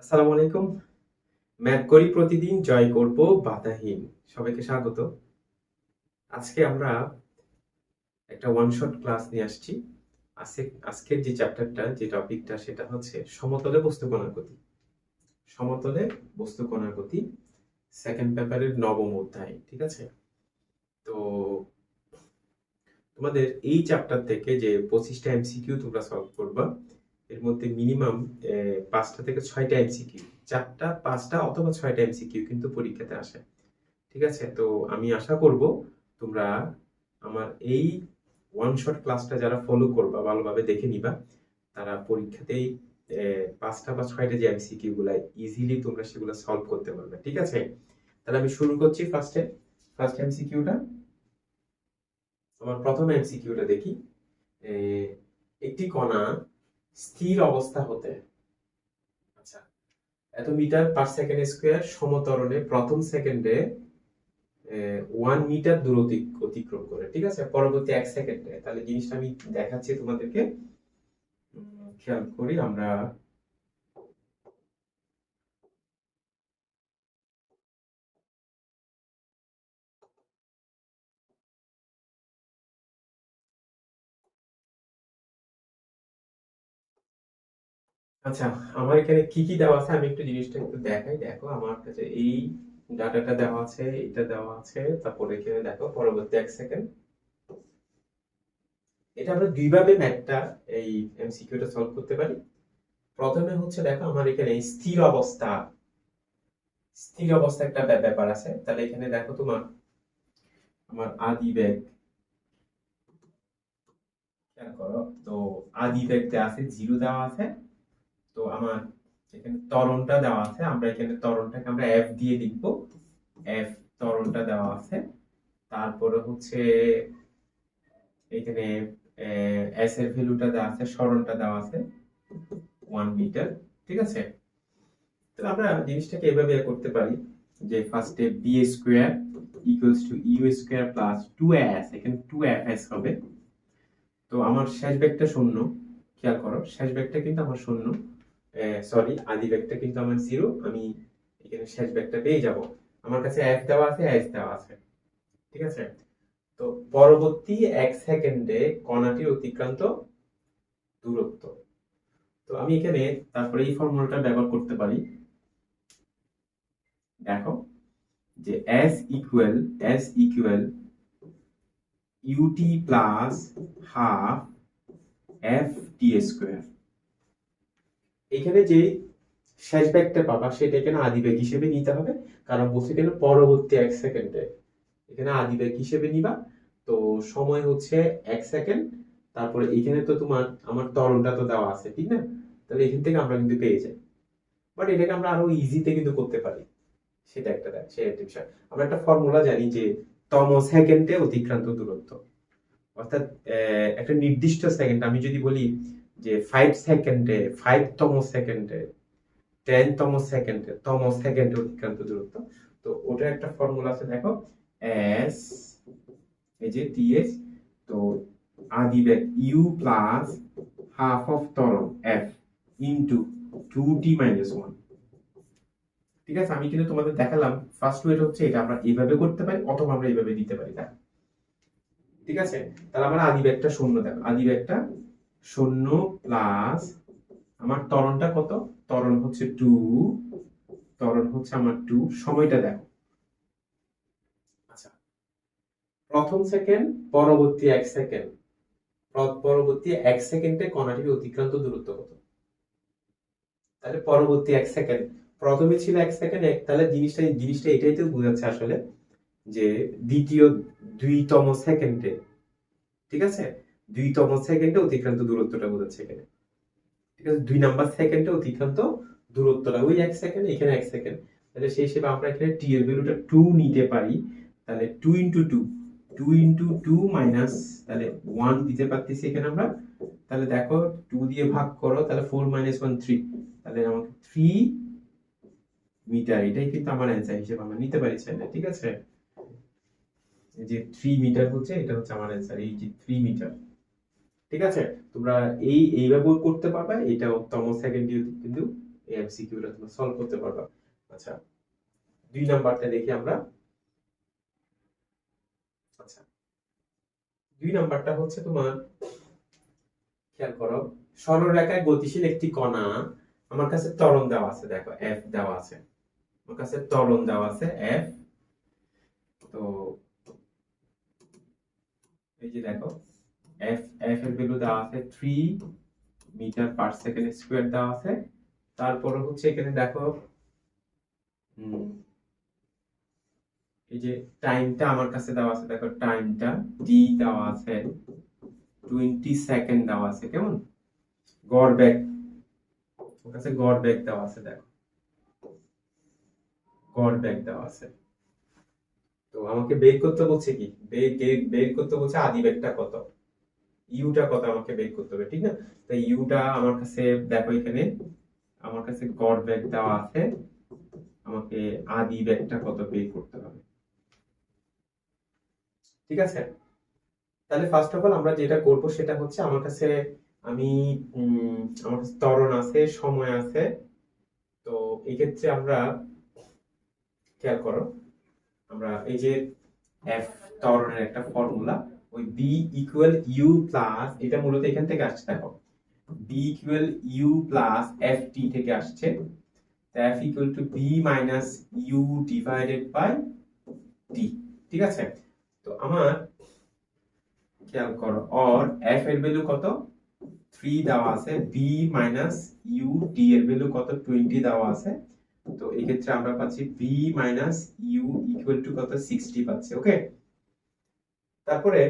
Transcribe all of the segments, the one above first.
আসসালামু আলাইকুম। ম্যাথ করি প্রতিদিন, জয় করব বাধাহীন। সবাইকে স্বাগত। আজকে আমরা একটা ওয়ান শট ক্লাস নিয়ে আসছি। আজকের যে চ্যাপ্টারটা, যে টপিকটা, সেটা হচ্ছে সমতলে বস্তু কণার গতি। সমতলে বস্তু কণার গতি, সেকেন্ড পেপারের নবম অধ্যায়। ঠিক আছে? তো তোমাদের এই চ্যাপ্টার থেকে যে 25টা এমসিকিউ তোমরা সলভ করবা, এর মধ্যে মিনিমাম 5টা থেকে 6টা এমসিকিউ, 4টা 5টা অথবা 6টা এমসিকিউ কিন্তু পরীক্ষাতে আসে। ঠিক আছে? তো আমি আশা করব তোমরা আমার এই ওয়ান শট ক্লাসটা যারা ফলো করবা, ভালোভাবে দেখে নিবা, তারা পরীক্ষাতেই 5টা বা 6টা যে এমসিকিউ গুলা ইজিলি তোমরা সেগুলো সলভ করতে পারবে। ঠিক আছে? তাহলে আমি শুরু করছি ফার্স্ট এমসিকিউটা। আমার প্রথম এমসিকিউটা দেখি। একটি কণা স্থির অবস্থা হতে, আচ্ছা, এত মিটার পার সেকেন্ড স্কোয়ার সমতরণে প্রথম সেকেন্ডে 1 মিটার দূর অতিক্রম করে। ঠিক আছে? পরবর্তী 1 সেকেন্ডে। তাহলে জিনিসটা আমি দেখাচ্ছি তোমাদেরকে। খেয়াল করি আমরা। আচ্ছা, আমার এখানে কি কি দেওয়া আছে আমি একটু জিনিসটা একটু দেখাই। দেখো, আমার কাছে এই ডাটাটা দেওয়া আছে, এটা দেওয়া আছে, তারপরে এখানে দেখো পরবর্তী 1 সেকেন্ড। এটা আমরা দুইভাবে ম্যাথটা, এই এমসিকিউটা সলভ করতে পারি। প্রথমে হচ্ছে দেখো, আমার এখানে স্থির অবস্থা একটা ব্যাপার আছে। তাহলে এখানে দেখো আমার আদি বেগ, খেয়াল করো। তো আদি বেগ দেওয়া আছে, 0 দেওয়া আছে। তো আমার এখানে ত্বরণটা দেওয়া আছে, আমরা এখানে ত্বরণটাকে আমরা এফ দিয়ে লিখবো। এফ, ত্বরণটা দেওয়া আছে। তারপরে হচ্ছে এখানে এস এর ভ্যালুটা দেওয়া আছে, সরণটা দেওয়া আছে 1 মিটার। ঠিক আছে? তাহলে আমরা জিনিসটাকে এভাবে করতে পারি যে ফার্স্টে v square equals to u square plus 2s, এখানে 2fs হবে। তো আমার শেষ বেগটা শূন্য। খেয়াল করো, শেষ বেগটা কিন্তু আমার শূন্য। সরি, আদি বেগটা কিন্তু আমার 0। আমি এখানে শেষ বেগটা পেয়ে যাব। আমার কাছে f দেওয়া আছে, s দেওয়া আছে। ঠিক আছে? তো পরবর্তী 1 সেকেন্ডে কণাটির অতিক্রান্ত দূরত্ব। তো আমি এখানে তারপরে এই ফর্মুলাটা ব্যবহার করতে পারি। দেখো যে s equal ut plus half f t square. এখানে যে শেষ ব্যাগটা পাবা সেটা এখানে আদি ব্যাগ হিসেবে নিতে হবে, কারণ বলছে এখানে পরবর্তী 1 সেকেন্ডে। এখানে আদি ব্যাগ হিসেবে নিবা। তো সময় হচ্ছে 1 সেকেন্ড। তারপরে এখানে তো আমার ত্বরণটা তো দেওয়া আছে, ঠিক না? তাহলে এখান থেকে আমরা কিন্তু পেয়ে যাই। বাট এটাকে আমরা আরো ইজিতে কিন্তু করতে পারি। সেটা একটা বিষয়। আমরা একটা ফর্মুলা জানি যে তম সেকেন্ডে অতিক্রান্ত দূরত্ব, অর্থাৎ একটা নির্দিষ্ট সেকেন্ড, আমি যদি বলি যে 5 সেকেন্ডে, 5তম সেকেন্ডে, 10তম সেকেন্ডে অতিক্রান্ত দূরত্ব। তো ওটার একটা ফর্মুলা আছে, দেখো। এস, এই যে টিএস, তো আদি বেগ ইউ প্লাস হাফ অফ ত্বরণ এফ ইনটু 2t-1। ঠিক আছে? আমি কিন্তু তোমাদের দেখালাম ফার্স্ট ওয়েট হচ্ছে এটা, আমরা এইভাবে করতে পারি অথবা আমরা এইভাবে দিতে পারি। ঠিক আছে? তাহলে আমার আদি বেগটা শূন্য, দেখো আদি বেগটা শূন্য প্লাস আমার ত্বরণটা কত? ত্বরণ হচ্ছে 2, ত্বরণ হচ্ছে আমার 2। সময়টা দেখো, আচ্ছা, প্রথম সেকেন্ড, পরবর্তী 1 সেকেন্ড, পরবর্তী 1 সেকেন্ডে কণাটির অতিক্রান্ত দূরত্ব কত? তাহলে পরবর্তী 1 সেকেন্ড, প্রথমে ছিল 1 সেকেন্ড, তাহলে জিনিসটা এটাই তো বোঝাচ্ছে আসলে যে দ্বিতীয় 2তম সেকেন্ডে, ঠিক আছে, 2তম সেকেন্ডে অতিক্রান্ত দূরত্বটা বোঝাচ্ছে এখানে। ঠিক আছে? 2 নাম্বার সেকেন্ডে অতিক্রান্ত দূরত্বটা ওই 1 সেকেন্ড, এখানে 1 সেকেন্ড। তাহলে সেই হিসেবে আমরা এখানে টি এর ভ্যালুটা 2 নিতে পারি। তাহলে 2 ইন্টু 2 মাইনাস, তাহলে 1 দিতে পারতেছি এখানে আমরা। তাহলে দেখো 2 দিয়ে ভাগ করো, তাহলে 4 মাইনাস 1 3। তাহলে আমাকে 3 মিটার, এটাই কিন্তু আমার অ্যান্সার হিসেবে আমরা নিতে পারি চাইলে। ঠিক আছে? এই যে 3 মিটার হচ্ছে, এটা হচ্ছে আমার অ্যান্সার, এই যে 3 মিটার। ঠিক আছে? তোমরা এইভাবে করতে পারবে, এটা তম সেকেন্ড কিন্তু এই এমসিকিউটা তোমরা সলভ করতে পারবা। আচ্ছা 2 নাম্বারটা দেখি আমরা। আচ্ছা 2 নাম্বারটা হচ্ছে তোমার, খেয়াল করো, সরলরেখায় গতিশীল একটি কণা, আমার কাছে ত্বরণ দেওয়া আছে, দেখো এফ দেওয়া আছে, আমার কাছে ত্বরণ দেওয়া আছে এফ। তো এই যে দেখো এফ এফ এর ভ্যালু দেওয়া আছে 3 মিটার পার সেকেন্ড স্কয়ার দেওয়া আছে। তারপরে হচ্ছে এখানে দেখো এই যে টাইমটা আমার কাছে দেওয়া আছে, দেখো টাইমটা টি দেওয়া আছে 20 সেকেন্ড দেওয়া আছে, কেমন গড় বেগ, আমার কাছে গড় বেগ দেওয়া আছে, দেখো গড় বেগ দেওয়া আছে। তো আমাকে বের করতে বলছে কি, বের করতে বলছে আদি বেগটা কত, ইউটা কত আমাকে বের করতে হবে, ঠিক না? তো ইউটা আমার কাছে দেখো এখানে আমার কাছে গড় বেগ দেওয়া আছে, আমাকে আদি বেগটা কত বের করতে হবে, ঠিক আছে? তাহলে ফার্স্ট অফ অল আমরা যেটা করব সেটা হচ্ছে আমার কাছে আমি আমার কাছে ত্বরণ আছে, সময় আছে। তো এই ক্ষেত্রে আমরা খেয়াল করো, আমরা এই যে এফ ত্বরণের একটা ফর্মুলা, ওই বি ইকুয়াল ইউ প্লাস, এটা মূলত এখান থেকে আসছে, দেখো V equal U plus F T থেকে আসছে, F equal to V minus U divided by T, ঠিক আছে? তো আমার খেয়াল করো, অর এফ এর ভ্যালু কত 3 দেওয়া আছে, বি মাইনাস ইউ টি এর ভ্যালু কত 20 দেওয়া আছে। তো এই ক্ষেত্রে আমরা পাচ্ছি v minus u equal to কত 60 পাচ্ছি, ওকে? তারপরে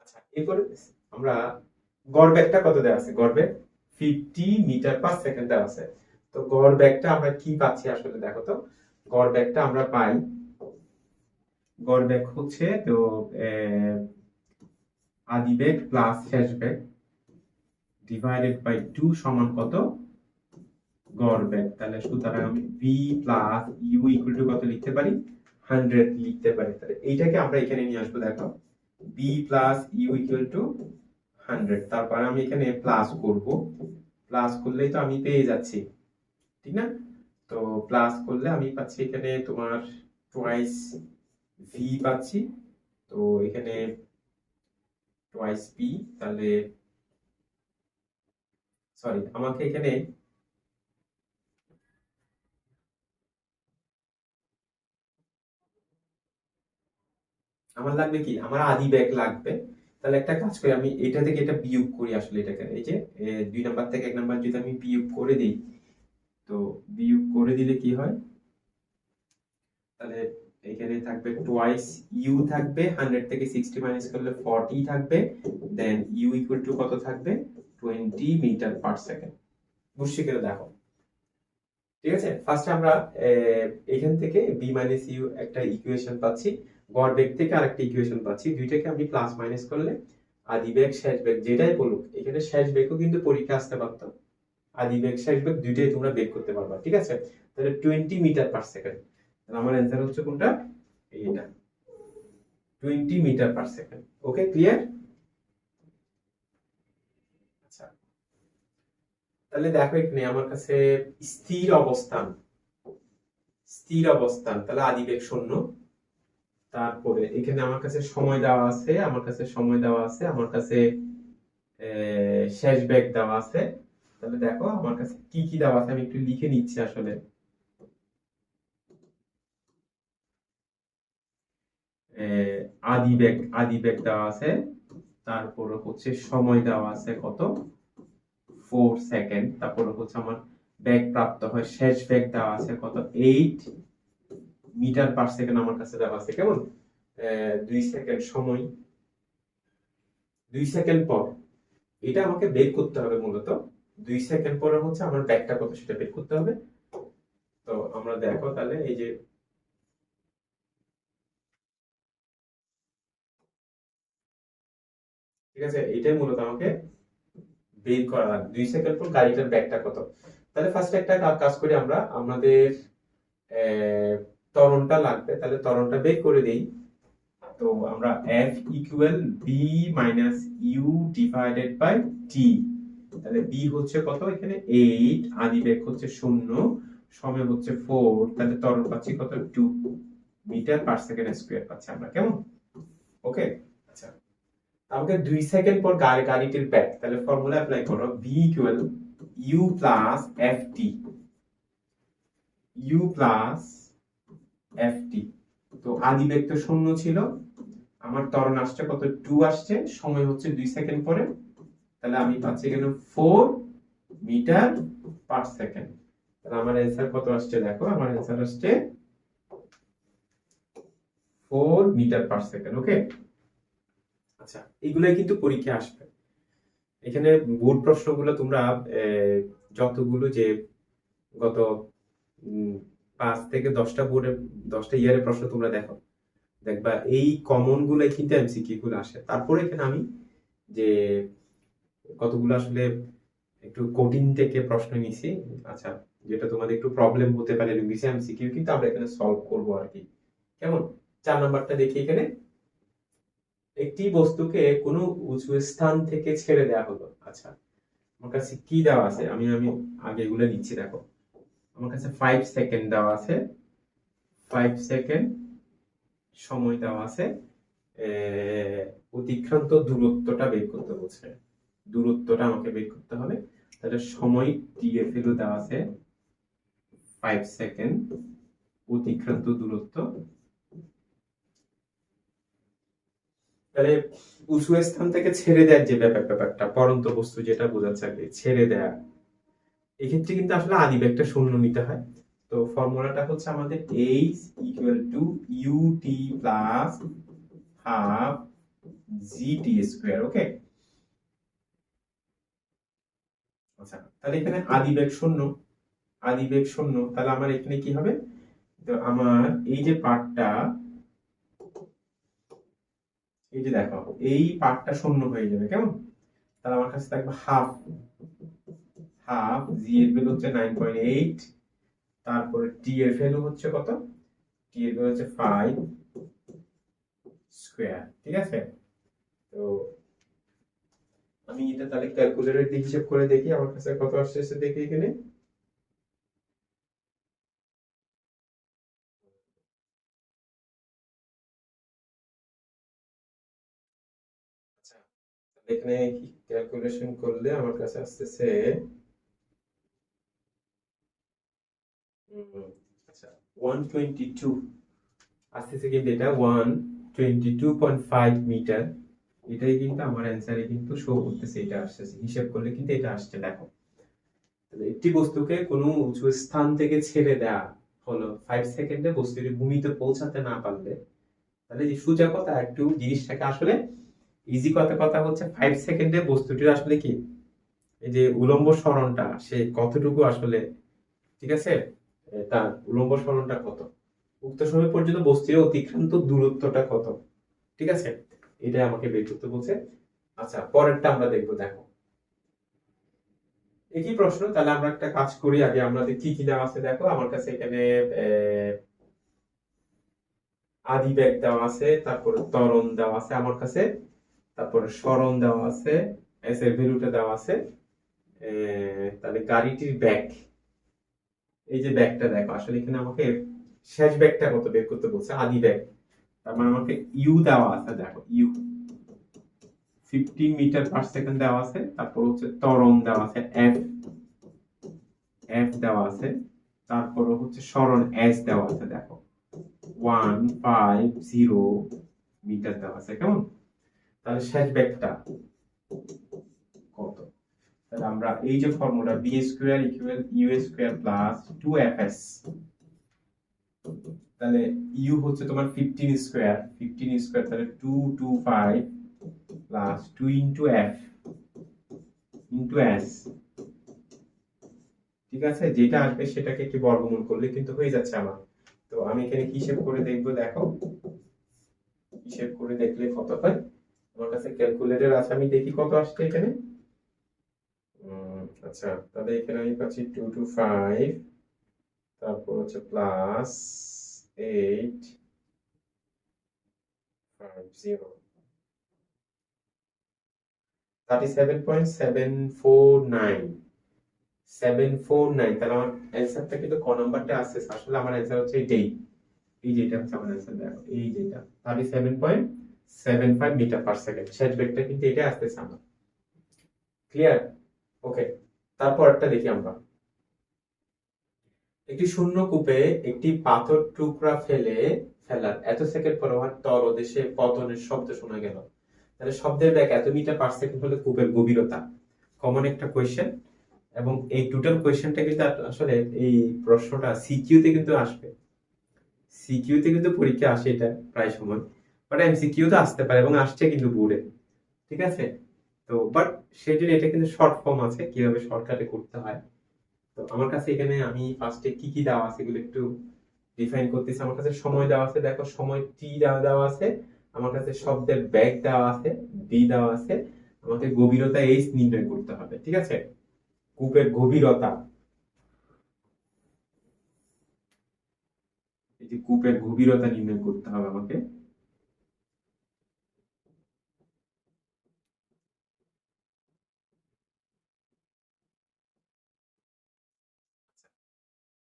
আচ্ছা এরপরে আমরা গড় বেগটা কত দেওয়া আছে, গড় বেগ 50 মিটার পার সেকেন্ড দেওয়া আছে। তো গড় বেগটা আমরা কি পাচ্ছি আসলে, দেখো তো গড় বেগটা আমরা পাই, গড় বেগ হচ্ছে তো আদি বেগ প্লাস শেষ বেগ ডিভাইডেড বাই 2 সমান কত গড় বেগ। তাহলে সুতরাং আমি v plus u equal to কত লিখতে পারি, 100 লিখতে পারি। তাহলে এইটাকে আমরা এখানে নিয়ে আসবো, দেখো v plus u equal to 100, তারপর আমি এখানে প্লাস করব, প্লাস করলেই তো আমি পেয়ে যাচ্ছি, ঠিক না? তো প্লাস করলে আমি পাচ্ছি এখানে তোমার টুয়াইস v পাচ্ছি, তো এখানে টুয়াইস p, তাহলে সরি আমাকে এখানে আমার লাগবে কি, আমার আদি ব্যাগ লাগবে। তাহলে একটা কাজ করি, আমি এটা থেকে এটা বিয়োগ করি আসলে, এটাকে এই যে 2 নাম্বার থেকে 1 নাম্বার যদি আমি বিয়োগ করে দিই, তো বিয়োগ করে দিলে কি হয়, তাহলে এখানে থাকবে টুয়াইস ইউ থাকবে, 100 থেকে 60 মাইনাস করলে 40 থাকবে, দেন ইউ ইকুয়াল টু কত থাকবে 20 মিটার পার সেকেন্ড। বুঝছি কিনা দেখো, ঠিক আছে? ফার্স্ট আমরা এখান থেকে বি মাইনাস ইউ একটা ইকুয়েশন পাচ্ছি, গড় বেগ থেকে আরেকটা ইকুয়েশন পাচ্ছি, দুইটাকে আমি প্লাস মাইনাস করলে আদি বেগ শেষ বেগ যেটাই বলুক, এখানে শেষ বেগও কিন্তু পরীক্ষা আসতে পারতো, আদি বেগ শেষ বেগ দুইটাই তোমরা বের করতে পারবা, ঠিক আছে? তাহলে 20 মিটার পার সেকেন্ড, আমার অ্যান্সার হচ্ছে কোনটা, এইটা 20 metre per second. Okay clear? আচ্ছা তাহলে দেখো এখানে আমার কাছে স্থির অবস্থান, স্থির অবস্থান তাহলে আদি বেগ 0, তারপরে এখানে আমার কাছে সময় দেওয়া আছে, আমার কাছে সময় দেওয়া আছে, আমার কাছে শেষ বেগ দেওয়া আছে। তাহলে দেখো আমার কাছে কি কি দেওয়া আছে, আমি একটু লিখে নিচ্ছি আসলে। আদি বেগ দেওয়া আছে, তারপর হচ্ছে সময় দেওয়া আছে কত 4 সেকেন্ড, তারপর হচ্ছে আমার বেগ প্রাপ্ত হয়, শেষ বেগ দেওয়া আছে কত 8 মিটার পার সেকেন্ড আমার কাছে দেওয়া আছে, কেমন 2 সেকেন্ড সময়, 2 সেকেন্ড পর এটা আমাকে বের করতে হবে, মূলত 2 সেকেন্ড পরে হচ্ছে আমার ব্যাগটা কত সেটা বের করতে হবে। তো আমরা দেখো তাহলে এই যে ঠিক আছে, এটাই মূলত আমাকে বের করা লাগবে, 2 সেকেন্ড পর গাড়িটার ব্যাগটা কত। তাহলে ফার্স্ট একটা কাজ করি আমরা, আমাদের ত্বরণটা লাগবে, তাহলে ত্বরণটা বের করে দেই। তো আমরা f equal V minus U divided by T, তাহলে বি হচ্ছে কত এখানে 8, আদি বেগ হচ্ছে 0, সময় হচ্ছে 4, তাহলে ত্বরণ পাচ্ছি কত 2 মিটার পার সেকেন্ড স্কয়ার পাচ্ছি আমরা, কেমন? ওকে। আচ্ছা, আমাকে 2 সেকেন্ড পর গাড়িটির ব্যাক, তাহলে ফর্মুলা অ্যাপ্লাই করো, v equal u plus ft, u plus ft। তো আদি বেগ তো 0 ছিল, আমার ত্বরণ আসছে কত 2 আসছে, সময় হচ্ছে 2 সেকেন্ড পরে, তাহলে আমি পাচ্ছি এখানে 4 মিটার পার সেকেন্ড। তাহলে আমার অ্যান্সার কত আসছে দেখো, আমার অ্যান্সার আসছে 4 মিটার পার সেকেন্ড। ওকে। আচ্ছা, এগুলাই কিন্তু পরীক্ষা আসবে। এখানে বোর্ড প্রশ্নগুলো তোমরা যতগুলো যে গত 5 থেকে 10টা বোর্ডে 10টা ইয়ারের প্রশ্ন তোমরা দেখো, দেখবা এই কমন গুলাই কিন্তু এমসিকিউ গুলো আসে। তারপরে এখানে আমি যে কতগুলো আসলে একটু কঠিন থেকে প্রশ্ন নিছি, আচ্ছা যেটা তোমাদের একটু প্রবলেম হতে পারে নিচে এমসিকিউ, কিন্তু আমরা এখানে সলভ করব আর কি, কেমন? 4 নাম্বারটা দেখি, এখানে একটি বস্তুকে কোনো উঁচু স্থান থেকে ছেড়ে দেওয়া হলো। আচ্ছা, আমার কাছে কি দেওয়া আছে, আমি আগে এগুলো নিচ্ছি। দেখো আমার কাছে 5 সেকেন্ড দেওয়া আছে, 5 সেকেন্ড সময় দেওয়া আছে, অতিক্রান্ত দূরত্বটা বের করতে বলছে, দূরত্বটা আমাকে বের করতে হবে। তাহলে সময় টি এর ভ্যালু দেওয়া আছে 5 সেকেন্ড, অতিক্রান্ত দূরত্ব, তাহলে উঁচু স্থান থেকে ছেড়ে দেওয়ার যে ব্যাপারটা পরন্ত বস্তু যেটা বোঝাচ্ছে আর কি, ছেড়ে দেয়া, এক্ষেত্রে কিন্তু আসলে আদি বেগটা 0 নিতে হয়। তো ফর্মুলাটা হচ্ছে আমাদের h equal to ut plus half gt square. Okay. আচ্ছা, তাহলে এখানে আদি বেগ 0, আদি বেগ 0, তাহলে আমার এখানে কি হবে, তো আমার এই যে পার্টটা, এই যে দেখো এই পার্টটা 0 হয়ে যাবে, কেমন? তাহলে আমার কাছে থাকবে হাফ, হাফ জি এর ভ্যালু হচ্ছে 9.8, তারপরে টি এর ভ্যালু হচ্ছে কত, টি এর ভ্যালু হচ্ছে 5 স্কয়ার। ঠিক আছে, তো আমি এটা তাহলে ক্যালকুলেটর দিয়ে হিসাব করে দেখি আমার কাছে কত আসছে, দেখি এখানে। আচ্ছা, এখানে ক্যালকুলেশন করলে আমার কাছে আসতেছে, আচ্ছা 122 আসতেছে, কিন্তু এটা 122.5 মিটার, এটাই কিন্তু আমার অ্যান্সারে কিন্তু শো করতেছে, এটা আসছে হিসাব করলে কিন্তু এটা আসছে। দেখো তাহলে একটি বস্তুকে কোনো উঁচু স্থান থেকে ছেড়ে দেয়া হলো 5 সেকেন্ডে, বস্তুটি ভূমিতে পৌঁছাতে না পারলে, তাহলে এই সোজা কথা একটু জিনিসটাকে আসলে ইজি কথা কথা হচ্ছে 5 সেকেন্ডে বস্তুটির আসলে কি এই যে উলম্ব সরণটা সে কতটুকু আসলে, ঠিক আছে, তার উলম্ব সরণটা কত, উক্ত সময় পর্যন্ত বস্তুর অতিক্রান্ত দূরত্বটা কত, ঠিক আছে, এটা আমাকে বের করতে বলছে। আচ্ছা, পরেরটা আমরা দেখবো। দেখো একই প্রশ্ন, তাহলে আমরা একটা কাজ করি, আগে আমাদের কি কি দেওয়া আছে দেখো, আমার কাছে এখানে আদি বেগ দেওয়া আছে, তারপরে ত্বরণ দেওয়া আছে আমার কাছে, তারপরে সরণ দেওয়া আছে, এস এর ভ্যালুটা দেওয়া আছে, তাহলে গাড়িটির ব্যাগ, এই যে ব্যাগটা দেখো, আসলে এখানে আমাকে শেষ ব্যাগটা কত বের করতে বলছে, আদি ব্যাগ, তার মানে আমাকে ইউ দেওয়া আছে, দেখো ইউ 15 মিটার পার সেকেন্ড দেওয়া আছে, তারপর হচ্ছে ত্বরণ দেওয়া আছে এফ, এফ দেওয়া আছে, তারপর হচ্ছে সরণ এস দেওয়া আছে, দেখো 150 মিটার দেওয়া আছে, কেমন? তাহলে শেষ ব্যাগটা কত, তাহলে আমরা এই যে formula v square equal u square plus 2fs, তাহলে ইউ হচ্ছে তোমার 15 স্কয়ার, 15 স্কয়ার তাহলে 225 plus 2 into F into S, ঠিক আছে, যেটা আসবে সেটাকে কি বর্গমূল করলে কিন্তু হয়ে যাচ্ছে আমার। তো আমি এখানে হিসাব করে দেখব, দেখো হিসাব করে দেখলে কত হয়, আমার কাছে ক্যালকুলেটর আছে, আমি দেখি কত আসছে এখানে। আচ্ছা, তাহলে এখানে আমি পাচ্ছি 225, তারপর হচ্ছে প্লাস 8 37.749 749, তাহলে আমার অ্যান্সারটা কিন্তু ক নাম্বারটা আসছে, আসলে আমার অ্যান্সার হচ্ছে এইটাই, এই যেটা হচ্ছে আমার অ্যান্সার, দেখো এই যেটা 37.75 মিটার পার সেকেন্ড, শেষ বেগটা কিন্তু এটা আসতেছে আমার। ক্লিয়ার? ওকে, তারপর একটা দেখি আমরা। একটি শূন্য কূপে একটি পাথর টুকরা ফেলার এত সেকেন্ড পর আমার তলদেশে পতনের শব্দ শোনা গেল, তাহলে শব্দের বেগ এত মিটার পার সেকেন্ড হলে কূপের গভীরতা। কমন একটা কোয়েশ্চেন, এবং এই টোটাল কোয়েশ্চেনটা কিন্তু আসলে এই প্রশ্নটা সিকিউতে কিন্তু আসবে, সিকিউতে কিন্তু পরীক্ষা আসে এটা প্রায় সময়, বাট এমসিকিউ তো আসতে পারে এবং আসছে কিন্তু বোর্ডে। ঠিক আছে, তো বাট সেই জন্য এটা কিন্তু শর্ট ফর্ম আছে, কিভাবে শর্টকাটে করতে হয়। তো আমার কাছে এখানে আমি ফার্স্টে কি কি দেওয়া আছে এগুলো একটু ডিফাইন করতেছি। আমার কাছে সময় দেওয়া আছে, দেখো সময় টি দেওয়া আছে, আমার কাছে শব্দের বেগ দেওয়া আছে বি দেওয়া আছে, আমাকে গভীরতা এইচ নির্ণয় করতে হবে। ঠিক আছে, কূপের গভীরতা, এই যে কূপের গভীরতা নির্ণয় করতে হবে আমাকে।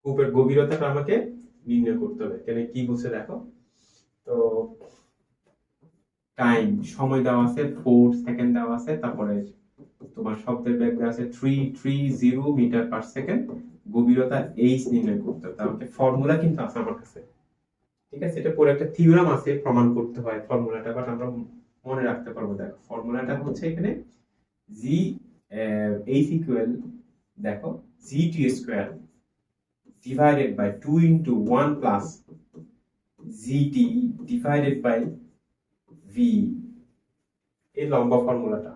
কূপের গভীরতাটা আমাকে নির্ণয় করতে হবে। এখানে কি বলছে দেখো, তো টাইম সময় দেওয়া আছে 4 সেকেন্ড দেওয়া আছে, তারপরে তোমার শব্দের বেগ দেওয়া আছে 330 মিটার পার সেকেন্ড, গভীরতা এইচ নির্ণয় করতে হবে। আমাকে ফর্মুলা কিন্তু আছে আমার কাছে। ঠিক আছে, এটা পরে একটা থিওরাম আছে, প্রমাণ করতে হয় ফর্মুলাটা, বাট আমরা মনে রাখতে পারবো। দেখো ফর্মুলাটা হচ্ছে এখানে জি এইচ ইকুয়াল, দেখো জি টি square divided by 2 into 1 plus gt divided by v, এই লম্বা ফর্মুলাটা।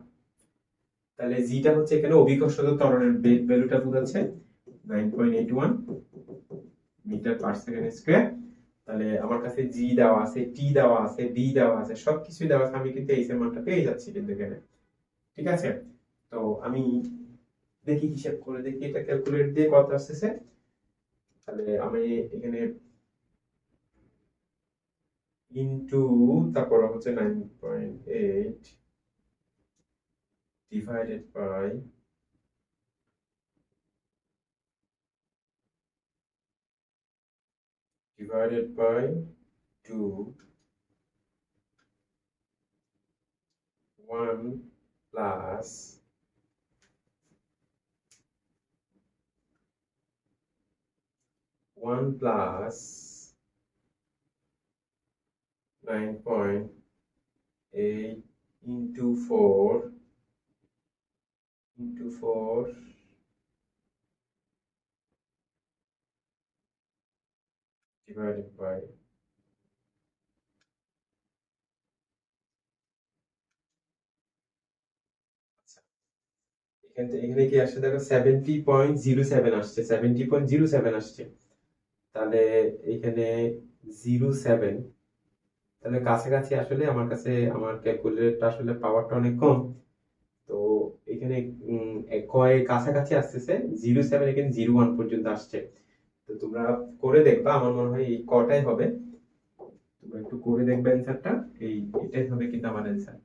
তাহলে জিটা হচ্ছে এখানে অভিকর্ষজ ত্বরণের ভ্যালুটা বোঝাচ্ছে 9.81 মিটার পার সেকেন্ড স্কয়ার। তাহলে আমার কাছে জি দেওয়া আছে, টি দেওয়া আছে, বি দেওয়া আছে, সবকিছু দেওয়া আছে, আমি কিন্তু এইচ এর মানটা পেয়ে যাচ্ছি কিন্তু এখানে। ঠিক আছে, তো আমি দেখি হিসাব করে দেখি এটা ক্যালকুলেট দিয়ে কত আসছে। তাহলে আমি এখানে ইনটু, তারপর হচ্ছে 9.8 divided by 2, 1 plus 9.8 into 4 divided by এখানে কি আসছে দেখো 70.07 আসছে, 70.07 আসছে। তাহলে এখানে 07, তাহলে কাছাকাছি আসলে আমার কাছে আমার ক্যালকুলেটরটা আসলে পাওয়ারটা অনেক কম। তো এখানে কয় কাছাকাছি আসতেছে 07, এখানে 01 পর্যন্ত আসছে। তো তোমরা করে দেখবা, আমার মনে হয় এই কটাই হবে, তোমরা একটু করে দেখবে অ্যান্সারটা, এটাই হবে কিন্তু আমার অ্যান্সার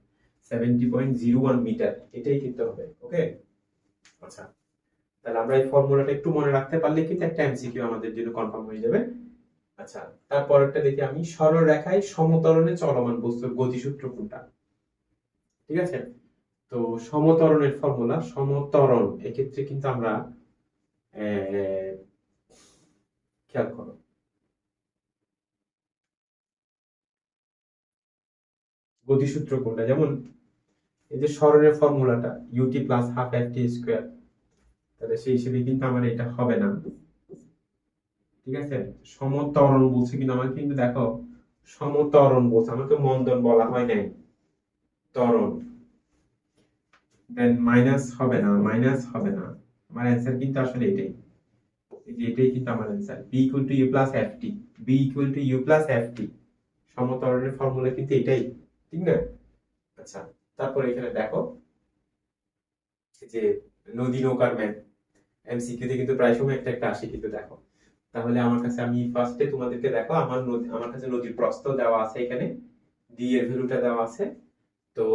70.01 মিটার, এটাই কিন্তু হবে। ওকে, আচ্ছা, তাহলে আমরা এই ফর্মুলাটা একটু মনে রাখতে পারলে কিন্তু একটা এমসিকিউ আমাদের জন্য কনফার্ম হয়ে যাবে। আচ্ছা, তারপরেরটা দেখি আমি, সরল রেখায় সমতরণে চলমান বস্তুর গতিসূত্র কোনটা? ঠিক আছে, তো সমতরণের ফর্মুলা, সমতরণ এক্ষেত্রে কিন্তু আমরা খেয়াল করো, গতিসূত্র কোনটা, যেমন এই যে সরণের ফর্মুলাটা u t plus half f t square, তাহলে সেই হিসেবে কিন্তু আমার এটা হবে না। ঠিক আছে, সমতরণ বলছে কিন্তু আমাকে, কিন্তু দেখো সমতরণ বলছে আমাকে, মন্দন বলা হয় নাই, ত্বরণ, দেন মাইনাস হবে না, আমার অ্যান্সার কিন্তু আসলে এটাই, এটাই কিন্তু আমার answer, V equal to U plus F T, V equal to U plus F T, সমতরণের ফর্মুলা কিন্তু এটাই, ঠিক না? আচ্ছা, তারপরে এখানে দেখো যে নদী নৌকার ম্যাপ, এমসিকিউ তে কিন্তু প্রায় সময় একটা একটা আসে কিন্তু, দেখো তাহলে আমার কাছে, আমি ফার্স্টে তোমাদেরকে দেখো আমার কাছে নদীর প্রস্থ দেওয়া আছে এখানে ডি এর ভ্যালুটা দেওয়া আছে। তো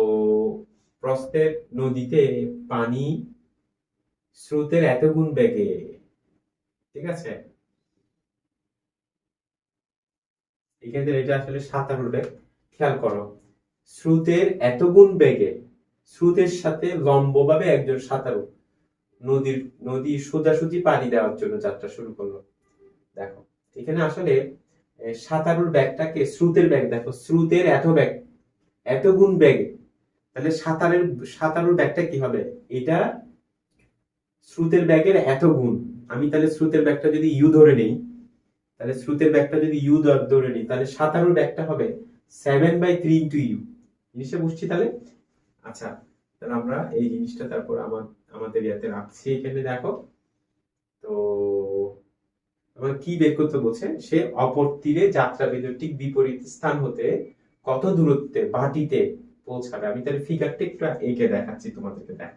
প্রস্থের নদীতে পানি স্রোতের এত গুণ বেগে, ঠিক আছে, এখানে এটা আসলে সাঁতারুর বেগ। খেয়াল করো, স্রোতের এত গুণ বেগে, স্রোতের সাথে লম্বভাবে একজন সাঁতারু নদীর সোজাসুজি পানি দেওয়ার জন্য যাত্রা শুরু করলো। দেখো এখানে আসলে সাঁতারুর ব্যাগটাকে স্রোতের ব্যাগ, দেখো স্রোতের এত ব্যাগ, এত গুণ ব্যাগে, তাহলে সাঁতারুর ব্যাগটা কি হবে? এটা স্রোতের ব্যাগের এত গুণ। আমি তাহলে স্রোতের ব্যাগটা যদি ইউ ধরে নিই, তাহলে স্রোতের ব্যাগটা যদি ইউ ধরে নিই, তাহলে সাঁতারুর ব্যাগটা হবে 7/3 ইন্টু ইউ। জিনিসটা বুঝছি তাহলে? আচ্ছা, তাহলে আমরা এই জিনিসটা তারপর আমাদের ইয়াতে রাখছি। এখানে দেখো, তো আমার কি বের করতে বলছে, সে অপর তীরে যাত্রাবিন্দুর ঠিক বিপরীত স্থান হতে কত দূরত্বে বাটিতে পৌঁছাবে। আমি তাহলে ফিগারটা একটু এঁকে দেখাচ্ছি তোমাদেরকে। দেখ,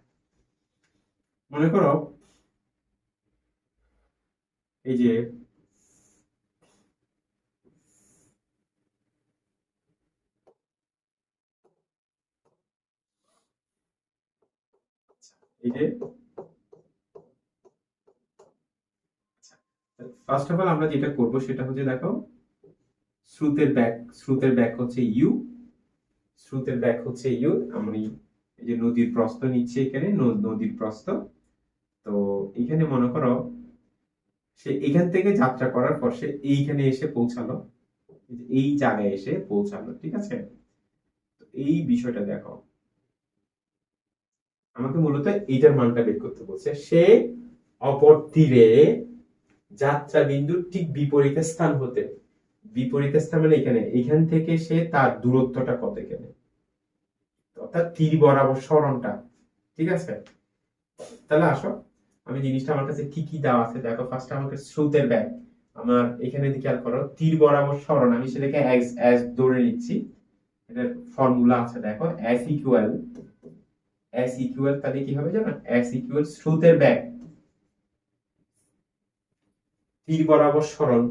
মনে করো এই যে এই যে ফার্স্ট অফ অল আমরা যেটা করব সেটা হচ্ছে, দেখো স্রোতের ব্যাক হচ্ছে ইউ, স্রোতের ব্যাক হচ্ছে ইউ। আমি এই যে নদীর প্রস্থ নিচ্ছি, এখানে নদীর প্রস্থ। তো এখানে মনে করো সে এখান থেকে যাত্রা করার পর সে এইখানে এসে পৌঁছালো, এই জায়গায় এসে পৌঁছালো, ঠিক আছে। তো এই বিষয়টা দেখো, আমাকে মূলত এইটার মানটা বের করতে বলছে। সে অপর তীরে যাত্রা বিন্দুর ঠিক বিপরীত স্থান হতে, বিপরীত স্থান মানে এইখান থেকে সে তার দূরত্বটা কত, এখানে অর্থাৎ তীর বরাবর সরণটা, ঠিক আছে। তাহলে আসো, আমি জিনিসটা আমার কাছে কি কি দেওয়া আছে দেখো। ফার্স্ট আমাকে স্রোতের ব্যাগ, আমার এখানে খেয়াল করো তীর বরাবর সরণ, আমি সেটাকে এস ধরে নিচ্ছি। এটার ফর্মুলা আছে দেখো, এস ইকুয়াল তাহলে কি হবে জানো, এস ইকুয়াল স্রোতের ব্যাগ তীর বরাবর সরণ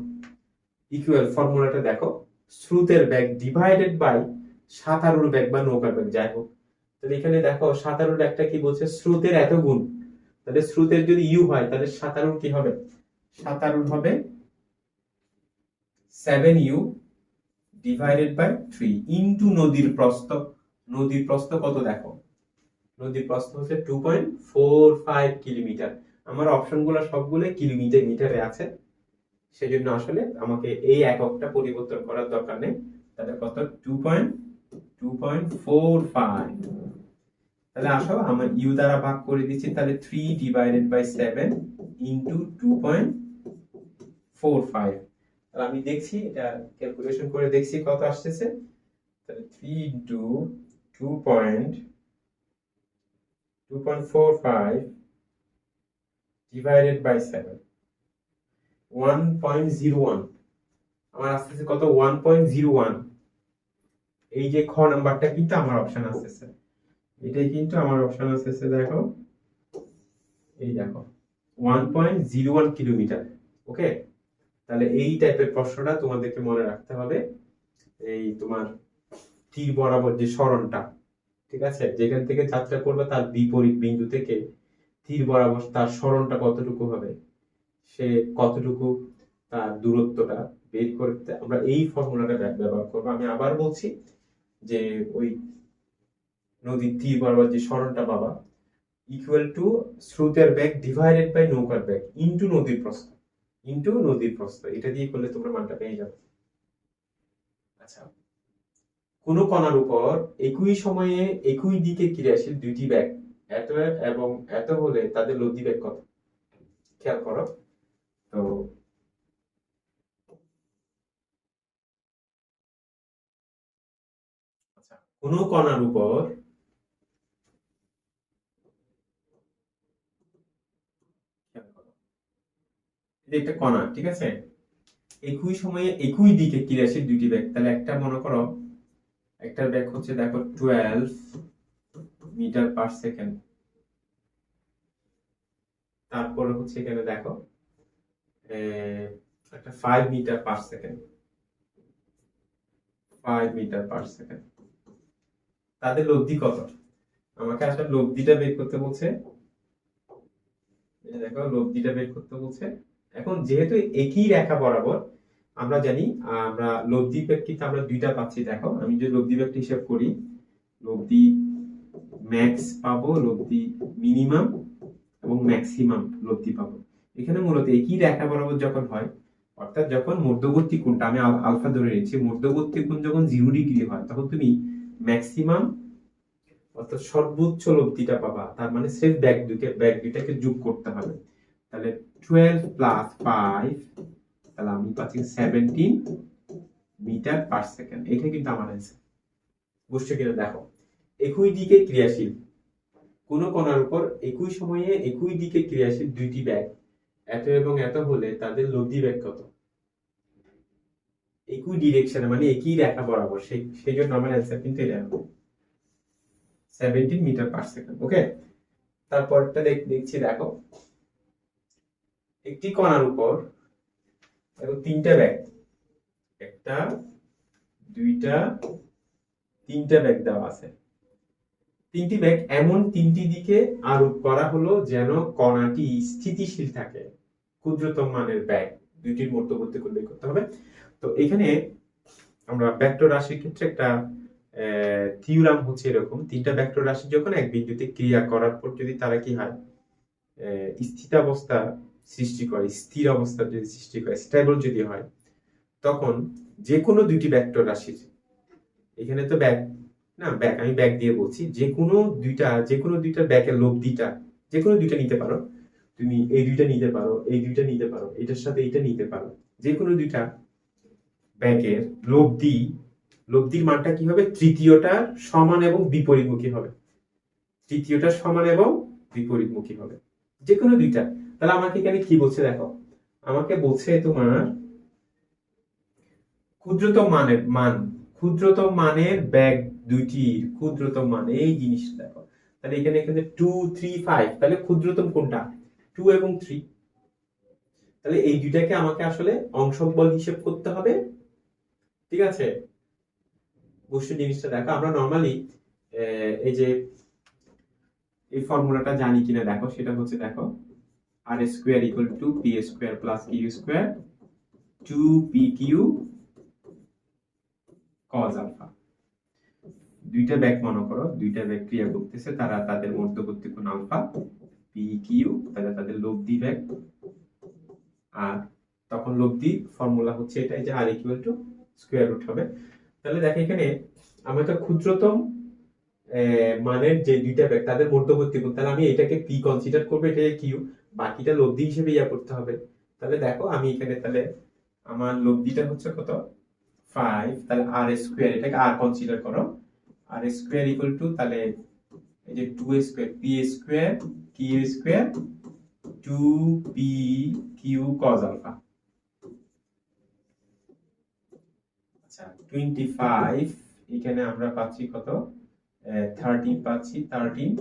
ইকুয়াল, ফর্মুলাটা দেখো, স্রোতের ব্যাগ ডিভাইডেড বাই সাঁতারুর ব্যাগ বা নৌকার ব্যাগ, যাই হোক। তাহলে এখানে দেখো সাঁতারুর ব্যাগটা কি বলছে, স্রোতের এত গুণ। তাহলে স্রোতের যদি ইউ হয়, তাহলে সাঁতারুর কি হবে? সাঁতারুর হবে 7u ডিভাইডেড বাই 3 ইন্টু নদীর প্রস্থ। নদীর প্রস্থ কত দেখো, নদীর প্রস্থ হচ্ছে 2.45 কিলোমিটার। আমার অপশনগুলো সবগুলো কিলোমিটার মিটারে আছে, সেজন্য আসলে আমাকে এই এককটা পরিবর্তন করার দরকার নেই। তাহলে কত, 2.45। তাহলে আসো আমরা ইউ দ্বারা ভাগ করে দিচ্ছি, তাহলে 3 ডিভাইডেড বাই 7 ইন্টু 2.45। তাহলে আমি দেখছি এটা ক্যালকুলেশন করে দেখছি কত আসতেছে। তাহলে 3 ইন্টু 2.45 ডিভাইডেড বাই 7, 1.01। আমার আসতেছে কত, 1.01। এই যে খ নাম্বারটা কিন্তু আমার অপশন আসতেছে, এটাই কিন্তু আমার অপশন আসতেছে। দেখো এই দেখো 1.01 কিলোমিটার। ওকে, তাহলে এই টাইপের প্রশ্নটা তোমাদেরকে মনে রাখতে হবে। এই তোমার তীর বরাবর যে সরণটা, ঠিক আছে, যেখান থেকে যাত্রা করবে তার বিপরীত বিন্দু থেকে তীর বরাবর তার সরণটা কতটুকু হবে, সে কতটুকু তার দূরত্বটা বের করতে আমরা এই ফর্মুলাটা ব্যবহার করবো। আমি আবার বলছি যে ওই নদীর তীর বরাবর যে সরণটা পাবা ইকুয়াল টু স্রোতের বেগ ডিভাইডেড বাই নৌকার বেগ ইন্টু নদীর প্রস্থ, এটা দিয়ে করলে তোমরা মানটা পেয়ে যাবে। আচ্ছা, কোন কণার উপর একই সময়ে একই দিকে ক্রিয়াশীল দুইটি ব্যাগ এত এবং এত হলে তাদের লব্ধি বেগ কত? খেয়াল করো তো, আচ্ছা, কোন কণার উপর খেয়াল করো, এটা একটা কণা, ঠিক আছে, একই সময়ে একই দিকে ক্রিয়াশীল দুইটি ব্যাগ। তাহলে একটা মনে করো, একটা ব্যাগ হচ্ছে দেখো 12 মিটার পার সেকেন্ড, তারপরে হচ্ছে এখানে দেখো একটা 5 metre per second, 5 metre per second. তাদের লব্ধি কত? আমাকে আসলে লব্ধিটা বের করতে বলছে। দেখো লব্ধিটা বের করতে বলছে। এখন যেহেতু একই রেখা বরাবর, আমরা জানি আমরা লব্ধি প্রেক্ষিতে আমরা দুইটা পাচ্ছি। দেখো আমি যে লব্ধি ব্যাগটা হিসাব করি, লব্ধি ম্যাক্স পাবো, লব্ধি মিনিমাম এবং ম্যাক্সিমাম লব্ধি পাবো। এখানে মূলত একই রেখা বরাবর যখন হয়, অর্থাৎ যখন মধ্যবর্তী কোণটা আমি আলফা ধরে নিচ্ছি, মধ্যবর্তী কোণ যখন 0 ডিগ্রি হয়, তখন তুমি ম্যাক্সিমাম অর্থাৎ সর্বোচ্চ লব্ধিটা পাবা। তার মানে সেফ ব্যাগ দুইটাকে যোগ করতে হবে। তাহলে 12 প্লাস 5, তাহলে আমি পাচ্ছি 17 মিটার পার সেকেন্ড। এটা কিন্তু আমার অ্যান্সার। বুঝছো কিনা দেখো, একই দিকে ক্রিয়াশীল কোন কণার উপর একই সময়ে একই দিকে ক্রিয়াশীল দুইটি ব্যাগ এত এবং এত হলে তাদের লব্ধি ব্যাগ কত? একই ডিরেকশনে মানে একই রেখা বরাবর, সেই জন্য আমার অ্যান্সার কিন্তু এটা হবে 17 মিটার পার সেকেন্ড। ওকে, তারপরটা দেখছি। দেখো একটি কণার উপর দেখো তিনটা ব্যাগ, একটা দুইটা তিনটা ব্যাগ দেওয়া আছে। তিনটি ব্যাগ এমন তিনটি দিকে আরোপ করা হলো যেন কণাটি স্থিতিশীল থাকে। ক্ষুদ্রতম মানের ব্যাগ দুইটির মধ্যবর্তী কোণ বের করতে হবে। তো এখানে আমরা ভেক্টর রাশির ক্ষেত্রে একটা থিওরাম হচ্ছে এরকম, তিনটা ভেক্টর রাশি যখন এক বিন্দুতে ক্রিয়া করার পর যদি তারা কি হয়, স্থিতাবস্থা সৃষ্টি করে, স্থির অবস্থা যদি সৃষ্টি করে, স্টেবল যদি হয়, তখন যে কোনো দুইটি ভেক্টর রাশির, এখানে তো ব্যাগ না, ব্যাগ আমি ব্যাগ দিয়ে বলছি, যে কোনো দুইটা ব্যাগের লব্ধিটা যে কোনো দুইটা নিতে পারো, তুমি এই দুইটা নিতে পারো, এই দুইটা নিতে পারো, এটার সাথে এটা নিতে পারো। যে কোনো দুইটা ব্যাগের লব্ধির মানটা কি হবে? তৃতীয়টার সমান এবং বিপরীতমুখী হবে। তৃতীয়টা সমান এবং বিপরীতমুখী হবে, যে কোনো দুইটা। তাহলে আমাকে এখানে কি বলছে দেখো, আমাকে বলছে তোমার ক্ষুদ্রতম মানের ব্যাগ দুইটির ক্ষুদ্রতম মান, এই জিনিসটা দেখো। তাহলে এখানে 2 3 5, তাহলে ক্ষুদ্রতম কোনটা? 2 এবং 3। তাহলে এই দুইটাকে আমাকে আসলে অংশক বল হিসেব করতে হবে। ঠিক আছে, বুঝছো জিনিসটা দেখো। আমরা নরমালি এই যে এই ফর্মুলাটা জানি কিনা দেখো, সেটা হচ্ছে দেখো r square equal to p square plus q square 2pq cos alpha. দুইটা ব্যাগ মনে করো, দুইটা ব্যাগ ক্রিয়া করতেছে, তারা তাদের মধ্যবর্তী কোণ আলফা, pq, তাহলে তাদের লব্ধি ব্যাগ। আর তখন লব্ধি ফর্মুলা হচ্ছে এটাই যে r equal to square root হবে। তাহলে দেখো এখানে আমরা তো ক্ষুদ্রতম মানের যে দুইটা ব্যাগ তাদের মধ্যবর্তী কোণ, তাহলে আমি এটাকে p কনসিডার করব, এটাকে q, বাকিটা লব্ধি হিসেবে ইয়া করতে হবে। তাহলে দেখো আমি এখানে তাহলে আমার লব্ধিটা হচ্ছে কত? 5, তাহলে r স্কয়ার, এটাকে r কনসিডার করো, r স্কয়ার ইকুয়াল টু, তাহলে এই যে 2 square p square q square 2pq cos alpha. আচ্ছা 25, এখানে আমরা পাচ্ছি কত? 13 পাচ্ছি, 13,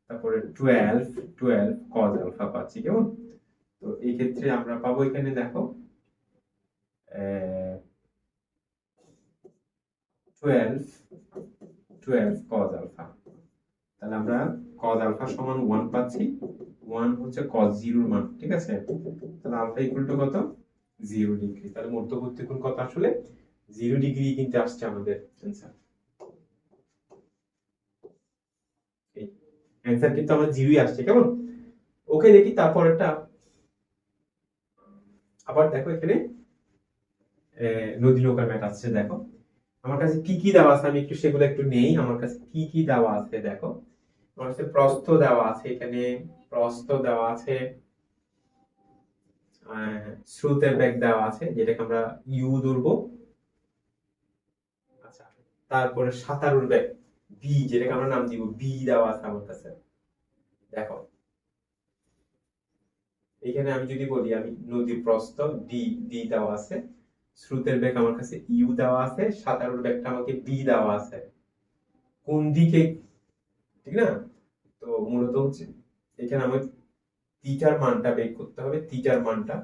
তারপরে 12 cos আলফা পাচ্ছি। কেমন? তো এই ক্ষেত্রে আমরা পাবো এখানে দেখো 12 cos আলফা। তাহলে আমরা cos আলফা সমান 1 পাচ্ছি, 1 হচ্ছে cos 0 এর মান। ঠিক আছে, তাহলে আলফা ইকুয়াল টু কত? 0 ডিগ্রি। তাহলে মধ্যবর্তী কোণ কত? আসলে 0 ডিগ্রি কিন্তু আসছে আমাদের অ্যান্সার। এই অ্যান্সার কিন্তু আমার 0ই আসছে। কেমন? ওকে, দেখি তারপরেরটা। আবার দেখো এখানে নদী নৌকার ম্যাট আসছে। দেখো আমার কাছে কি কি দেওয়া আছে, আমি একটু সেগুলো একটু নেই। আমার কাছে কি কি দেওয়া আছে দেখো, আমার কাছে প্রস্থ দেওয়া আছে, এখানে প্রস্থ দেওয়া আছে, স্রোতের বেগ দেওয়া আছে, যেটাকে আমরা ইউ ধরবো। আচ্ছা, তারপরে সাঁতারুর বেগ বি, যেটাকে আমরা নাম দিব বি, দেওয়া আছে আমার কাছে। দেখো এখানে আমি যদি বলি, আমি নদীর প্রস্থ ডি ডি দেওয়া আছে, স্রোতের বেগ আমার কাছে ইউ দেওয়া আছে, সাঁতারুর বেগটা আমাকে বি দেওয়া আছে। কোন দিকে, ঠিক না? তো মূলত হচ্ছে এখানে আমার থিটার মানটা বের করতে হবে, থিটার মানটা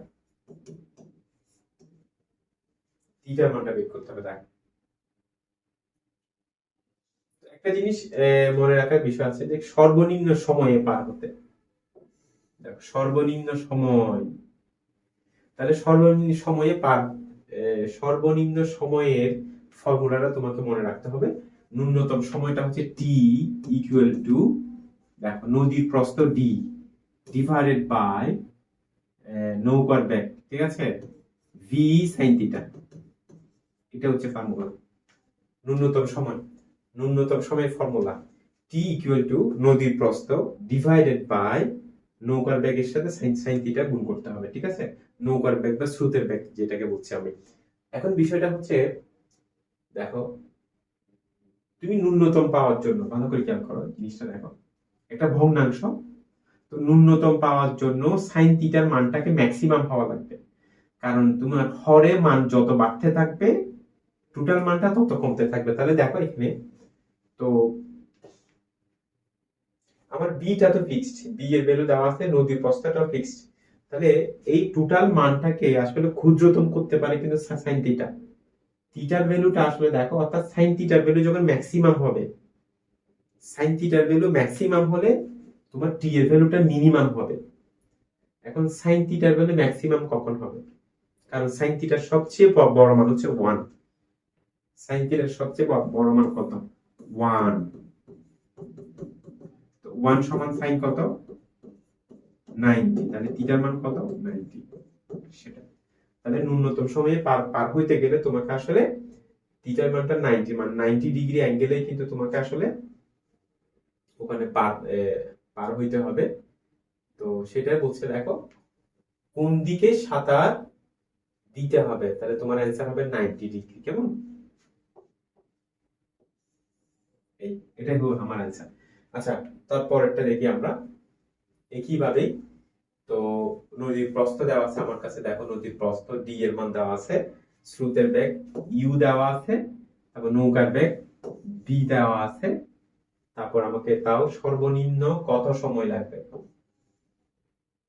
বের করতে হবে। দেখ একটা জিনিস মনে রাখার বিষয় আছে যে সর্বনিম্ন সময়ে পার হতে, দেখো সর্বনিম্ন সময়, তাহলে সর্বনিম্ন সময়ের ফর্মুলাটা তোমাকে মনে রাখতে হবে। ন্যূনতম সময়টা হচ্ছে টি ইকুয়াল টু, দেখো নদীর প্রস্থ ডি ডিভাইডেড বাই নৌকার বেগ, ঠিক আছে, ভি সাইন থিটা। এটা হচ্ছে ফর্মুলা ন্যূনতম সময়ের ফর্মুলা টি ইকুয়াল টু নদীর প্রস্থ ডিভাইডেড বাই নৌকার বেগের সাথে সাইন থিটা গুণ করতে হবে, ঠিক আছে, নৌকার বেগ বা স্রোতের বেগ যেটাকে বলছি আমি। এখন বিষয়টা হচ্ছে দেখো তুমি ন্যূনতম পাওয়ার জন্য ভালো করে খেয়াল করো জিনিসটা, দেখো একটা ভগ্নাংশ, তো ন্যূনতম পাওয়ার জন্য সাইন থিটার মানটাকে ম্যাক্সিমাম হওয়া লাগবে, কারণ তোমার হরে মান যত বাড়তে থাকবে টোটাল মানটা তত কমতে থাকবে। তাহলে দেখো এখানে তো আমার বিটা তো ফিক্সড, বি এর ভ্যালু দেওয়া আছে, নদীর প্রস্থটাও ফিক্সড, তাহলে এই টোটাল মানটাকে আসলে ক্ষুদ্রতম করতে পারে কিন্তু সাইন থিটা। থিটার ভ্যালুটা আসলে দেখো, অর্থাৎ সাইন থিটার ভ্যালু যখন ম্যাক্সিমাম হবে, সাইন থিটার ভ্যালু ম্যাক্সিমাম হলে তোমার টি এর ভ্যালুটা মিনিমাম হবে। এখন সাইন থিটার ভ্যালু ম্যাক্সিমাম কখন হবে? কারণ সাইন থিটার সবচেয়ে বড় মান হচ্ছে 1। সাইন থিটার সবচেয়ে বড় মান কত? 1। তো 1 সমান সাইন কত? 90। তাহলে থিটার মান কত? 90। সেটা তাহলে ন্যূনতম সময়ে পার হইতে গেলে তোমাকে আসলে থিটার মানটা 90, মানে 90 ডিগ্রি অ্যাঙ্গেলে কিন্তু তোমাকে আসলে ওখানে পার হইতে হবে। তো সেটাই বলছে, দেখো কোন দিকে সাঁতার দিতে হবে, তাহলে তোমার অ্যান্সার হবে 90 ডিগ্রি। কেমন? এটাই হলো আমার অ্যান্সার। আচ্ছা, তারপরেরটা দেখি আমরা একইভাবেই। তো নদীর প্রস্থ দেওয়া আছে আমার কাছে, দেখো নদীর প্রস্থ ডি এর মান দেওয়া আছে, স্রোতের বেগ ইউ দেওয়া আছে, তারপর নৌকার বেগ বি দেওয়া আছে, তারপর আমাকে তাও সর্বনিম্ন কত সময় লাগবে,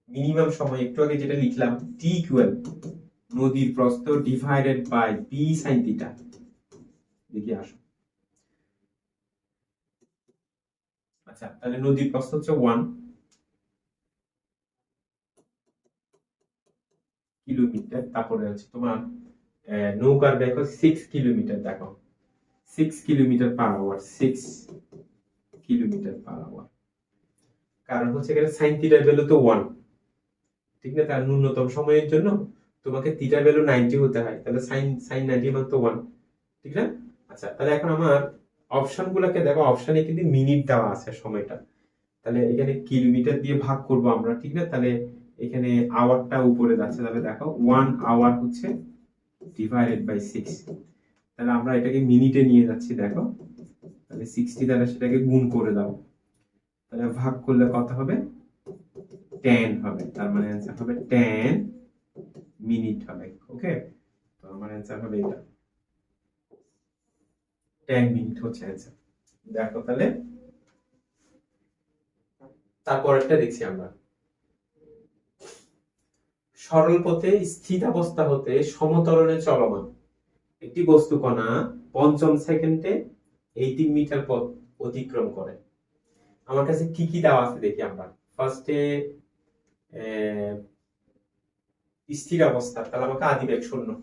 মিনিমাম সময় একটু আগে যেটা লিখলাম টি ইকুয়াল নদীর প্রস্থ divided by v sine theta. দেখি আসো। আচ্ছা, তাহলে নদীর প্রস্থ হচ্ছে 1 কিলোমিটার, তারপরে হচ্ছে তোমার নৌকার বেগ হচ্ছে 6 কিলোমিটার। দেখো 6 kilometre per hour, 6 kilometre per hour. কারণ হচ্ছে এখানে সাইন থিটার ভ্যালু তো 1, ঠিক না? তার ন্যূনতম সময়ের জন্য তোমাকে থিটার ভ্যালু 90 হতে হয়, তাহলে সাইন 90 মান তো 1, ঠিক না? আচ্ছা, তাহলে এখন আমার অপশনগুলোকে দেখো, অপশনে কিন্তু মিনিট দেওয়া আছে সময়টা, তাহলে এখানে কিলোমিটার দিয়ে ভাগ করব আমরা, ঠিক না? তাহলে এখানে আওয়ারটা উপরে যাচ্ছে, তাহলে দেখো 1 আওয়ার হচ্ছে ডিভাইডেড বাই 6, তাহলে আমরা এটাকে মিনিটে নিয়ে যাচ্ছি। দেখো তাহলে 60 দ্বারা সেটাকে গুণ করে দাও, তাহলে ভাগ করলে কত হবে? 10 হবে, তার মানে অ্যান্সার হবে 10 মিনিট হবে। ওকে, তো আমার অ্যান্সার হবে এটা, 10 মিনিট হচ্ছে অ্যান্সার। দেখো তাহলে তারপরেরটা দেখছি আমরা, সরল পথে স্থিতাবস্থা হতে সমতরণে চলমান একটি বস্তু কণা 5 সেকেন্ডে 18 মিটার পথ অতিক্রম করে। আমার কাছে কি কি দেওয়া আছে দেখি আমরা। ফার্স্টে স্থির অবস্থা, তাহলে আমাকে আদিবেগ 0,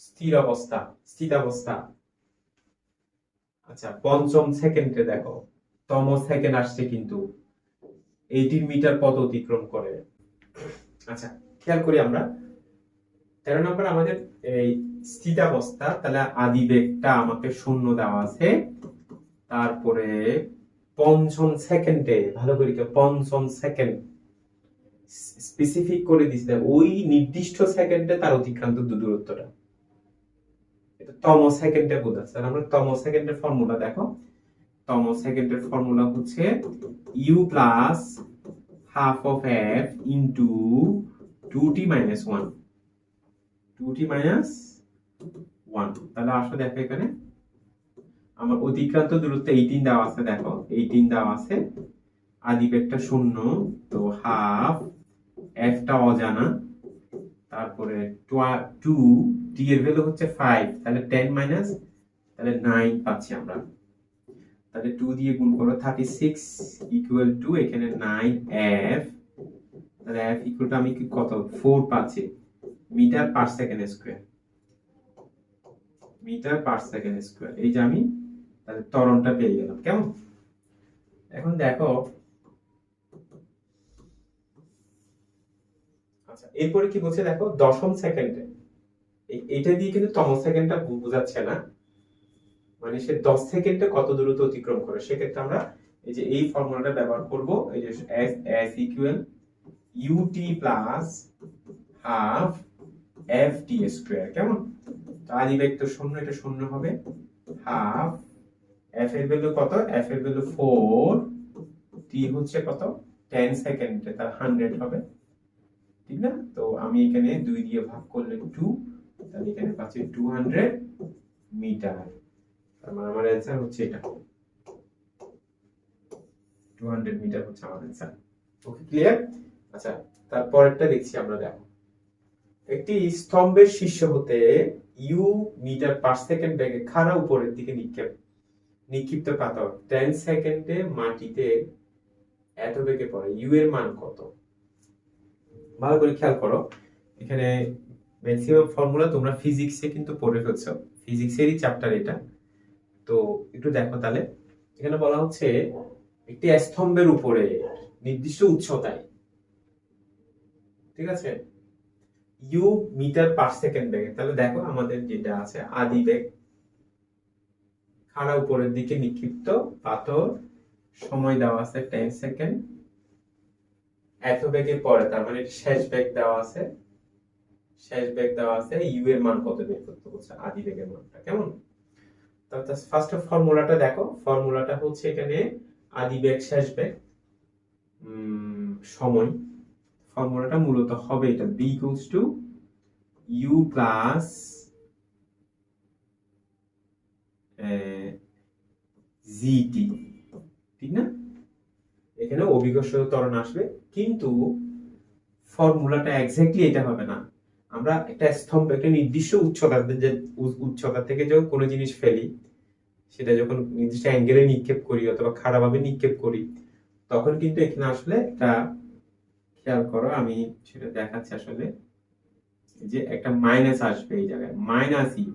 স্থির অবস্থা, স্থিতাবস্থা। আচ্ছা, 5 সেকেন্ডে দেখো তম সেকেন্ড আসছে কিন্তু 18 মিটার পথ অতিক্রম করে। আচ্ছা, খেয়াল করি আমরা 13 নম্বর আমাদের এই স্থিতাবস্থা, তাহলে আদিবেগটা আমাকে 0 দেওয়া আছে, তারপরে 5 সেকেন্ডে, ভালো করে 5 সেকেন্ড স্পেসিফিক করে দিছে, ওই নির্দিষ্ট সেকেন্ডে তার অতিক্রান্ত দূরত্বটা, এটা তম সেকেন্ডে বোঝাচ্ছে। আমরা তম সেকেন্ডের ফর্মুলা দেখো, তম সেকেন্ডের ফর্মুলা হচ্ছে u plus half of f into 2t minus 1, 2t minus 1। তাহলে আসলে দেখো এখানে আমার অতিক্রান্ত দূরত্ব 18 দেওয়া আছে, দেখো 18 দেওয়া আছে, আদিবেগটা 0, তো হাফ, f টা অজানা, তারপরে 2, t এর ভ্যালু হচ্ছে 5, তাহলে 10 মাইনাস, তাহলে 9 পাচ্ছি আমরা। তাহলে 2 দিয়ে গুণ করো 36 ইকুয়াল টু এখানে 9f, তাহলে f ইকুয়াল টু আমি কি কত 4 পাচ্ছি metre per second square, metre per second square. এই যে আমি তাহলে ত্বরণটা পেয়ে গেলাম। কেমন? এখন দেখো, আচ্ছা এরপরে কি বলছে দেখো, দশম সেকেন্ডে, এইটা দিয়ে কিন্তু তম সেকেন্ডটা বোঝাচ্ছে না, মানে সে 10 সেকেন্ডে কত দূরত্ব অতিক্রম করে। সেক্ষেত্রে আমরা এই যে এই ফর্মুলাটা ব্যবহার করব, এই যে s equal ut plus half ft square. কেমন? তো আদি বেগ তো শূন্য, এটা শূন্য হবে, হাফ f এর ভ্যালু কত, f এর ভ্যালু 4, t হচ্ছে কত 10 সেকেন্ডে, তার 100 হবে, ঠিক না? তো আমি এখানে 2 দিয়ে ভাগ করলে 2, তাহলে এখানে পাচ্ছি 200 মিটার। তার মানে আমার অ্যানসার হচ্ছে এটা, 200 মিটার হচ্ছে আমার অ্যানসার। ওকে, ক্লিয়ার? আচ্ছা তারপরেরটা দেখছি আমরা। দেখো, একটি স্তম্ভের শীর্ষ হতে ইউ মিটার পার সেকেন্ড বেগে খাড়া উপরের দিকে নিক্ষিপ্ত পাথর 10 সেকেন্ডে মাটিতে এত বেগে পড়ে, ইউ এর মান কত? ভালো করে খেয়াল করো, এখানে ম্যাক্সিমাম ফর্মুলা তোমরা ফিজিক্সে কিন্তু পড়ে ফেলছো, ফিজিক্সেরই চ্যাপ্টার এটা। তো একটু দেখো, তাহলে এখানে বলা হচ্ছে একটি স্তম্ভের উপরে নির্দিষ্ট উচ্চতায়, ঠিক আছে, ইউ মিটার পার সেকেন্ড বেগে। তাহলে দেখো আমাদের যেটা আছে আদি বেগ, খাড়া উপরের দিকে নিক্ষিপ্ত পাথর, সময় দেওয়া আছে 10 সেকেন্ড, এত বেগে পড়ে, তার মানে শেষ বেগ দেওয়া আছে, শেষ বেগ দেওয়া আছে, ইউ এর মান কত বের করতে বলছে, আদি বেগের মানটা। কেমন? তাহলে ফার্স্ট ফর্মুলাটা দেখো, ফর্মুলাটা হচ্ছে এখানে আদি বেগ শেষ বেগ সময়, ফর্মুলাটা মূলত হবে এটা b equals two u plus gt, ঠিক না? এখানে অভিকর্ষ ত্বরণ আসবে, কিন্তু ফর্মুলাটা এক্স্যাক্টলি এটা হবে না। আমরা একটা স্তম্ভ একটা নির্দিষ্ট উচ্চতা থেকে যখন কোনো জিনিস ফেলি, সেটা যখন নির্দিষ্ট অ্যাঙ্গেলে নিক্ষেপ করি অথবা খাড়াভাবে নিক্ষেপ করি, তখন কিন্তু এখানে আসলে একটা খেয়াল করো, আমি সেটা দেখাচ্ছি আসলে, যে একটা মাইনাস আসবে এই জায়গায়, minus u,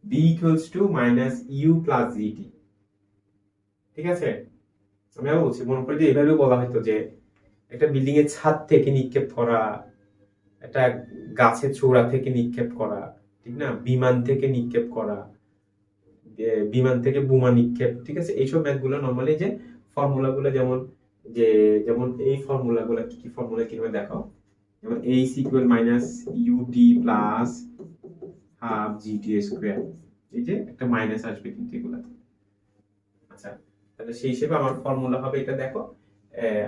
b equals to minus u plus g t, ঠিক আছে? আমি আবার বলছি, মনে করি যে এভাবে বলা হয়তো যে একটা বিল্ডিং এর ছাদ থেকে নিক্ষেপ করা, একটা গাছের চূড়া থেকে নিক্ষেপ করা, ঠিক না, বিমান থেকে নিক্ষেপ করা, বিমান থেকে বোমা নিক্ষেপ, ঠিক আছে? এইসব ম্যাথগুলো নরমালি যে ফর্মুলাগুলো যেমন এই ফর্মুলাগুলো কি ফর্মুলা কিভাবে দেখো, যেমন h equal minus ut plus half gt square, এই যে একটা মাইনাস আসবে কিন্তু এগুলাতে। আচ্ছা, তাহলে সেই হিসেবে আমার ফর্মুলা হবে এটা। দেখো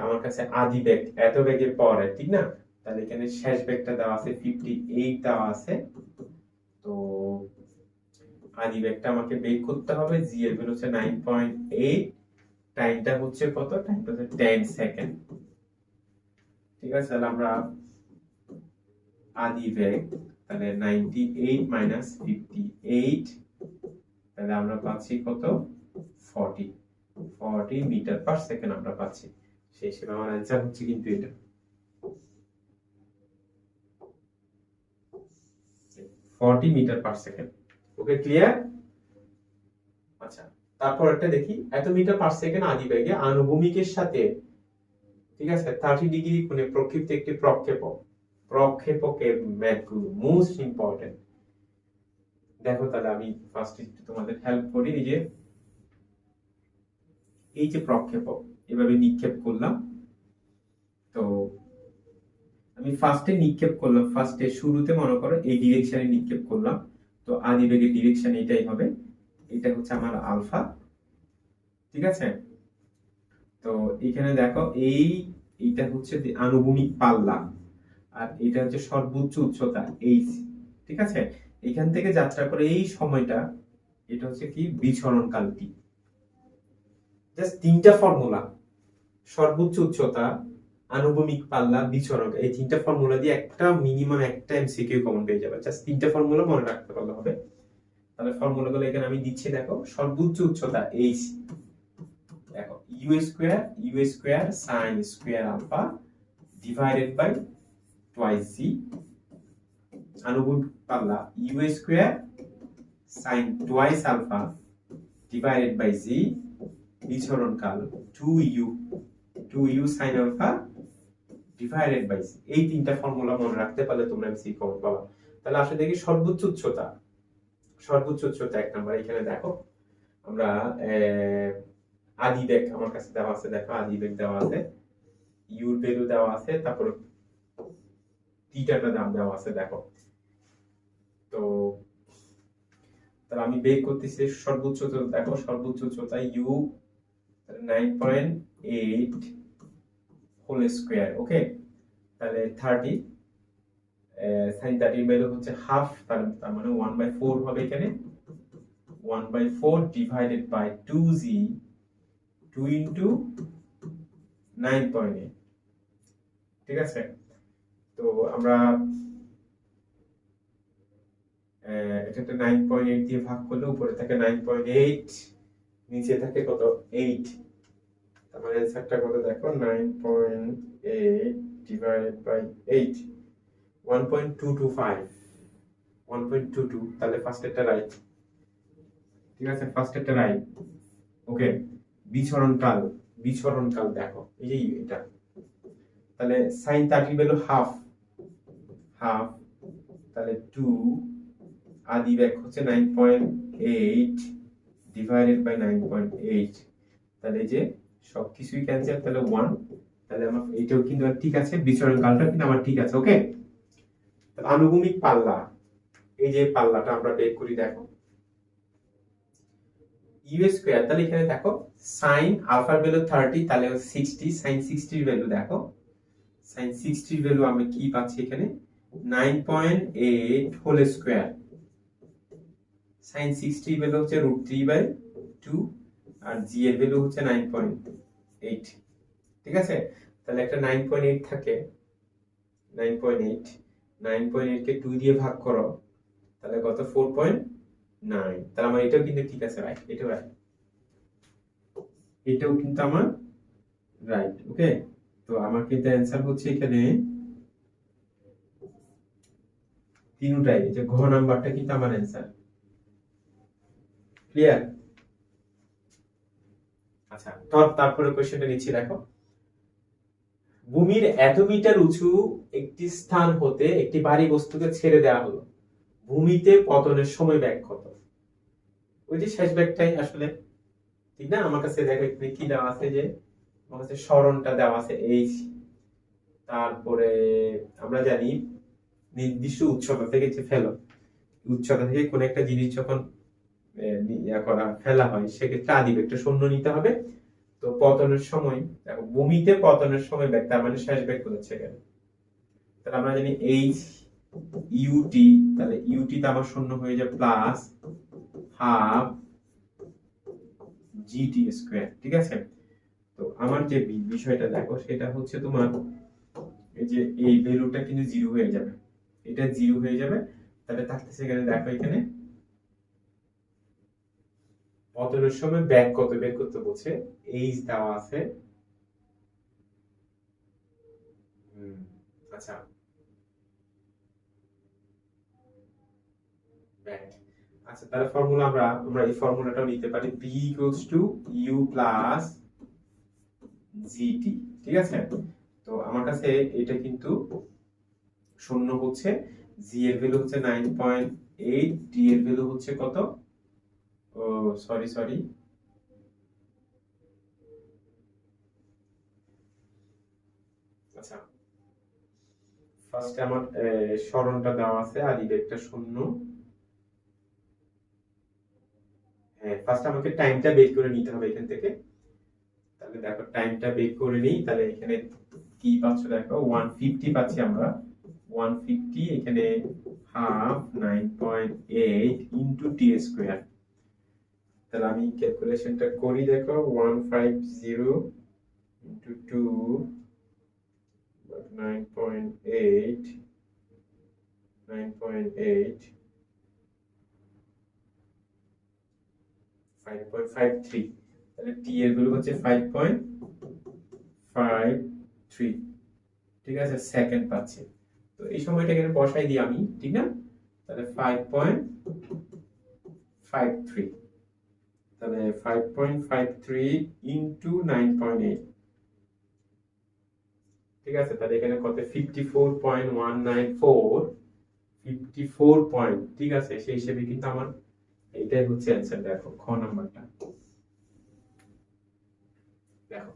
আমার কাছে আদি বেগ এত বেগের পরে, ঠিক না? তাহলে এখানে শেষ বেগটা দেওয়া আছে 58 দেওয়া আছে, তো আদি বেগটা আমাকে বের করতে হবে। জি এর ভ্যালু হচ্ছে 9.8, টাইমটা হচ্ছে কত, টাইমটা হচ্ছে 10 সেকেন্ড, ঠিক আছে? তাহলে আমরা আদি বেগ, তাহলে 98 মাইনাস 58, তাহলে আমরা পাচ্ছি কত 40 মিটার পার সেকেন্ড আমরা পাচ্ছি। সেই হিসেবে আমার অ্যান্সার হচ্ছে কিন্তু এটা 40 metre per second. Okay, clear? আচ্ছা তারপর একটা দেখি, এত মিটার পার সেকেন্ড আদি বেগে আনুভূমিকের সাথে, ঠিক আছে, 30 ডিগ্রি কোণে প্রক্ষিপ্ত একটি প্রক্ষেপকের ম্যাথগুলো মোস্ট ইম্পর্টেন্ট। দেখো, তাহলে আমি ফার্স্ট একটু তোমাদের হেল্প করি। এই যে প্রক্ষেপক এভাবে নিক্ষেপ করলাম, তো আমি ফার্স্টে নিক্ষেপ করলাম, ফার্স্টে শুরুতে মনে করো এই ডিরেকশনে নিক্ষেপ করলাম, তো আদি বেগের ডিরেকশন এটাই হবে, এটা হচ্ছে আমার আলফা, ঠিক আছে? তো এখানে দেখো এইটা হচ্ছে আনুভূমিক পাল্লা, আর এটা হচ্ছে সর্বোচ্চ উচ্চতা এইচ, ঠিক আছে? এখান থেকে যাত্রা করে এই সময়টা, এটা হচ্ছে কি বিচরণ কাল টি। জাস্ট তিনটা ফর্মুলা, সর্বোচ্চ উচ্চতা, আনুভূমিক পাল্লা, বিচরণ, এই তিনটা ফর্মুলা দিয়ে একটা মিনিমাম একটা এমসিকিউ কমন পেয়ে যাবে। জাস্ট তিনটা ফর্মুলা মনে রাখতে পারলে হবে। তাহলে ফর্মুলাগুলো এখানে আমি দিচ্ছি, দেখো, সর্বোচ্চ উচ্চতা H, u square sin square alpha divided by twice z, আনুভূমিক পাল্লা u square sin twice alpha divided by z, বিচরণকাল 2u sin alpha divided by z। এই তিনটা ফর্মুলা মনে রাখতে পারলে তোমরা এমসি কমন পাবা। তাহলে আসলে দেখি সর্বোচ্চ উচ্চতা এক নাম্বার এখানে দেখো আমরা আদি বেগ আমার কাছে দেওয়া আছে, দেখো আদি বেগ দেওয়া আছে, ইউর ভ্যালু দেওয়া আছে, তারপর থিটাটা দাম দেওয়া আছে দেখো। তো তাহলে আমি বেগ করতেছি সর্বোচ্চ উচ্চতা, দেখো সর্বোচ্চ উচ্চতা ইউ 9.8 হোল স্কয়ার, ওকে। তাহলে 30 sin 30 এর ভ্যালু হচ্ছে হাফ, তার মানে 1/4 হবে এখানে, 1/4 ডিভাইডেড বাই 2z, 2 ইনটু 9.8, ঠিক আছে। তো আমরা এটা 9.8 দিয়ে ভাগ করলে উপরে থাকে 9.8, নিচে থাকে কত 8, তার মানে অ্যানসারটা কত দেখো 9.8 ডিভাইডেড বাই 8, 1.225, 1.22। তাহলে ফার্স্ট এটা রাইট, ঠিক আছে, ফার্স্ট এটা রাইট, ওকে। বিচরণকাল দেখো এই যে এটা, তাহলে sin 30 ভ্যালু হাফ, তাহলে 2 আদি বেগ হচ্ছে 9.8 ডিভাইডেড বাই 9.8, তাহলে যে সবকিছুই ক্যান্সেল, তাহলে 1, তাহলে আমার এটাও কিন্তু ঠিক আছে, বিচরণকালটা কিন্তু আমার ঠিক আছে, ওকে। তাহলে আনুভূমিক পাল্লা, এই যে পাল্লাটা আমরা বের করি দেখো ইউ স্কয়ার, তাহলে এখানে দেখো sin আলফার ভ্যালু 30, তাহলে 60, sin 60 এর ভ্যালু দেখো, sin 60 এর ভ্যালু আমি কি পাচ্ছি এখানে 9.8 হোল স্কয়ার, sin 60 এর ভ্যালু হচ্ছে √3/2 আর g এর ভ্যালু হচ্ছে 9.8, ঠিক আছে। তাহলে একটা 9.8 থাকে, 9.8 কে 2 দিয়ে ভাগ করো, তাহলে কত 4.9, তাহলে আমার এটাও কিন্তু ঠিক আছে, রাইট, এটাও কিন্তু আমার রাইট, ওকে। তো আমার কিন্তু অ্যানসার হচ্ছে এখানে তিনটাই, যে ঘ নাম্বারটা কিন্তু আমার অ্যানসার, ক্লিয়ার। আচ্ছা, তারপরে কোশ্চেনটা নিচ্ছি দেখো, ভূমির এত মিটার উঁচু একটি স্থান হতে একটি ভারী বস্তুকে ছেড়ে দেওয়া হলো, ভূমিতে পতনের সময় ব্যাগ কত? ওই যে শেষ ব্যাগটাই আসলে ঠিক না। আমার কাছে দেখো এখানে কি দেওয়া আছে, যে আমার কাছে সরণটা দেওয়া আছে h, তারপরে আমরা জানি নির্দিষ্ট উচ্চতা থেকে যে উচ্চতা থেকে কোন একটা জিনিস যখন ফেলা হয় সেক্ষেত্রে আদি বেগটা শূন্য নিতে হবে। তো পতনের সময় দেখো ভূমিতে পতনের সময় ব্যাগ, তার মানে শেষ ব্যাগ কোথাচ্ছে এখানে, তাহলে আমরা জানি h ut, তাহলে ut তে আমার শূন্য হয়ে যায় প্লাস হাফ gt স্কয়ার, ঠিক আছে। তো আমার যে বিষয়টা দেখো সেটা হচ্ছে তোমার এই যে এই ভ্যালুটা কিন্তু 0 হয়ে যাবে, এটা 0 হয়ে যাবে, তাহলে থাকতেছে এখানে দেখো এখানে পতনের সময় ব্যাগ কত বের করতে বলছে, h দেওয়া আছে, আচ্ছা ব্যাগ, আচ্ছা তাহলে ফর্মুলা আমরা এই ফর্মুলাটাও নিতে পারি, b = u প্লাস gt, ঠিক আছে। তো আমার কাছে এটা কিন্তু শূন্য হচ্ছে, g এর ভ্যালু হচ্ছে 9.8, d এর ভ্যালু হচ্ছে কত, ও সরি আচ্ছা ফার্স্টে আমার সরণটা দেওয়া আছে, আদি বেগটা শূন্য, হ্যাঁ ফার্স্ট আমাকে টাইমটা বের করে নিতে হবে এখান থেকে। তাহলে দেখো টাইমটা বের করে নিই, তাহলে এখানে কি পাচ্ছ দেখো 150 পাচ্ছি আমরা, 150 এখানে হাফ 9.8 ইনটু t স্কয়ার, তাহলে আমি ক্যালকুলেশনটা করি দেখো 150 ইনটু 2 9.8 5.53, তাহলে টি এর ভ্যালু হচ্ছে 5.53, ঠিক আছে, সেকেন্ড পাচ্ছি। তো এই সময়টা এখানে বসাই দিই আমি, ঠিক না? তাহলে 5.53, তাহলে 5.53 ইন্টু 9.8, ঠিক আছে, তাহলে এখানে কত 54.194, 54 পয়েন্ট, ঠিক আছে, সেই হিসেবে কিন্তু আমার এটাই হচ্ছে অ্যান্সার। দেখো খ নাম্বারটা, দেখো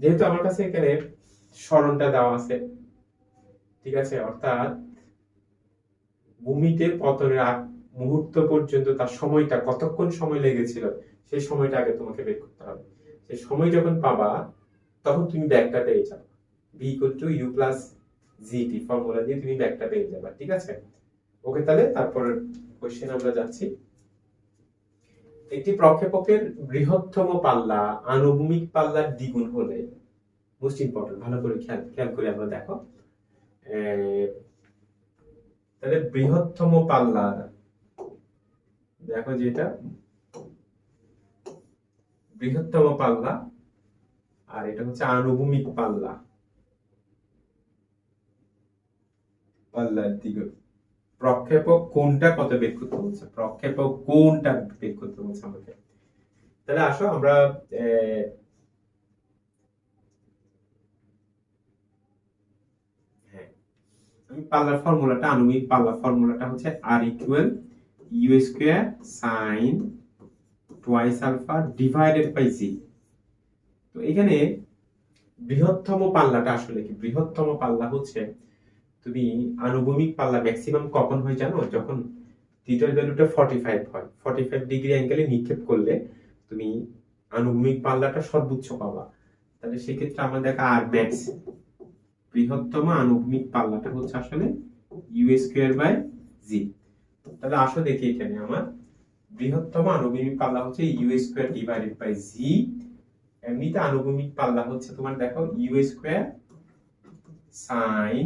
যেহেতু আমার কাছে এখানে সরণটা দেওয়া আছে, ঠিক আছে, অর্থাৎ ভূমিতে পতনের আগ মুহূর্ত পর্যন্ত তার সময়টা কতক্ষণ সময় লেগেছিল সেই সময়টা আগে তোমাকে বের করতে হবে। সেই সময় যখন পাবা তখন তুমি ব্যাকটা পেয়ে যাবে, v equal to u plus gt formula দিয়ে তুমি ব্যাকটা পেয়ে যাবে, ঠিক আছে। ওকে, তাহলে তারপরের কোশ্চেন আমরা যাচ্ছি। একটি প্রক্ষেপকের বৃহত্তম পাল্লা আনুভূমিক পাল্লার দ্বিগুণ হলে, মোস্ট ইম্পর্টেন্ট, ভালো করে খেয়াল করে আমরা দেখো, তাহলে বৃহত্তম পাল্লা, দেখো যেটা বৃহত্তম পাল্লা আর এটা হচ্ছে আনুভূমিক পাল্লা, পাল্লার দ্বিগুণ। প্রক্ষেপক কোনটা কত বের করতে বলছে, প্রক্ষেপক কোনটা বের করতে বলছে আমাকে। তাহলে আসো আমরা আমি পাল্লার ফর্মুলাটা, আনুভূমিক পাল্লার ফর্মুলাটা হচ্ছে r equal u square sin twice alpha divided by G. তো এখানে বৃহত্তম পাল্লাটা আসলে কি, বৃহত্তম পাল্লা হচ্ছে তুমি আনুভূমিক পাল্লা ম্যাক্সিমাম কখন হয় জানো, যখন থিটার ভ্যালুটা 45 হয়, 45 ডিগ্রি অ্যাঙ্গেলে নিক্ষেপ করলে তুমি আনুভূমিক পাল্লাটা সর্বোচ্চ পাবা। তাহলে সেক্ষেত্রে আমরা দেখা আর ম্যাক্স বৃহত্তম আনুভূমিক পাল্লাটা হচ্ছে আসলে ইউ স্কয়ার বাই জি। তাহলে আসো দেখি এখানে আমার বৃহত্তম আনুভূমিক পাল্লা হচ্ছে U square divided by G. এমনিতে আনুভূমিক পাল্লা হচ্ছে তোমার দেখো U square sine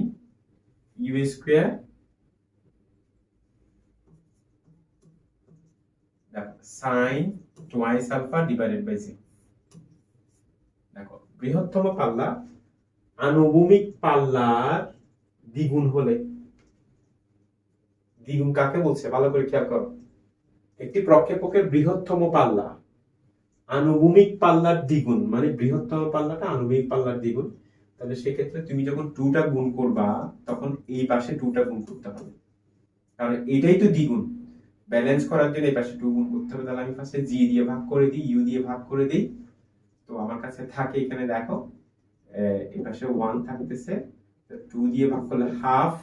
U square, দেখো sine twice alpha divided by G. দেখো বৃহত্তম পাল্লা আনুভূমিক পাল্লার দ্বিগুণ হলে, দ্বিগুণ কাকে বলছে ভালো করে খেয়াল করো, একটি প্রক্ষেপকের বৃহত্তম পাল্লা আনুভূমিক পাল্লার দ্বিগুণ, মানে বৃহত্তম পাল্লাটা আনুভূমিক পাল্লার দ্বিগুণ। তাহলে সেক্ষেত্রে তুমি যখন টুটা গুণ করবা তখন এই পাশে টুটা গুণ করতে হবে, কারণ এটাই তো দ্বিগুণ, ব্যালেন্স করার জন্য এই পাশে টু গুণ করতে হবে। তাহলে আমি ফার্স্টে জি দিয়ে ভাগ করে দিই, ইউ দিয়ে ভাগ করে দিই, তো আমার কাছে থাকে এখানে দেখো এই পাশে 1 থাকতেছে, 2 দিয়ে ভাগ করলে হাফ,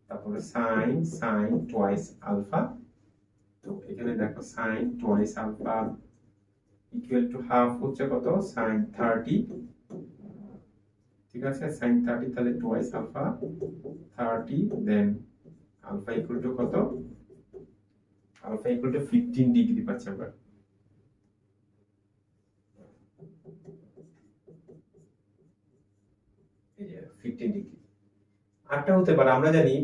তারপরে সাইন সাইন টুয়াইস আলফা, তো এখানে দেখো sine twice alpha equal to half হচ্ছে কত সাইন 30, ঠিক আছে, সাইন 30, তাহলে twice alpha 30, then alpha equal to কত, আলফা ইকুয়াল টু 15 ডিগ্রি পাচ্ছি আমরা। এই যে 15 ডিগ্রি। আরটা হতে পারে, আমরা জানি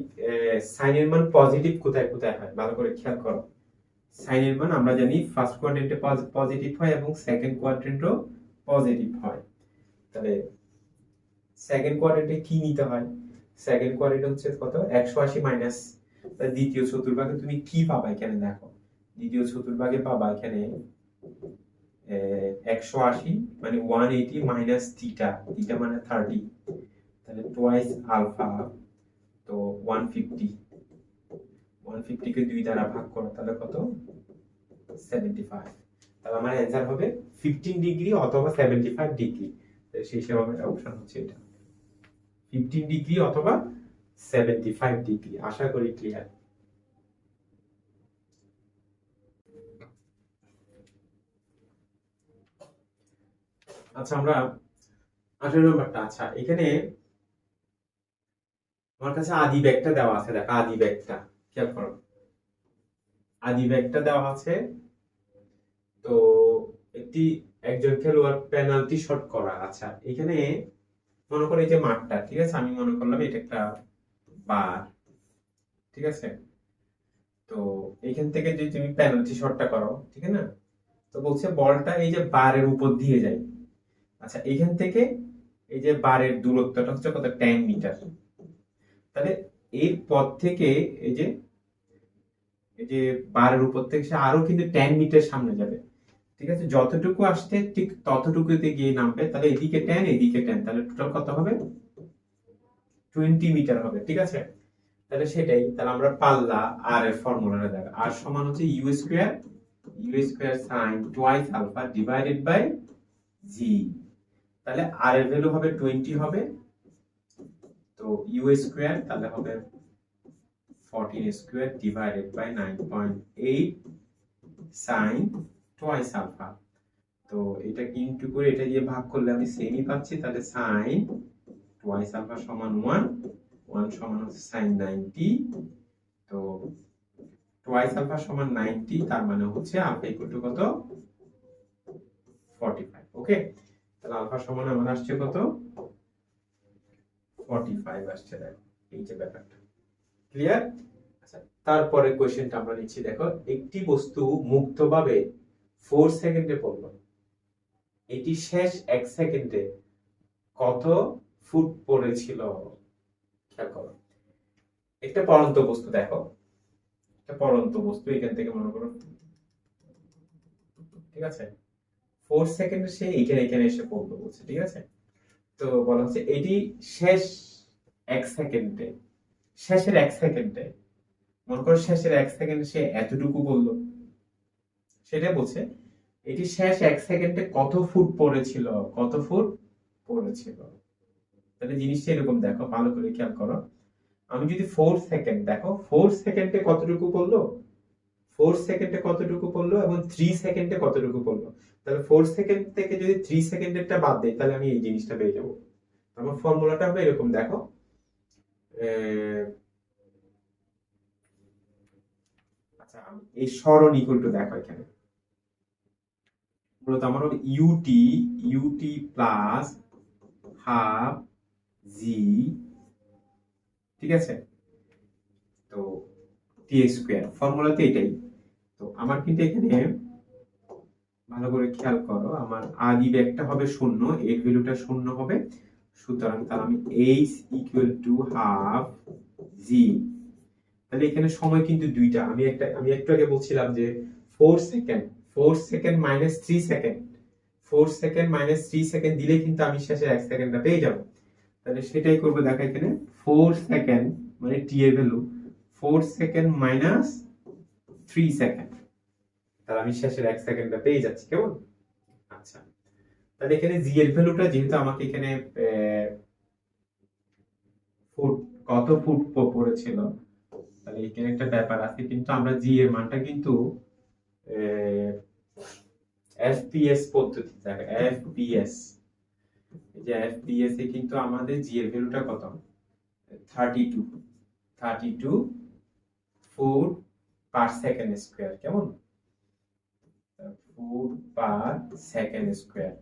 সাইনের মান পজিটিভ কোথায় কোথায় হয়, ভালো করে খেয়াল করো। সাইনের মান আমরা জানি ফার্স্ট কোয়াড্রেন্টে পজিটিভ হয় এবং সেকেন্ড কোয়াড্রেন্টও পজিটিভ হয়। তাহলে সেকেন্ড কোয়াড্রেন্টে কি নিতে হয়, সেকেন্ড কোয়াড্রেন্ট হচ্ছে কত 180 মাইনাস দ্বিতীয় চতুর্ভাগে তুমি কি পাবা, এখানে দেখো দ্বিতীয় চতুর্ভাগে পাবা এখানে 180 মানে 180 মাইনাস থিটা, থিটা মানে 30, তাহলে টুয়াইস আলফা, তো 150, 150 কে 2 দ্বারা ভাগ করো তাহলে কত 75। তাহলে আমার অ্যানসার হবে 15 ডিগ্রি অথবা 75 ডিগ্রি। সেই হিসেবে আমার অপশন হচ্ছে এটা 15 ডিগ্রি অথবা 75 ডিগ্রি। আশা করি ক্লিয়ার। আচ্ছা আমরা 18 নম্বরটা, আচ্ছা এখানে আমার কাছে আদি ব্যাগটা দেওয়া আছে, দেখো আদি ব্যাগটা খেয়াল করো, আদি ব্যাগটা দেওয়া আছে। তো একজন খেলোয়াড় পেনাল্টি শট করা, আচ্ছা এখানে মনে করো এই যে মাঠটা, ঠিক আছে, আমি মনে করলাম এটা একটা বার, ঠিক আছে, তো এখান থেকে যদি তুমি পেনাল্টি শটটা করো, ঠিক আছে না, তো বলছে বলটা এই যে বারের উপর দিয়ে যায়। আচ্ছা, এখান থেকে এই যে বারের দূরত্বটা হচ্ছে কত, 10 মিটার। তাহলে এর পর থেকে এই যে বারের উপর থেকে সে আরো কিন্তু 10 মিটার সামনে যাবে। ঠিক আছে, যতটুকু আসতে ঠিক ততটুকুতে গিয়ে নামবে। তাহলে এদিকে 10 এদিকে 10, তাহলে টোটাল কত হবে, 20 মিটার হবে। ঠিক আছে, তাহলে সেটাই, তাহলে আমরা পাল্লা আর এর ফর্মুলাটা দেখো, আর সমান হচ্ছে U square sine twice alpha divided by G. তাহলে আর এর ভ্যালু হবে 20 হবে, তো ইউ স্কয়ার তাহলে হবে 14 square divided by 9.8 sine twice alpha. তো এটা ইনটু করে এটা দিয়ে ভাগ করলে আমি সেমই পাচ্ছি, তাহলে সাইন টুয়াইস আলফা সমান 1 সমান হচ্ছে সাইন 90। তো টুয়াইস আলফা সমান 90, তার মানে হচ্ছে আলফা ইকুয়াল টু কত, 45। ওকে, তাহলে আলফা সমান আমার আসছে কত, 45 আসছে। দেখো এই যে ব্যাপারটা ক্লিয়ার। আচ্ছা, তারপরে কোশ্চেনটা আমরা নিচ্ছি। দেখো, একটি বস্তু মুক্তভাবে 4 সেকেন্ডে পড়লো, এটি শেষ 1 সেকেন্ডে কত ফুট পড়েছিল। খেয়াল করো, একটা পড়ন্ত বস্তু, দেখো একটা পড়ন্ত বস্তু এখান থেকে মনে করো, ঠিক আছে, 4 সেকেন্ডে সে এখানে এখানে এসে পড়লো বলছে। ঠিক আছে, তো বলা হচ্ছে এটি শেষ 1 সেকেন্ডে, শেষের 1 সেকেন্ডে, মনে করো শেষের 1 সেকেন্ডে সে এতটুকু বললো, সেটা বলছে এটি শেষ 1 সেকেন্ডে কত ফুট পড়েছিল, কত ফুট পড়েছিল। তাহলে জিনিসটা এরকম, দেখো ভালো করে খেয়াল করো, আমি যদি 4 সেকেন্ড, দেখো 4 সেকেন্ডে কতটুকু পড়লো, 4 সেকেন্ডে কতটুকু পড়লো এবং 3 সেকেন্ডে কতটুকু পড়লো। তাহলে 4 সেকেন্ড থেকে যদি 3 সেকেন্ডেরটা বাদ দেই, তাহলে আমি এই জিনিসটা পেয়ে যাবো। আমার ফর্মুলাটা হবে এরকম, দেখো আচ্ছা, এই সরণ ইকুয়াল টু, দেখো এখানে মূলত আমার হবে ইউটি প্লাস হাফ জি। ঠিক আছে, তো টি স্কয়ার ফর্মুলাতে এটাই। তো আমার কিন্তু এখানে ভালো করে খেয়াল করো, আমার আদি ব্যাগটা হবে 0, এর ভ্যালুটা 0 হবে, সুতরাং তাহলে আমি এইচ ইকুয়াল টু হাফ জি। তাহলে এখানে সময় কিন্তু দুইটা, আমি একটু আগে বলছিলাম যে 4 second, 4 second minus 3 second, 4 second minus 3 second দিলে কিন্তু আমি শেষে 1 সেকেন্ডটা পেয়ে যাব। তাহলে সেটাই করবো, দেখো এখানে 4 সেকেন্ড মানে টি এর ভ্যালু 4 সেকেন্ড মাইনাস 3 সেকেন্ড, তাহলে আমি শেষের 1 সেকেন্ডটা পেয়ে যাচ্ছি। কেমন? আচ্ছা, তাহলে এখানে জি এর ভ্যালুটা যেহেতু আমাকে এখানে ফুট, কত ফুট পড়েছিল, তাহলে এখানে একটা ব্যাপার আছে, কিন্তু আমরা জি এর মানটা কিন্তু এফপিএস পদ্ধতি, দেখো এফপিএস, এই যে এফপিএস এ কিন্তু আমাদের জি এর ভ্যালুটা কত, 32 ফুট পার সেকেন্ড স্কয়ার। কেমন? ফুট পার সেকেন্ড স্কয়ার।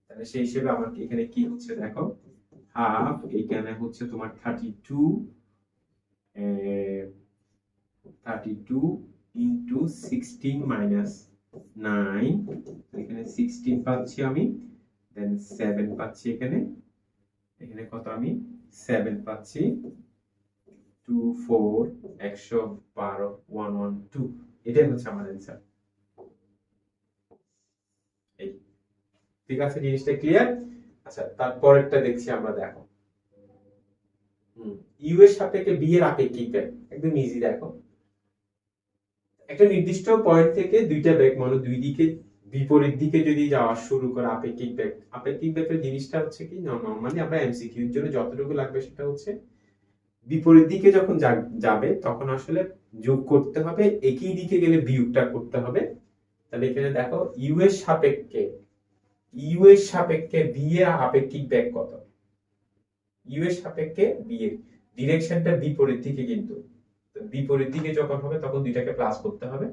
তাহলে সেই হিসেবে আমার এখানে কি হচ্ছে, দেখো হাফ, এখানে হচ্ছে তোমার 32 ইন্টু 16 মাইনাস 9, এখানে 16 পাচ্ছি আমি, দেন 7 পাচ্ছি এখানে, এখানে কত আমি 7 পাচ্ছি, 2 4 112 112, এটাই হচ্ছে আমার অ্যান্সার। এই, ঠিক আছে, জিনিসটা ক্লিয়ার। আচ্ছা, তারপরেরটা দেখছি আমরা, দেখো ইউ এর সাপেক্ষে বি এর আপেক্ষিক বেগ, একদম ইজি। দেখো একটা নির্দিষ্ট পয়েন্ট থেকে দুইটা বেগ, মানে দুই দিকে বিপরীত দিকে যদি যাওয়া শুরু করে আপেক্ষিক বেগ, আপেক্ষিক বেগের জিনিসটা হচ্ছে কি, নরমালি আমরা এমসিকিউ এর জন্য যতটুকু লাগবে সেটা হচ্ছে বিপরীত দিকে যখন যাবে তখন আসলে যোগ করতে হবে, একই দিকে গেলে বিয়োগটা করতে হবে। তাহলে এখানে দেখো ইউ এর সাপেক্ষে বি এর আপেক্ষিক বেগ কত, ইউ এর সাপেক্ষে বি এর ডিরেকশনটা বিপরীত দিকে, কিন্তু বিপরীত দিকে যখন হবে তখন দুইটাকে প্লাস করতে হবে।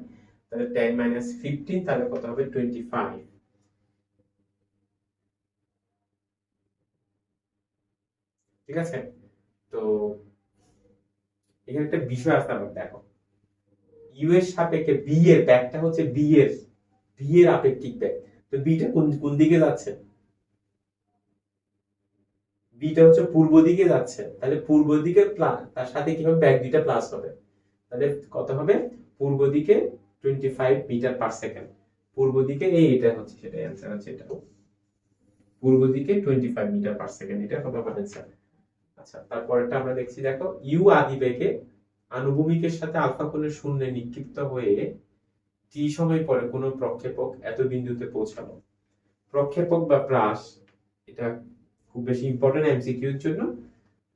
তাহলে 10 মাইনাস 15, তাহলে কত হবে 25। ঠিক আছে, তো এখানে একটা বিষয় আছে, আবার দেখো ইউ এর সাপেক্ষে বি এর ব্যাগটা হচ্ছে বি এর আপেক্ষিক ব্যাগ। তো বিটা কোন কোন দিকে যাচ্ছে? বিটা হচ্ছে পূর্ব দিকে যাচ্ছে, তাহলে পূর্ব দিকে প্লাস, তার সাথে কি হবে, ব্যাক দুইটা প্লাস হবে, তাহলে কত হবে, পূর্ব দিকে 25 মিটার পার সেকেন্ড। পূর্ব দিকে এটা হচ্ছে, সেটা অ্যান্সার হচ্ছে এটা, পূর্ব দিকে 25 মিটার পার সেকেন্ড, এটা হবে আমার অ্যান্সার। আচ্ছা, তারপরটা আমরা দেখছি, দেখো ইউ আদি বেগে আনুভূমিকের সাথে আলফা কোণের শূন্যে নিক্ষিপ্ত হয়ে টি সময় পরে কোন প্রক্ষেপক এত বিন্দুতে পৌঁছালো। প্রক্ষেপক বা প্রাস, এটা খুব বেশি ইম্পর্টেন্ট এমসিকিউ এর জন্য,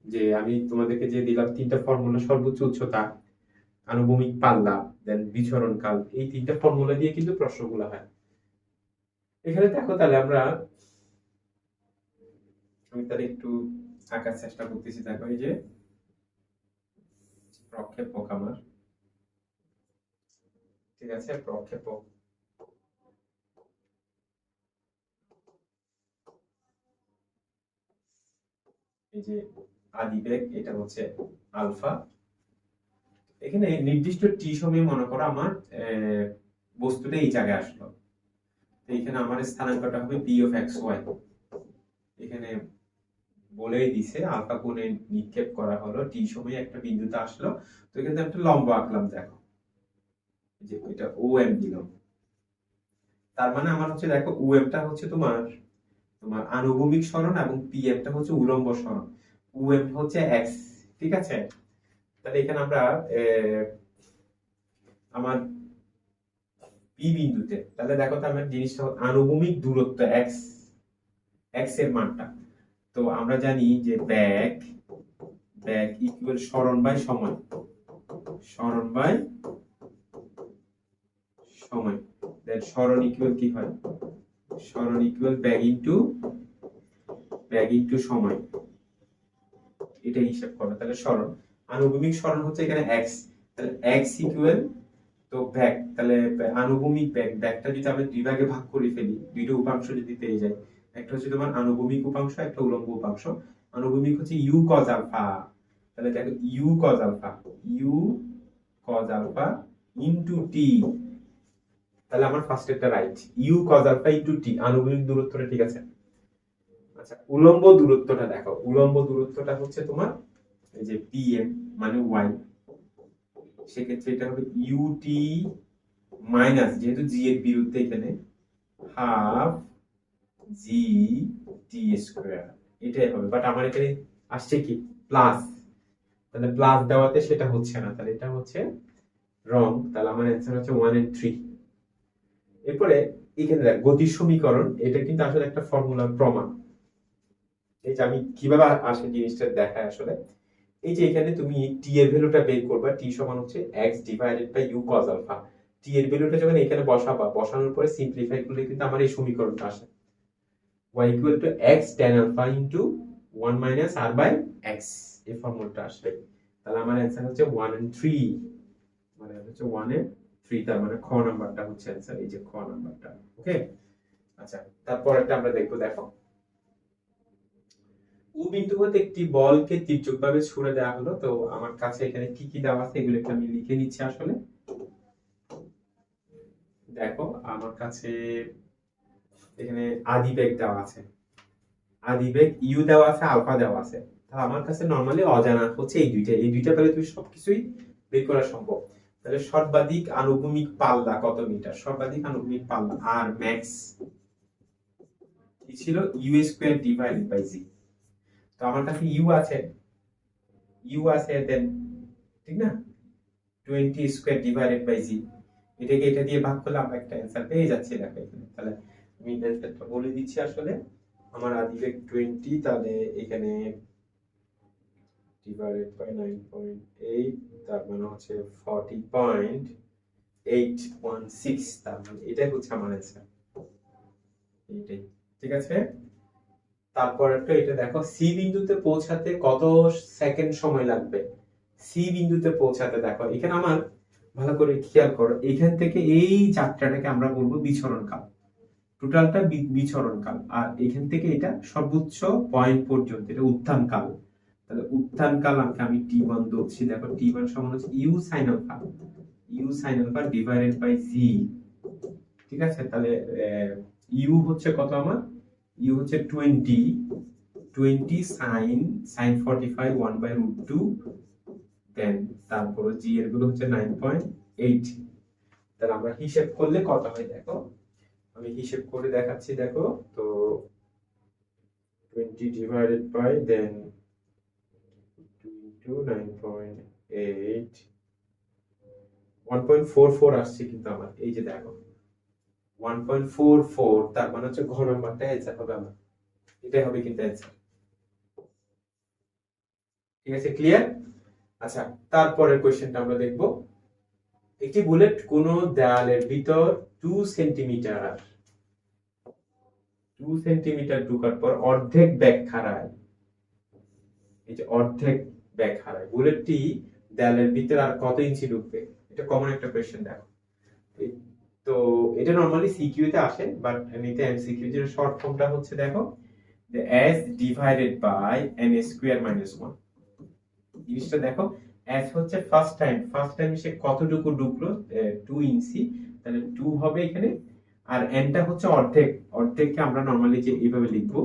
যে আমি তোমাদেরকে যে দিলাম তিনটা ফর্মুলা, সর্বোচ্চ উচ্চতা, আনুভূমিক পাল্লা, দেন বিচরণ কাল, এই তিনটা ফর্মুলা দিয়ে কিন্তু প্রশ্নগুলো হয়। এখানে দেখো, তাহলে আমি তাহলে একটু আঁকার চেষ্টা করতেছি। দেখো এই যে প্রক্ষেপক আমার, ঠিক আছে, প্রক্ষেপক, এই যে আদিবেগ, এটা হচ্ছে আলফা। এখানে নির্দিষ্ট টি সময়ে মনে করো আমার বস্তুটা এই জায়গায় আসলো, এখানে আমার স্থানাঙ্কটা হবে পি অফ এক্স ওয়াই। এখানে বলেই দিছে আলফা কোণে নিক্ষেপ করা হলো, টি সময়ে একটা বিন্দুতে আসলো, তো এখানে একটা লম্ব আঁকলাম, দেখো যে এটা ও এম দিলাম। তার মানে আমার হচ্ছে, দেখো ও এমটা হচ্ছে তোমার তোমার আনুভূমিক সরণ, এবং পি এমটা হচ্ছে উলম্ব সরণ, ও এম হচ্ছে এক্স, ঠিক আছে। তাহলে এখানে আমরা আমার পি বিন্দুতে, তাহলে দেখো তো আমার জিনিসটা আনুভূমিক দূরত্ব এক্স, এক্স এর মানটা, তো আমরা জানি যে ব্যাক ইকুয়াল সরণ বাই সময়, সরণ বাই সময়, দেন সরণ ইকুয়াল কি হয়, সরণ ইকুয়াল ব্যাক ইনটু সময়, এটা হিসাব করো। তাহলে সরণ, আনুভূমিক সরণ হচ্ছে এখানে এক্স, তাহলে এক্স ইকুয়াল তো ব্যাক, তাহলে আনুভূমিক ব্যাকটা যদি আমরা দুই ভাগে ভাগ করে ফেলি, দুইটা উপাংশ যদি পেয়ে যাই, একটা হচ্ছে তোমার আনুভূমিক উপাংশ, একটা উলম্ব উপাংশ। আনুভূমিক হচ্ছে ইউ কজ আলফা, তাহলে দেখো U cos alpha into T, তাহলে আমার ফার্স্ট একটা right, U cos alpha into T, আনুভূমিক দূরত্বটা, ঠিক আছে। আচ্ছা, উলম্ব দূরত্বটা দেখো, উলম্ব দূরত্বটা হচ্ছে তোমার এই যে পিএম মানে ওয়াই, সেক্ষেত্রে এটা হবে ইউটি মাইনাস, যেহেতু জি এর বিরুদ্ধে এখানে হাফ জি টি স্কয়ার, এটাই হবে। বাট আমার এখানে আসছে কি প্লাস, তাহলে প্লাস দেওয়াতে সেটা হচ্ছে না, তাহলে এটা হচ্ছে রং, তাহলে আমার অ্যান্সার হচ্ছে 1 and 3। এরপরে এখানে দেখ গতির সমীকরণ, এটা কিন্তু আসলে একটা ফর্মুলার প্রমাণ, এই যে আমি কিভাবে আসে জিনিসটা দেখায় আসলে। এই যে এখানে তুমি টি এর ভ্যালুটা বের করবা, টি সমান হচ্ছে x divided by U cos alpha. T এর ভ্যালুটা যখন এখানে বসাবা, বসানোর পরে সিম্পলিফাই করলে কিন্তু আমার এই সমীকরণটা আসে, y equal to x tan alpha into 1 minus r by x, এই ফর্মুলাটা আসবে। তাহলে আমার অ্যানসার হচ্ছে 1 and 3, মানে হচ্ছে 1 and 3, তার মানে খ নাম্বারটা হচ্ছে অ্যানসার, এই যে খ নাম্বারটা। ওকে, আচ্ছা, তারপরটা আমরা দেখবো, দেখো ও বিন্দু হতে একটি বলকে তীর্যকভাবে ছুড়ে দেওয়া হলো, তো আমার কাছে এখানে কি কি দেওয়া আছে এগুলো আমি লিখে নিচ্ছি আসলে। দেখো আমার কাছে এখানে আদিবেগ দেওয়া আছে, আদিবেগ ইউ দেওয়া আছে, আলফা দেওয়া আছে, তাহলে আমার কাছে নরমালি অজানা হচ্ছে এই দুইটা পেলে তুমি সবকিছুই বের করা সম্ভব। তাহলে সর্বাধিক আনুভূমিক পাল্লা কত মিটার, সর্বাধিক আনুভূমিক পাল্লা আর ম্যাক্স কি ছিল, you square divided by G. তো আমার কাছে ইউ আছে দেন, ঠিক না, 20 স্কয়ার ডিভাইডেড বাই জি, এটাকে এটা দিয়ে ভাগ করলে আমরা একটা অ্যানসার পেয়ে যাচ্ছি। দেখো এখানে, তাহলে আমি অ্যানসারটা বলে দিচ্ছি আসলে। আমার আদিবেগ 20, তাহলে এখানে ডিভাইডেড বাই 9.8, তার মানে হচ্ছে 40.816, তার মানে এটাই হচ্ছে আমার অ্যানসার, এইটাই, ঠিক আছে। তারপর একটা এটা দেখো, সি বিন্দুতে পৌঁছাতে কত সেকেন্ড সময় লাগবে, সি বিন্দুতে পৌঁছাতে, দেখো এখানে আমার ভালো করে খেয়াল করো, এখান থেকে এই যাত্রাটাকে আমরা বলবো বিচরণ কাল, টোটালটা বিচরণ কাল, আর এখান থেকে এটা সর্বোচ্চ পয়েন্ট পর্যন্ত এটা উত্থান কাল। তাহলে উত্থান কাল আমি টি1 ধরছি, দেখো টি1 সমান হচ্ছে U sine alpha, U sine alpha divided by G. ঠিক আছে, তাহলে ইউ হচ্ছে কত আমার, ইউ হচ্ছে 20 সাইন 45 1/√2, দেন তারপর জি এর গুলো হচ্ছে 9.8। তাহলে আমরা হিসাব করলে কত হয় দেখো, আমি হিসাব করে দেখাচ্ছি দেখো। তো 20 ডিভাইডেড বাই দেন 2 into 9.8, 1.44 আসছে কিন্তু আমার, এই যে দেখো 1.44, তার মানে হচ্ছে ঘর নাম্বারটা অ্যান্সার হবে আমার, এটাই হবে কিন্তু অ্যান্সার। ঠিক আছে, ক্লিয়ার? আচ্ছা, তারপরের কোশ্চেনটা আমরা দেখব। একটি বুলেট কোন দেয়ালের ভিতর 2 সেন্টিমিটার ঢোকার পর অর্ধেক ব্যাগ হারায়। এই যে অর্ধেক ব্যাগ হারায়, বুলেটটি দেয়ালের ভিতর আর কত ইঞ্চি ঢুকবে? এটা কমন একটা কোশ্চেন দেখো। তো এটা নরমালি সিকিউ তে আসে, বাট এমনিতে এমসিকিউ এর শর্ট ফর্মটা হচ্ছে দেখো, যে s divided by n square minus 1। জিনিসটা দেখো, s হচ্ছে ফার্স্ট টাইম সে কতটুকু ঢুকলো, 2 ইঞ্চি, তাহলে 2 হবে এখানে। আর n টা হচ্ছে অর্ধেককে আমরা নরমালি যে এইভাবে লিখবো,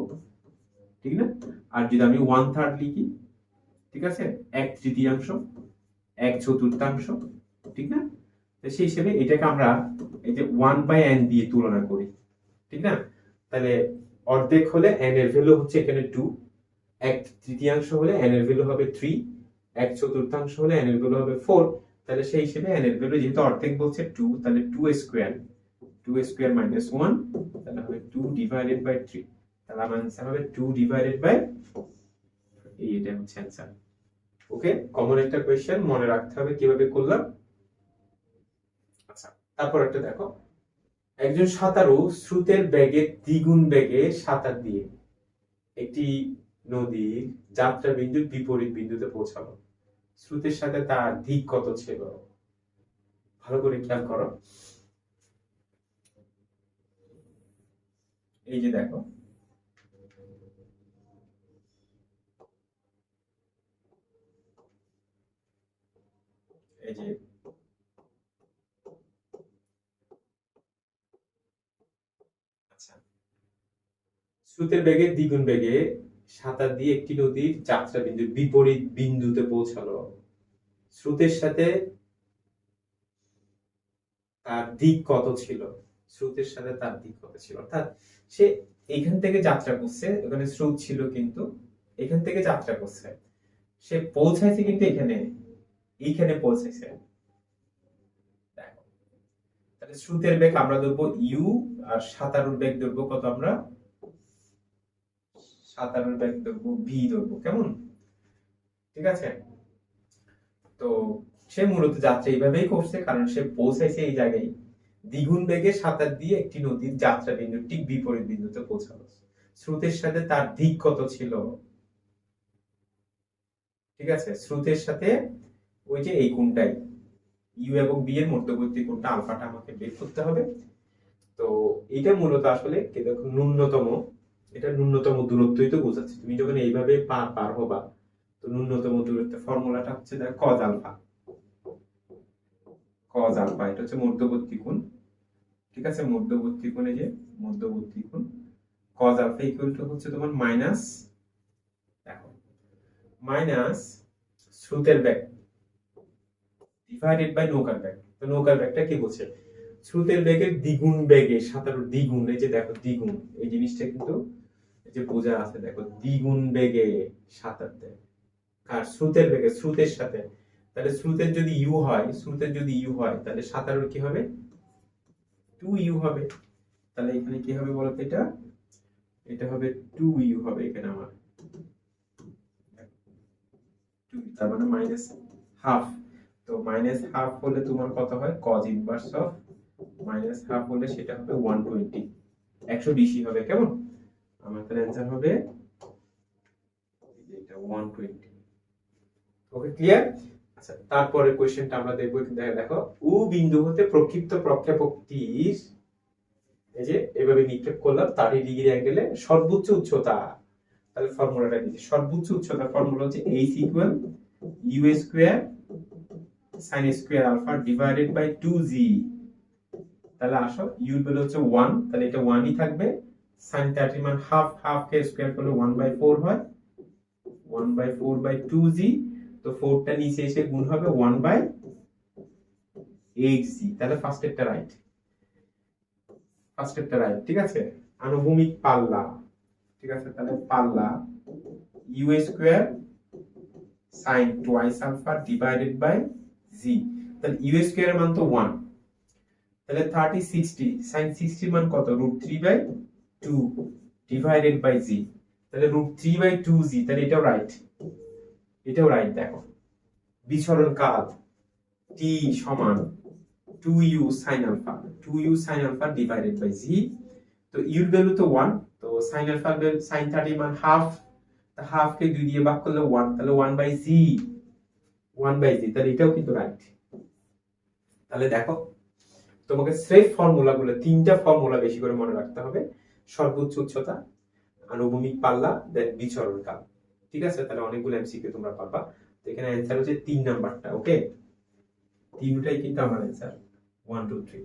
ঠিক না? আর যদি আমি 1/3 লিখি, ঠিক আছে, 1/3, 1/4, ঠিক না? তো সেই হিসেবে এটাকে আমরা এই যে 1/n দিয়ে তুলনা করি, ঠিক না? তাহলে অর্ধেক হলে n এর ভ্যালু হচ্ছে এখানে 2, 1/3 হলে n এর ভ্যালু হবে 3, 1/4 হলে n এর ভ্যালু হবে 4। তাহলে সেই হিসেবে n এর ভ্যালু যেহেতু অর্ধেক বলছে 2, তাহলে 2 স্কয়ার মাইনাস 1, তাহলে হবে 2 ডিভাইডেড বাই 3। তাহলে আমার आंसर হবে 2 ডিভাইডেড বাই, এইটা হচ্ছে आंसर। ওকে, কমন একটা কোশ্চেন, মনে রাখতে হবে কিভাবে করলাম। আচ্ছা, তারপর একটা দেখো, একজন সাঁতারু স্রোতের বেগে দ্বিগুণ বেগে সাঁতার দিয়ে একটি নদীর যাত্রা বিন্দুর বিপরীত বিন্দুতে পৌঁছালো। স্রোতের সাথে তার দিক কত ছিল? ভালো করে খেয়াল করো। এই যে দেখো, এই যে আচ্ছা, স্রোতের বেগে দ্বিগুণ বেগে সাঁতার দিয়ে একটি নদীর যাত্রা বিন্দুর বিপরীত বিন্দুতে পৌঁছালো। স্রোতের সাথে তার দিক কত ছিল? স্রোতের সাথে তার দিক কত ছিল? অর্থাৎ সে এখান থেকে যাত্রা করছে, ওখানে স্রোত ছিল কিন্তু এখান থেকে যাত্রা করছে, সে পৌঁছাইছে কিন্তু এইখানে পৌঁছাইছে। দেখো, তাহলে স্রোতের বেগ আমরা ধরবো ইউ, আর সাঁতারুর বেগ ধরবো কত? আমরা সাঁতারুর বেগ ধরবো ভি ধরবো, কেমন? ঠিক আছে, তো সে মূলত যাত্রা এইভাবেই করছে, কারণ সে পৌঁছাইছে এই জায়গায়, দ্বিগুণ বেগে সাঁতার দিয়ে একটি নদীর যাত্রা বিন্দু ঠিক বিপরীত বিন্দুতে পৌঁছালো। স্রোতের সাথে তার দিক কত ছিল? ঠিক আছে, স্রোতের সাথে ওই যে এই কোণটাই, ইউ এবং বি এর মধ্যবর্তী কোণটা আলফাটা আমাকে বের করতে হবে। তো এটা মূলত আসলে ন্যূনতম, এটা ন্যূনতম দূরত্বই তো বোঝাচ্ছে। তুমি যখন এইভাবে পার হবা, তো ন্যূনতম দূরত্বের ফর্মুলাটা হচ্ছে কজ আলফা। এটা হচ্ছে মধ্যবর্তী কোণ, ঠিক আছে, মধ্যবর্তী কোণে যে মধ্যবর্তী কোণ কজ আলফা ইকুয়াল টু হচ্ছে তোমার মাইনাস, দেখো, মাইনাস স্রোতের বেগ ডিভাইডেড বাই নৌকার বেগ। তো নৌকার বেগটা কি বলছে? স্রোতের বেগের দ্বিগুণ বেগে সাঁতারুর দ্বিগুণ, এই যে দেখো দ্বিগুণ, এই জিনিসটা কিন্তু এই যে বোঝা আছে, দেখো দ্বিগুণ বেগে সাঁতার দেয়, আর স্রোতের বেগে, স্রোতের সাথে, তাহলে স্রোতের যদি ইউ হয়, তাহলে সাঁতারুর কি হবে? 2u হবে। তাহলে এখানে কি হবে বলতো? এটা হবে 2u হবে এখানে আমার, তার মানে মাইনাস হাফ। তো মাইনাস হাফ হলে তোমার কত হয়? cos inverse of minus half হলে সেটা হবে 120, 120 হবে, কেমন? আমার তাহলে অ্যান্সার হবে এটা 120। ওকে, ক্লিয়ার? আচ্ছা, তারপরে কোশ্চেনটা আমরা দেখব। দেখো, ও বিন্দু হতে প্রক্ষিপ্ত প্রক্ষেপকটির এই যে এভাবে নিক্ষেপ করলাম 30 ডিগ্রি অ্যাঙ্গেলে সর্বোচ্চ উচ্চতা। তাহলে ফর্মুলাটা কি? সর্বোচ্চ উচ্চতার ফর্মুলা হচ্ছে h equal u square sin square alpha divided by 2g। তাহলে আসো u এর ভ্যালু হচ্ছে 1, তাহলে এটা 1ই থাকবে। sin 30 মান হাফ, হাফ কে স্কয়ার করলে 1/4 হয়, 1/4/2g। তো 4টা নিচে এসে গুণ হবে 1/8g। তাহলে ফার্স্টেরটা রাইট, ফার্স্টেরটা রাইট। ঠিক আছে, আনুভূমিক পাল্লা। ঠিক আছে, তাহলে পাল্লা u square sin twice alpha divided by g। তাহলে u স্কয়ার এর মান তো 1, তাহলে 30 60 sin 60 এর মান কত, √3/2 ডিভাইডেড বাই g। তাহলে √3/2g, তাহলে এটাও রাইট, এটাও রাইট। দেখো বিচরণ কাল t সমান 2u sin alpha, 2u sin alpha divided by g। তো u এর ভ্যালু তো 1, তো sin আলফা sin 30 মান হাফ, তা হাফ কে 2 দিয়ে ভাগ করলে 1, তাহলে 1/g, 1/g। তাহলে এটাও কিন্তু রাইট। তাহলে দেখো তোমাকে স্রেফ ফর্মুলাগুলো, তিনটা ফর্মুলা বেশি করে মনে রাখতে হবে, সর্বোচ্চ উচ্চতা, আনুভূমিক পাল্লা, দেন বিচরণ কাল। ঠিক আছে, তাহলে অনেকগুলো এমসিকিউ তোমরা পাবা। তো এখানে অ্যানসার হচ্ছে 3 নাম্বারটা। ওকে, তিনটাই কিন্তু আমার অ্যানসার 1 2 3।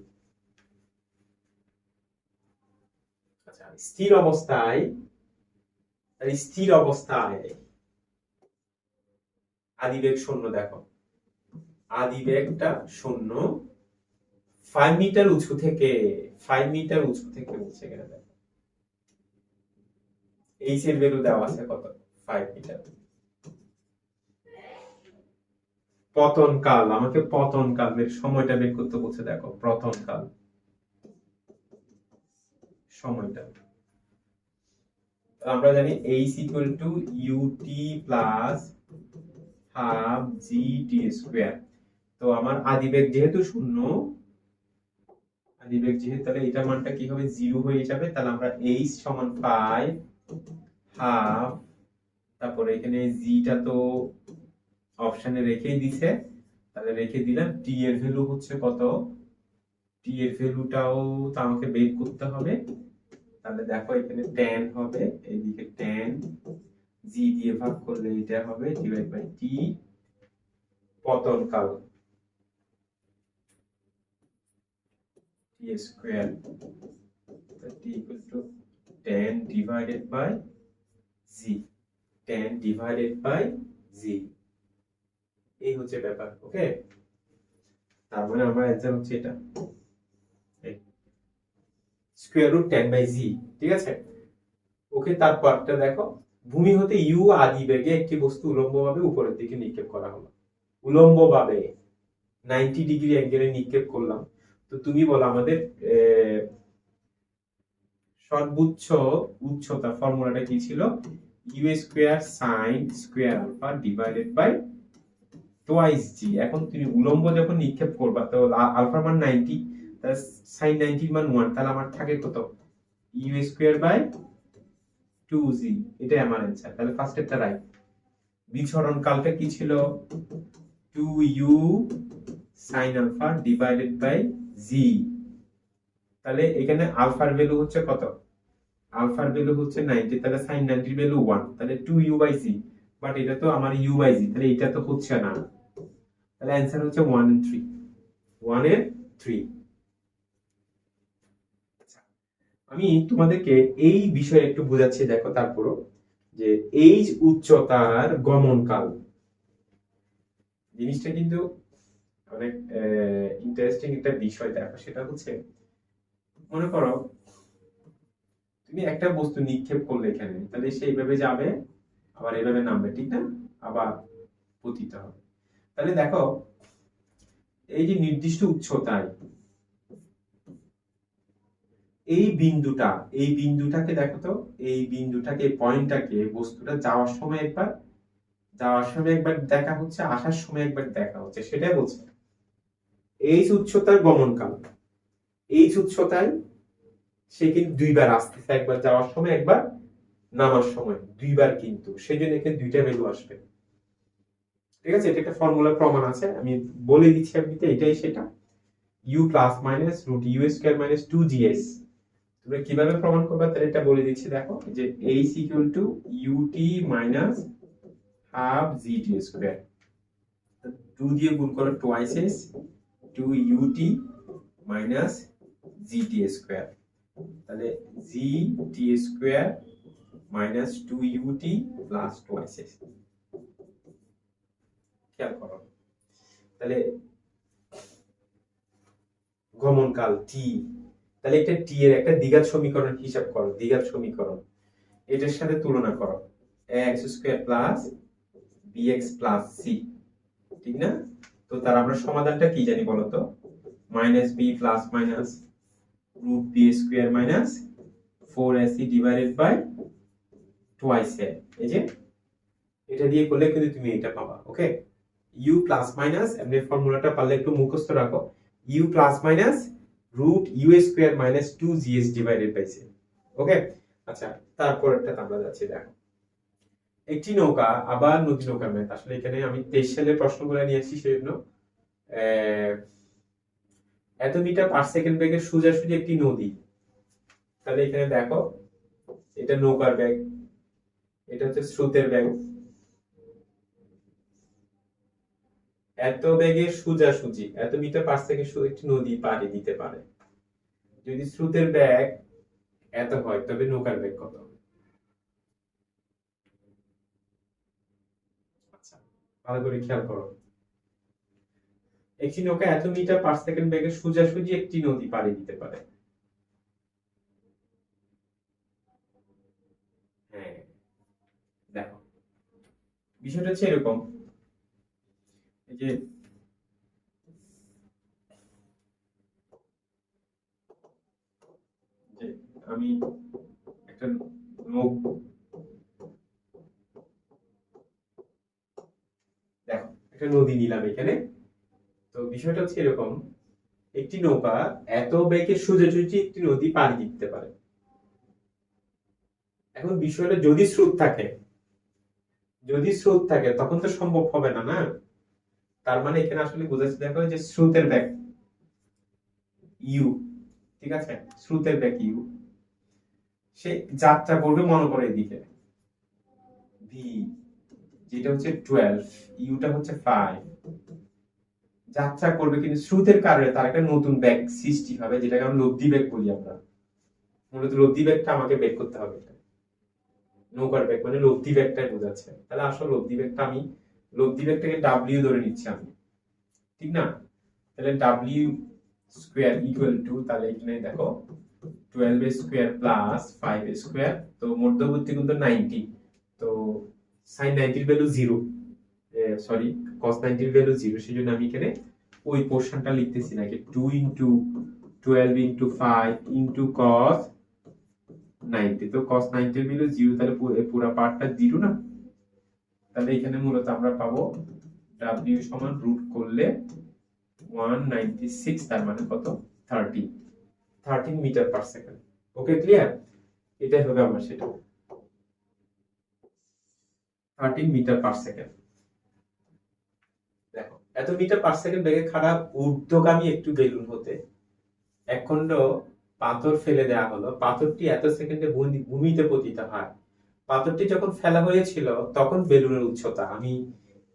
আচ্ছা, স্থির অবস্থায়, স্থির অবস্থায় আদিবেগ শূন্য। দেখো আদিবেগটা শূন্য, 5 মিটার উঁচু থেকে, 5 মিটার উঁচু থেকে বলছে এখানে। দেখো এইচ এর ভ্যালু দেওয়া আছে কত, 5 মিটার। পতন কাল, আমাকে পতন কালের সময়টা বের করতে বলছে। দেখো পতন কাল সময়টা আমরা জানি h = ut plus half gt square. তো আমার আদিবেগ যেহেতু শূন্য, আদিবেগ যেহেতু, তাহলে এটা মানটা কি হবে, 0 হয়ে যাবে। তাহলে আমরা h সমান 5 হাফ, তারপরে এখানে g টা তো অপশনে রেখেই দিছে, তাহলে রেখে দিলাম। t এর ভ্যালু হচ্ছে কত, t এর ভ্যালুটাও তো আমাকে বের করতে হবে। তাহলে দেখো এখানে tan হবে, এইদিকে tan, g দিয়ে ভাগ করলে এটা হবে ডিভাইড বাই t। পতন কাল t square, t = tan divided by g, tan divided by g। এই হচ্ছে ব্যাপার। ওকে, তার মানে আমার অ্যানসার হচ্ছে এটা, স্কয়ার রুট 10/g। ঠিক আছে, ওকে। তারপরটা দেখো, ভূমি হতে u আদিবেগে একটি বস্তু উল্লম্বভাবে উপরের দিকে নিক্ষেপ করা হলো, উল্লম্বভাবে 90 ডিগ্রি অ্যাঙ্গেলে নিক্ষেপ করলাম। তো তুমি বলো আমাদের সর্বোচ্চ উচ্চতা ফর্মুলাটা কি ছিল, u square sin square alpha divided by twice g। এখন তুমি উলম্ব যখন নিক্ষেপ করবা, তো আলফার মান 90, তাহলে sin 90 এর মান 1, তাহলে আমার থাকে কত, u স্কয়ার বাই 2g। এটাই আমার অ্যানসার। তাহলে ফার্স্টেরটা রাইট। বিচরণ কালটা কি ছিল, 2u sin alpha divided by g। তাহলে এখানে আলফার ভ্যালু হচ্ছে কত, আলফার ভ্যালু হচ্ছে 90, তাহলে sin 90 এর ভ্যালু 1, তাহলে 2u/g। বাট এটা তো আমার u/g, তাহলে এটা তো হচ্ছে না। তাহলে অ্যানসার হচ্ছে 1 and 3, 1 এর 3। আমি তোমাদেরকে এই বিষয়ে একটু বোঝাচ্ছি। দেখো তারপরও যে এই উচ্চতার গমনকাল জিনিসটা কিন্তু অনেক ইন্টারেস্টিং একটা বিষয়। দেখো সেটা হচ্ছে, মনে করো তুমি একটা বস্তু নিক্ষেপ করলে এখানে, তাহলে সেইভাবে যাবে, আবার এইভাবে নামবে, ঠিক না, আবার পতিত হবে। তাহলে দেখো এই যে নির্দিষ্ট উচ্চতায় এই বিন্দুটাকে দেখো তো, এই বিন্দুটাকে, পয়েন্টটাকে, বস্তুটা যাওয়ার সময় একবার দেখা হচ্ছে, আসার সময় একবার দেখা হচ্ছে, সেটাই বলছে এই উচ্চতার গমনকাল। এই উচ্চতায় সে কিন্তু দুইবার আসতেছে, একবার যাওয়ার সময়, একবার নামার সময়, দুইবার, কিন্তু সেই জন্য এখানে দুইটা ভ্যালু আসবে। ঠিক আছে, এটা একটা ফর্মুলা প্রমাণ আছে, আমি বলে দিচ্ছি আপনাকে, এটাই সেটা, u plus minus root u square minus 2gs। তোমরা কিভাবে প্রমাণ করবে তাহলে এটা বলে দিচ্ছি। দেখো যে h = ut minus half gt square. 2 দিয়ে গুণ করো twice S 2ut minus gt square, তাহলে gt square minus 2ut plus twice S. খেয়াল করো, তাহলে গমনকাল টি, তাহলে এটা টি এর একটা দ্বিঘাত সমীকরণ হিসাব করো, দ্বিঘাত সমীকরণ এটার সাথে তুলনা করো, x square plus bx plus c, ঠিক না? তো তার আমরা সমাধানটা কি জানি বলো তো, minus b plus minus root b square minus 4ac divided by twice a, এই যে এটা দিয়ে করলে কিন্তু তুমি এটা পাবা। ওকে, u প্লাস মাইনাস, এমনি ফর্মুলাটা পারলে একটু মুখস্থ রাখো, u plus minus root u square minus 2gs divided by c। Okay, আচ্ছা তারপরটা আমরা যাচ্ছি, দেখো একটি নৌকা, আবার নদী নৌকার ম্যাথ। আসলে এখানে আমি 23 সালের প্রশ্নগুলো নিয়ে আসছি, সেজন্য এত মিটার পার সেকেন্ড বেগের সোজাসুজি একটি নদী, তাহলে এখানে দেখো এটা নৌকার বেগ, এটা হচ্ছে স্রোতের বেগ, এত বেগের সোজাসুজি এত মিটার পার সেকেন্ড একটি নদী পাড়ি দিতে পারে। যদি স্রোতের বেগ এত হয় তবে নৌকার বেগ কত? আচ্ছা ভালো করে খেয়াল করো, একটি নৌকা এত মিটার পার সেকেন্ড বেগে সোজাসুজি একটি নদী পাড়ি দিতে পারে। হ্যাঁ দেখো বিষয়টা হচ্ছে এরকম, এই যে আমি একটা দেখো একটা নদী নিলাম এখানে, তো বিষয়টা হচ্ছে এরকম, একটি নৌকা এত বেগে সোজাসুজি একটি নদী পাড়ি দিতে পারে। এখন বিষয়টা যদি স্রোত থাকে, যদি স্রোত থাকে তখন তো সম্ভব হবে না, না? তার মানে এখানে আসলে বোঝাচ্ছে, দেখো যে স্রোতের বেগ ইউ, ঠিক আছে, স্রোতের বেগ ইউ, সে যাত্রা করবে মনে করে এদিকে ভি, যেটা হচ্ছে 12, ইউটা হচ্ছে 5, যাত্রা করবে, কিন্তু স্রোতের কারণে তার একটা নতুন বেগ সৃষ্টি হবে, যেটাকে আমরা লব্ধি বেগ বলি। আমরা মূলত লব্ধি বেগটা আমাকে বের করতে হবে, নৌকার বেগ মানে লব্ধি বেগটাই বোঝাচ্ছে। তাহলে আসলে লব্ধি বেগটা আমি লব্ধি বেগটাকে ডাব্লিউ ধরে নিচ্ছি আমি, ঠিক না? তাহলে ডাব্লিউ স্কয়ার ইকুয়াল টু, তাহলে এখানে দেখো 12 স্কয়ার প্লাস 5 স্কয়ার, তো মধ্যবর্তী কিন্তু 90, তো sin 90 এর ভ্যালু 0, সরি cos 90 এর ভ্যালু 0, সেজন্য আমি এখানে ওই পোরশনটা লিখতেছি না, কি 2 ইনটু 12 ইনটু 5 ইনটু cos 90, তো cos 90 এর ভ্যালু 0, তাহলে পুরো পার্টটা 0 না? তাহলে এখানে মূলত আমরা পাবো w সমান রুট করলে 196, তার মানে কত 13 metre per second. Okay clear, এটাই হবে আমার সেটা 13 মিটার পার সেকেন্ড। দেখো এত মিটার পার সেকেন্ড বেগে খারাপ ঊর্ধ্বগামী একটু বেলুন হতে এক খণ্ড পাথর ফেলে দেওয়া হলো, পাথরটি এত সেকেন্ডে ভূমিতে পতিত হয়। পাথরটি যখন ফেলা হয়েছিল তখন বেলুনের উচ্চতা, আমি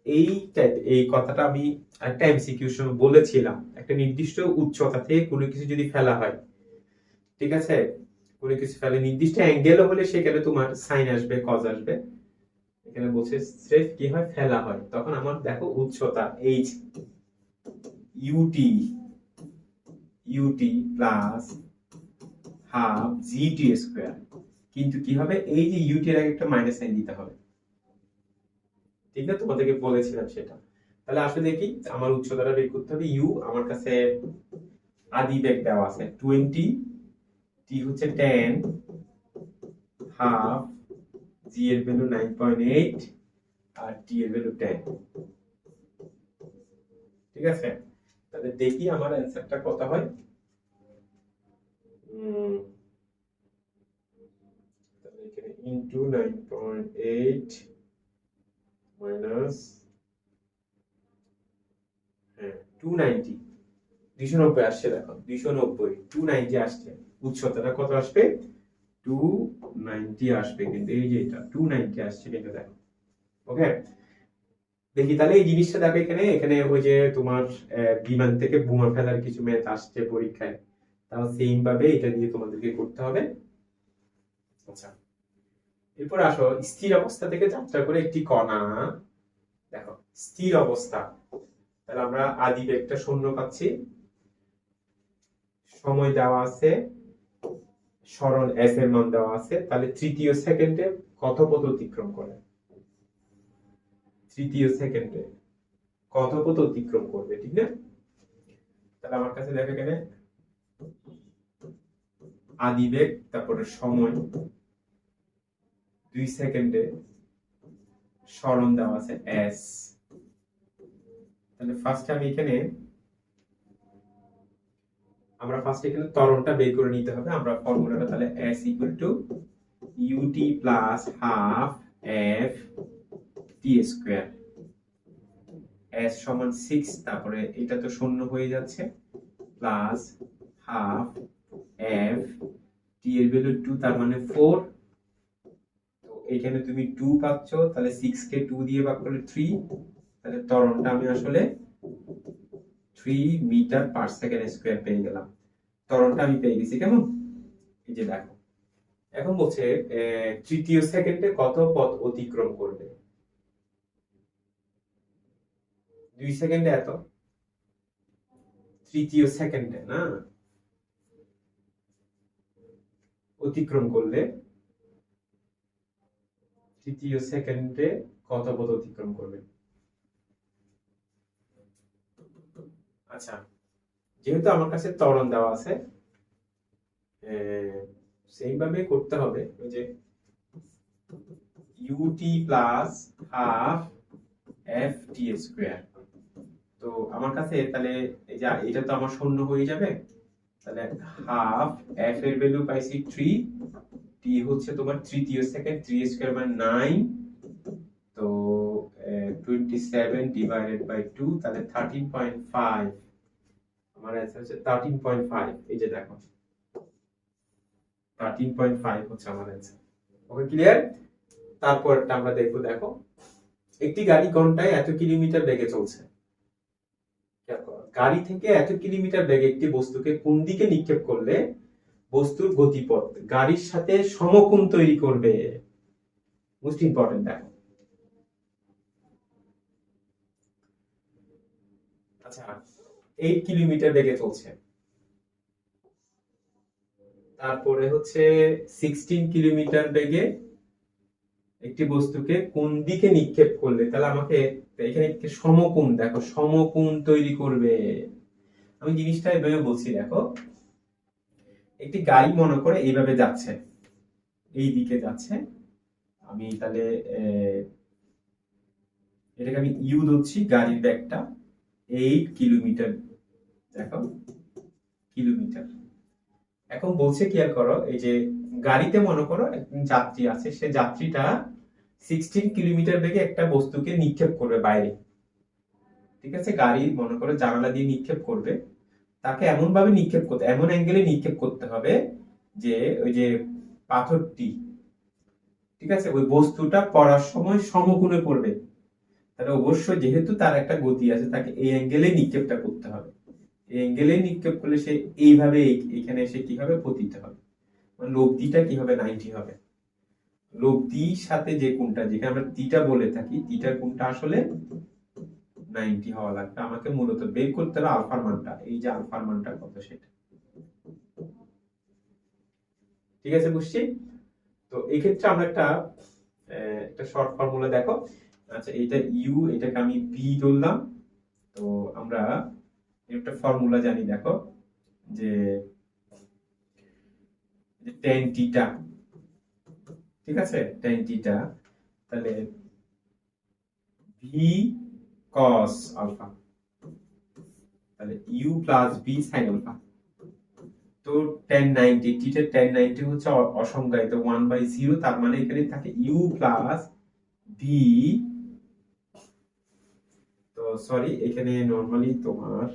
এই কথাটা আমি একটা এমসিকিউ সময় বলেছিলাম, একটা নির্দিষ্ট উচ্চতা থেকে কোনো কিছু যদি ফেলা হয়, ঠিক আছে, কোনো কিছু ফেলে নির্দিষ্ট অ্যাঙ্গেল হলে সেখানে তোমার সাইন আসবে, কজ আসবে। এখানে বলছে স্রেফ কি হয়, ফেলা হয়, তখন আমার দেখো উচ্চতা H UT plus half GT square, কিন্তু কি হবে, এই যে ইউটি এর আগে একটা মাইনাস সাইন দিতে হবে, ঠিক না? তোমাদেরকে বলেছিলাম সেটা। তাহলে আসলে কি আমার উচ্চতাটা বের করতে হবে, ইউ আমার কাছে আদি বেগ দেওয়া আছে 20, টি হচ্ছে 10, হাফ, জি এর ভ্যালু 9.8 আর টি এর ভ্যালু 10, ঠিক আছে? তাহলে দেখি আমার অ্যানসারটা কত হয়। তাহলে এখানে ইনটু 9.8 মাইনাস 290, 290 আসছে, দেখো 290, 290 আসছে, উচ্চতাটা কত আসবে, 290 আসবে, কিন্তু এই যে এটা 290 আসছে, কিন্তু দেখো ওকে দেখি তাহলে এই জিনিসটা দেখো, এখানে এখানে ওই যে তোমার বিমান থেকে বোমা ফেলার কিছু ম্যাথ আসছে পরীক্ষায়, তাও সেম ভাবে এটা দিয়ে তোমাদেরকে করতে হবে। আচ্ছা, এরপর আসো, স্থির অবস্থা থেকে যাত্রা করে একটি কণা, দেখো স্থির অবস্থা, তাহলে আমরা আদি বেগটা 0 পাচ্ছি, সময় দেওয়া আছে, সরণ এস এর মান দেওয়া আছে, তাহলে তৃতীয় সেকেন্ডে কত পথ অতিক্রম করে, তৃতীয় সেকেন্ডে কত পথ অতিক্রম করবে, ঠিক না? তাহলে আমার কাছে দেখো এখানে আদিবেগ, তারপরে সময় 2 সেকেন্ডে, সরণ দেওয়া আছে এস। তাহলে ফার্স্টে আমি এখানে ত্বরণটা বের করে নিতে হবে। আমরা ফর্মুলাটা তাহলে s equal to ut plus half f t square, s সমান 6, তারপরে এটা তো শূন্য হয়ে যাচ্ছে, প্লাস হাফ f t এর ভ্যালু 2, তার মানে 4, তো এখানে তুমি 2 পাচ্ছ, তাহলে 6 কে 2 দিয়ে ভাগ করলে 3, তাহলে ত্বরণটা আমি আসলে 3 মিটার পার সেকেন্ড স্কয়ার পেয়ে গেলাম। ত্বরণটা আমি পেয়ে গেছি, কেমন? এই যে দেখো, এখন বলছে তৃতীয় সেকেন্ডে কত পথ অতিক্রম করবে, 2 সেকেন্ডে এত, তৃতীয় সেকেন্ডে না অতিক্রম করলে, তৃতীয় সেকেন্ডে কত পথ অতিক্রম করবে। আচ্ছা, যেহেতু আমার কাছে ত্বরণ দেওয়া আছে, সেইভাবে করতে হবে, ওই যে ut plus half f t square. তো আমার কাছে তাহলে এই যে এটা তো আমার শূন্য হয়ে যাবে, তাহলে হাফ f এর ভ্যালু পাইছি 3, t হচ্ছে তোমার তৃতীয় সেকেন্ড, 3 স্কয়ার মানে 9, তো 27 ডিভাইডেড বাই 2, তাহলে 13.5, আমার অ্যান্সার হচ্ছে 13.5। এই যে দেখো 13.5 হচ্ছে আমার অ্যান্সার। ওকে, ক্লিয়ার? তারপরটা আমরা দেখবো, দেখো একটি গাড়ি ঘন্টায় এত কিলোমিটার বেগে চলছে, গাড়ি থেকে এত কিলোমিটার বেগে একটি বস্তুকে কোন দিকে নিক্ষেপ করলে বস্তুর গতিপথ গাড়ির সাথে সমকোণ তৈরি করবে। মোস্ট ইম্পর্টেন্ট, দেখো আচ্ছা 8 কিলোমিটার বেগে চলছে, তারপরে হচ্ছে 16 কিলোমিটার বেগে একটি বস্তুকে কোন দিকে নিক্ষেপ করলে, তাহলে আমাকে এখানে একটি সমকোণ, দেখো সমকোণ তৈরি করবে। আমি জিনিসটা এভাবে বলছি, দেখো একটি গাড়ি মনে করে এইভাবে যাচ্ছে, এই দিকে যাচ্ছে, আমি তাহলে এটাকে আমি ইউ ধরছি, গাড়ির ব্যাগটা 8 কিলোমিটার, দেখো কিলোমিটার। এখন বলছে খেয়াল করো, এই যে গাড়িতে মনে করো একজন যাত্রী আছে, সে যাত্রীটা 16 কিলোমিটার বেগে একটা বস্তুকে নিক্ষেপ করবে বাইরে, ঠিক আছে? গাড়ি মনে করো জানালা দিয়ে নিক্ষেপ করবে, তাকে এমন ভাবে নিক্ষেপ করতে, এমন অ্যাঙ্গেলে নিক্ষেপ করতে হবে যে ওই যে পাথরটি, ঠিক আছে, ওই বস্তুটা পড়ার সময় সমকোণে পড়বে। তাহলে অবশ্যই যেহেতু তার একটা গতি আছে, তাকে এই অ্যাঙ্গেলে নিক্ষেপটা করতে হবে, এই অ্যাঙ্গেলে নিক্ষেপ করলে সে এইভাবে এখানে এসে কি হবে, পতিত হবে, মানে লব্ধিটা কি হবে, 90 হবে। লব্ধির সাথে যে কোণটা, যেখানে আমরা থিটা বলে থাকি, থিটার কোণটা আসলে 90 হওয়া লাগবে। আমাকে মূলত বের করতে হবে আলফার মানটা, এই যে আলফার মানটা কত সেটা, ঠিক আছে? বুঝছি। তো এই ক্ষেত্রে আমরা একটা শর্ট ফর্মুলা, দেখো আচ্ছা এইটা ইউ, এটাকে আমি ভি ধরলাম, তো আমরা একটা ফর্মুলা জানি, দেখো যে tan থিটা, ঠিক আছে, tan থিটা, তাহলে ভি cos আলফা, তাহলে U plus V sin alpha. তো tan 90, থিটা tan 90 হচ্ছে অসংজ্ঞায়িত 1/0, তার মানে এখানে থাকে ইউ প্লাস ভি, তো সরি এখানে নরমালি তোমার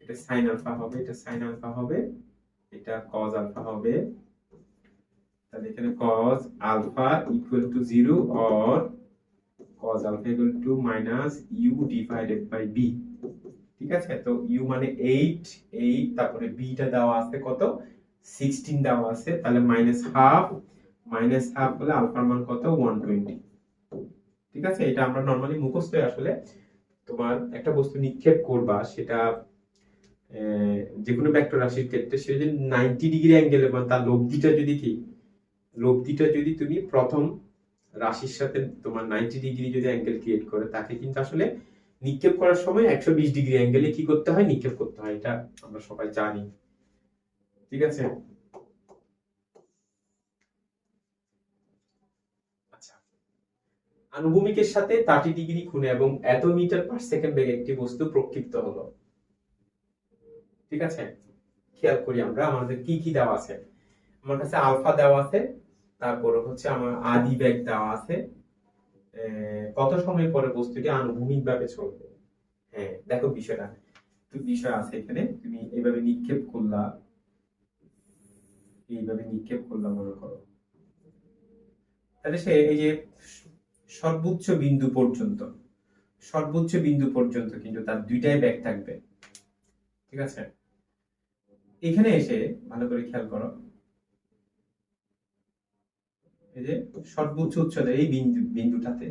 এটা sin আলফা হবে, এটা sin আলফা হবে, এটা cos আলফা হবে, তাহলে এখানে cos alpha equal to 0 or cos alpha equal to minus u divided by b। ঠিক আছে, তো u মানে 8 তারপরে b টা দেওয়া আছে কত 16 দেওয়া আছে, তাহলে মাইনাস হাফ হলে আলফার মান কত 120। ঠিক আছে, এটা আমরা নরমালি মুখস্থই আসলে। তোমার একটা বস্তু নিক্ষেপ করবা, সেটা যে কোনো ভেক্টর রাশির ক্ষেত্রে সে যদি 90 ডিগ্রি অ্যাঙ্গেলে, মানে তার লব্ধিটা যদি তুমি প্রথম রাশির সাথে তোমার 90 ডিগ্রি যদি অ্যাঙ্গেল ক্রিয়েট করে, তাকে কিন্তু আসলে নিক্ষেপ করার সময় 120 ডিগ্রি অ্যাঙ্গেলে কি করতে হয়, নিক্ষেপ করতে হয়। এটা আমরা সবাই জানি। ঠিক আছে, আচ্ছা, আনুভূমিকের সাথে 30 ডিগ্রি কোণে এবং এত মিটার পার সেকেন্ড বেগে একটি বস্তু প্রক্ষিপ্ত হলো। ঠিক আছে, খেয়াল করি আমরা আমাদের কি কি দেওয়া আছে। আমার কাছে আলফা দেওয়া আছে, তারপর হচ্ছে আমার আদি বেগ দেওয়া আছে, কত সময় পরে বস্তুটি আনুভূমিক ভাবে চলবে। হ্যাঁ, দেখো বিষয়টা বিষয় আছে এখানে। তুমি এইভাবে নিক্ষেপ করলা মনে করো, তাহলে সে এই যে সর্বোচ্চ বিন্দু পর্যন্ত কিন্তু তার দুইটাই ব্যাগ থাকবে। ঠিক আছে, এখানে এসে ভালো করে খেয়াল করো, এই যে সর্বোচ্চ উচ্চতা এই বিন্দুটাতে,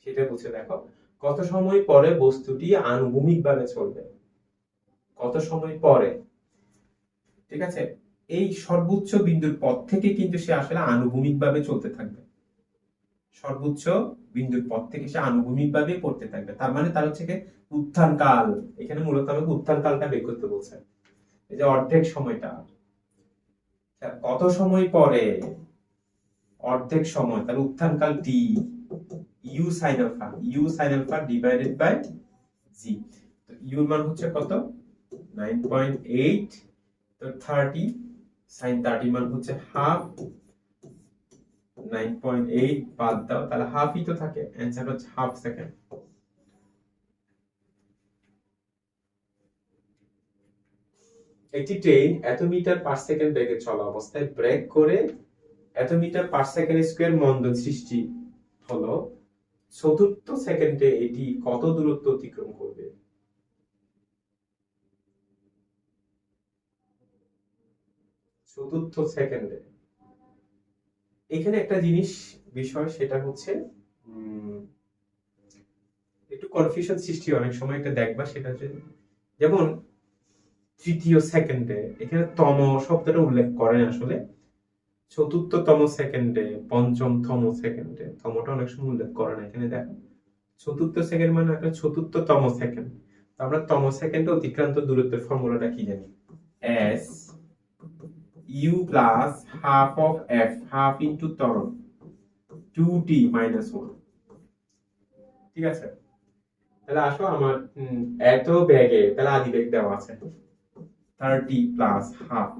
সেটা বুঝে দেখো কত সময় পরে বস্তুটি আনুভূমিক ভাবে চলবে, কত সময় পরে। ঠিক আছে, এই সর্বোচ্চ বিন্দুর পর থেকে কিন্তু সে আসলে আনুভূমিক ভাবে চলতে থাকবে। সর্বোচ্চ বিন্দুর পর থেকে সে আনুভূমিক ভাবে পড়তে থাকবে, তার মানে তার হচ্ছে উত্থান কাল। এখানে মূলত আমাকে উত্থান কালটা বের করতে বলছে। এই যে অর্ধেক সময়টা, কত সময় পরে অর্ধেক সময়, তাহলে উত্থান কাল T, U sine alpha divided by G. তো ইউ মান হচ্ছে কত 9.8, তো 30 সাইন 30 মান হচ্ছে হাফ, 9.8 বাদ দাও, তাহলে হাফই তো থাকে, অ্যানসার হচ্ছে হাফ সেকেন্ড। একটি ট্রেন এত মিটার পার সেকেন্ড বেগে চলা অবস্থায় ব্রেক করে এত মিটার পার সেকেন্ড স্কয়ার মন্দন সৃষ্টি হলো, চতুর্থ সেকেন্ডে এটি কত দূরত্ব অতিক্রম করবে? চতুর্থ সেকেন্ডে। এখানে একটা বিষয়, সেটা হচ্ছে একটু কনফিউশন সৃষ্টি অনেক সময়, এটা দেখবা, সেটা হচ্ছে যেমন তৃতীয় সেকেন্ডে, এখানে তম শব্দটা উল্লেখ করেন আসলে, চতুর্থতম সেকেন্ডে, পঞ্চমতম সেকেন্ডে, তমটা অনেক সময় উল্লেখ করে না। এখানে দেখো চতুর্থ সেকেন্ড মানে একটা চতুর্থতম সেকেন্ড। আমরা তম সেকেন্ডে অতিক্রান্ত দূরত্বের ফর্মুলাটা কি জানি, s u plus half of f, half into ত্বরণ 2t মাইনাস 1। ঠিক আছে, তাহলে আসো আমার এত ব্যাগে, তাহলে আদি বেগ দেওয়া আছে 30 প্লাস হাফ,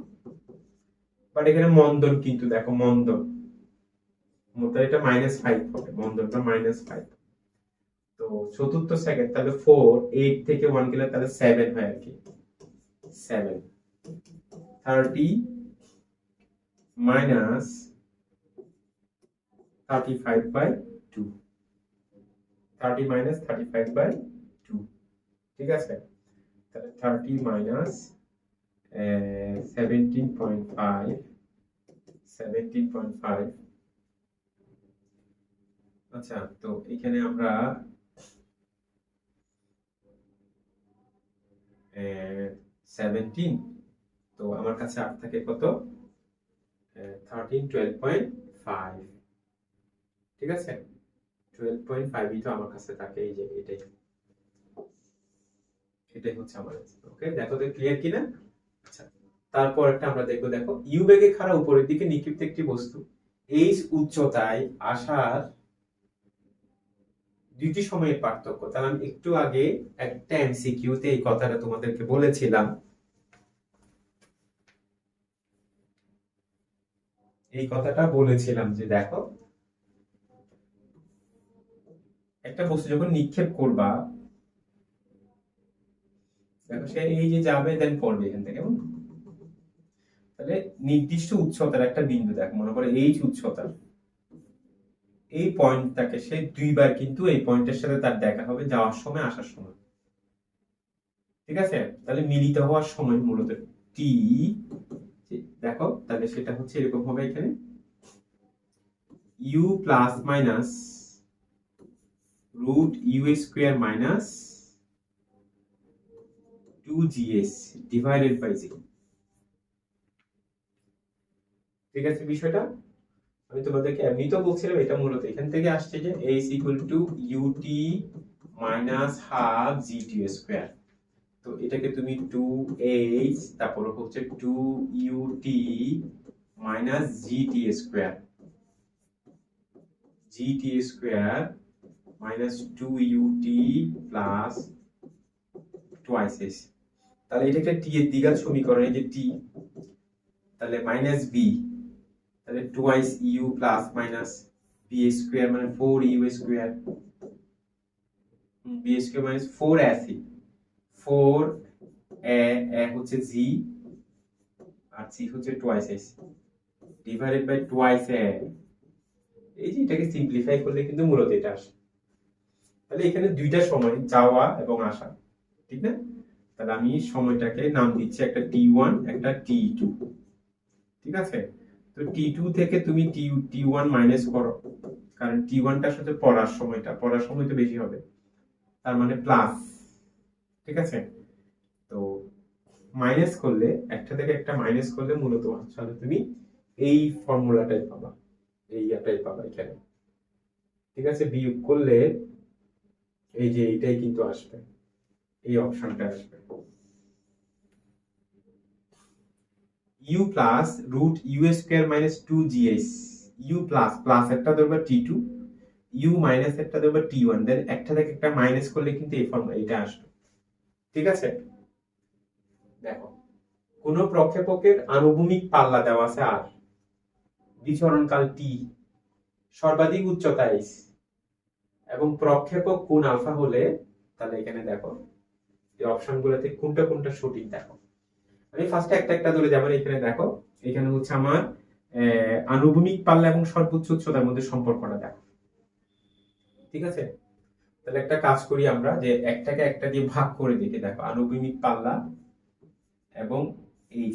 বাট এখানে মন্দন কিন্তু দেখো মন্দন এটা -5 হবে, মন্দনটা -5। তো চতুর্থ সেকেন্ড, তাহলে 4, 8 থেকে 1 গেলে তাহলে 7 হয় আর কি, 7, 30 মাইনাস 35 বাই 2, 30 মাইনাস 35 বাই 2। ঠিক আছে, তাহলে 30 মাইনাস 17.5। আচ্ছা, তো এখানে আমরা 17, তো আমার কাছে আর থাকে কত 12.5। ঠিক আছে, 12.5 তো আমার কাছে থাকে, এই যে এটাই হচ্ছে আমার অ্যান্সার। ওকে, দেখো তো ক্লিয়ার কিনা। আচ্ছা, তারপর একটা আমরা দেখো ইউ বেগে খাড়া উপরের দিকে নিক্ষিপ্ত একটি বস্তু এইচ উচ্চতায় আসার দুটি সময়ের পার্থক্য। তাহলে আমি একটু আগে একটা এমসিকিউ তে এই কথাটা তোমাদেরকে বলেছিলাম, যে দেখো একটা বস্তু যখন নিক্ষেপ করবা, দেখো সে এই যে যাবে দেন পড়বে এখান থেকে, তাহলে নির্দিষ্ট উচ্চতার একটা বিন্দু দেখ, মনে করে এইচ উচ্চতার এই পয়েন্টটাকে সে দুইবার কিন্তু এই পয়েন্টের সাথে তার দেখা হবে যাওয়ার সময় আসার সময়। ঠিক আছে, তাহলে মিলিত হওয়ার সময় মূলত টি, দেখো তাহলে সেটা হচ্ছে এরকম হবে এখানে U plus minus root U square minus 2gs divided by G. ঠিক আছে বিষয়টা? আমি তোমাদেরকে এমনি তো বলছিলাম এটা মূলত এখান থেকে আসছে যে a is equal to ut minus half gt square. তো এটাকে তুমি 2h তারপর হচ্ছে 2ut minus gt square minus 2ut plus twice h। তাহলে এটা একটা t এর দ্বিঘাত সমীকরণ, এই যে t, তাহলে মাইনাস b, তাহলে twice u plus minus b square মানে 4u square, b square minus 4ac, 4 a হচ্ছে g আর c হচ্ছে twice h divided by twice a। এই যে এটাকে সিম্পলিফাই করলে কিন্তু মূলত এটা আসে। তাহলে এখানে দুইটা সময় যাওয়া এবং আসা, ঠিক না? তাহলে আমি সময়টাকে নাম দিচ্ছি একটা t1 একটা t2। ঠিক আছে, তো t2 থেকে তুমি t1 মাইনাস করো, কারণ t1টার সাথে পড়ার সময় তো বেশি হবে, তার মানে প্লাস। ঠিক আছে, তো মাইনাস করলে একটা থেকে একটা মাইনাস করলে মূলত আসলে তুমি এই ফর্মুলাটাই পাবা, এইটাই পাবা এখানে। ঠিক আছে, বিয়োগ করলে এই যে এইটাই কিন্তু আসবে, এই অপশনটা আসবে u plus root U square minus 2gs। u plus plus একটা ধরবা t2, u মাইনাস একটা ধরবা t1, দেন একটা থেকে একটা মাইনাস করলে কিন্তু এই ফর্মুলা এটা আসবে। ঠিক আছে, দেখো কোন প্রক্ষেপকের আনুভূমিক পাল্লা দেওয়া আছে r, বিচরণকাল t, সর্বাধিক উচ্চতা h এবং প্রক্ষেপক কোণ আলফা হলে, তাহলে এখানে দেখো এই অপশনগুলোতে কোনটা কোনটা সঠিক দেখো। আমি ফার্স্টে একটা একটা ধরে, যেমন এখানে দেখো এখানে হচ্ছে আমার আনুভূমিক পাল্লা এবং সর্বোচ্চ উচ্চতার মধ্যে সম্পর্কটা দেখো। ঠিক আছে, তাহলে একটা কাজ করি আমরা, যে একটাকে একটা দিয়ে ভাগ করে দেখি। দেখো আনুভূমিক পাল্লা এবং এই,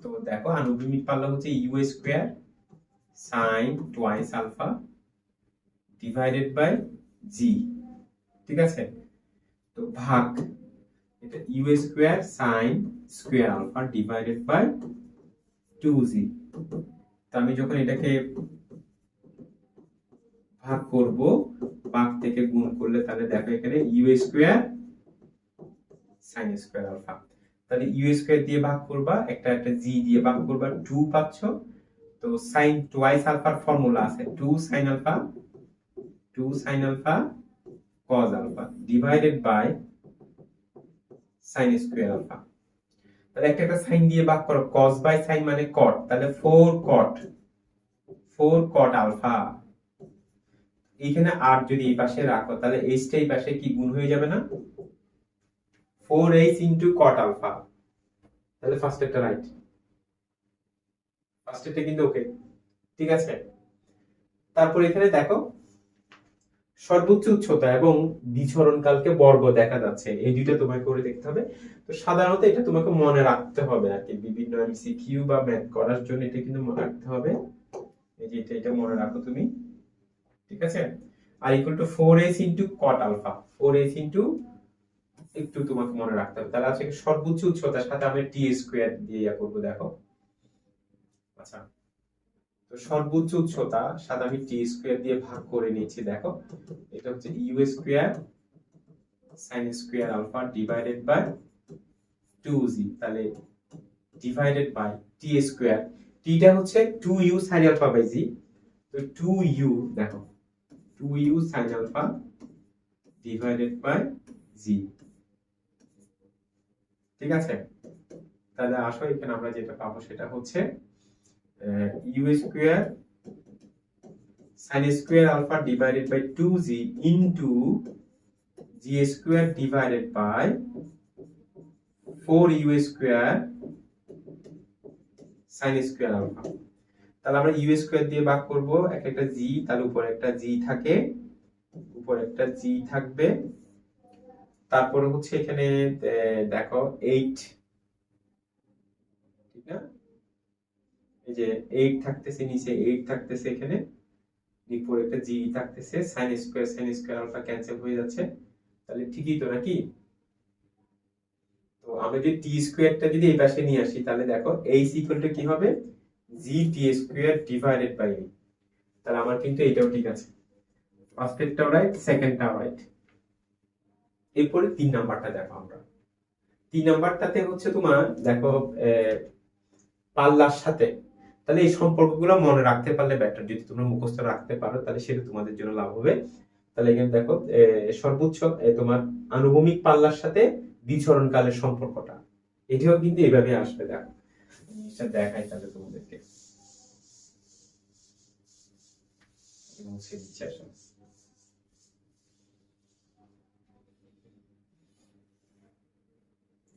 তো দেখো আনুভূমিক পাল্লা হচ্ছে U square sine twice alpha divided by G. ঠিক আছে, তো ভাগ এটা U square sine square alpha divided by 2g। তো আমি যখন এটাকে ভাগ করব, ভাগ থেকে গুণ করলে তাহলে দেখো এখানে U square sine square alpha, তাহলে ইউ স্কয়ার দিয়ে ভাগ করবা, একটা একটা জি দিয়ে ভাগ করবা, 2 পাচ্ছ। তো সাইন টুয়াইস আলফার ফর্মুলা আছে 2 sine alpha cos alpha divided by sine square alpha. তাহলে একটা একটা সাইন দিয়ে ভাগ করো, cos বাই সাইন মানে cot, তাহলে 4 cot আলফা। এইখানে আর যদি এই পাশে রাখো তাহলে h টা এই পাশে কি গুণ হয়ে যাবে না, 4h ইনটু cot আলফা। তাহলে ফার্স্ট একটা রাইট, ফার্স্ট এটা কিন্তু ওকে। ঠিক আছে, তারপর এখানে দেখো সর্বোচ্চ উচ্চতা এবং বিচরণকালকে বর্গ দেখা যাচ্ছে, এই দুইটা তোমাকে করে দেখতে হবে। তো সাধারণত এটা তোমাকে মনে রাখতে হবে আর কি, বিভিন্ন এমসিকিউ বা ম্যাথ করার জন্য এটা কিন্তু মনে রাখতে হবে। এই যে এটা মনে রাখো তুমি। ঠিক আছে, R equal to 4h into cot alpha, 4h into একটু তোমাকে মনে রাখতে হবে। তাহলে আছে সর্বোচ্চ উচ্চতার সাথে আমি টি স্কয়ার দিয়ে ইয়া করব। দেখো আচ্ছা, তো সর্বোচ্চ উচ্চতা সাথে আমি টি স্কয়ার দিয়ে ভাগ করে নিয়েছি। দেখো এটা হচ্ছে U square sine square alpha divided by 2g, তাহলে ডিভাইডেড বাই টি স্কয়ার, টিটা হচ্ছে 2u sin alpha by G, তো 2u দেখো 2u sin alpha divided by G. ঠিক আছে, তাহলে আসো এখানে আমরা যেটা পাবো সেটা হচ্ছে U square sin square alpha divided by 2g into G square divided by 4u square sine square alpha. তাহলে আমরা ইউ স্কোয়ার দিয়ে ভাগ করব, একটা জি, তার উপরে একটা জি থাকে, উপরে একটা জি থাকবে, তারপরে হচ্ছে এখানে দেখো 8, ঠিক না? এই যে 8 থাকতেছে, নিচে 8 থাকতেছে, এখানে উপরে একটা জি থাকতেছে, সাইন স্কোয়ার আলফা ক্যান্সেল হয়ে যাচ্ছে, তাহলে ঠিকই তো নাকি? তো আমরা যদি টি স্কোয়ারটা যদি এই পাশে নিয়ে আসি, তাহলে দেখো এইচ ইকুয়াল টু কি হবে, G T square divided by এ। তাহলে আমার কিন্তু এটাও ঠিক আছে, ফার্স্টেরটাও রাইট, সেকেন্ডটাও রাইট। এরপরে 3 নাম্বারটা দেখো আমরা। 3 নাম্বারটাতে হচ্ছে তোমার দেখো পাল্লার সাথে, তাহলে এই সম্পর্কগুলো মনে রাখতে পারলে বেটার, যদি তোমরা মুখস্থ রাখতে পারো তাহলে সেটা তোমাদের জন্য লাভ হবে। তাহলে এখানে দেখো সর্বোচ্চ তোমার আনুভূমিক পাল্লার সাথে বিচরণকালের সম্পর্কটা, এটাও কিন্তু এইভাবে আসবে। দেখো জিনিসটা দেখাই তাহলে তোমাদেরকে,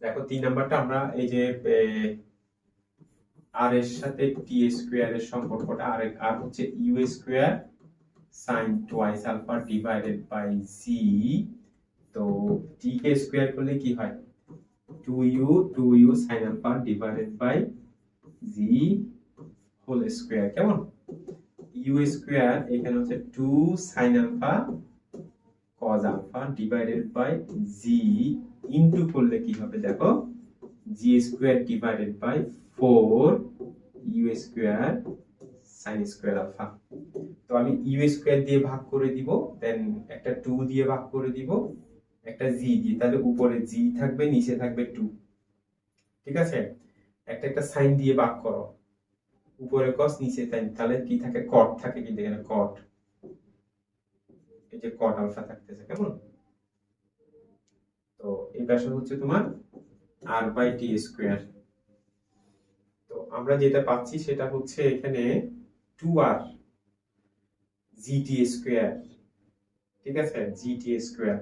দেখো 3 নাম্বারটা আমরা এই যে আর এর সাথে টি স্কোয়ার এর সম্পর্কটা, আর হচ্ছে U square sine twice alpha divided by G. তো টি কে স্কোয়ার করলে কি হয়, 2u sine alpha divided by G whole square. কেমন? ইউ স্কোয়ার এখানে হচ্ছে 2 sine alpha cos alpha divided by G into করলে কি হবে দেখো, G square divided by 4 U square sine square alpha. তো আমি ইউ স্কোয়ার দিয়ে ভাগ করে দিব, দেন একটা 2 দিয়ে ভাগ করে দিব, একটা জি দিয়ে, তাহলে উপরে জি থাকবে, নিচে থাকবে 2, ঠিক আছে? একটা সাইন দিয়ে ভাগ করো, উপরে cos নিচে সাইন, তাহলে কি থাকে, কট থাকে, কিন্তু এখানে কট, এই যে কট আলফা থাকতেছে। কেমন? তো এই পাশে হচ্ছে তোমার আর বাই টি স্কোয়ার। তো আমরা যেটা পাচ্ছি সেটা হচ্ছে এখানে 2r জিটি স্কোয়ার, ঠিক আছে, জিটি স্কোয়ার।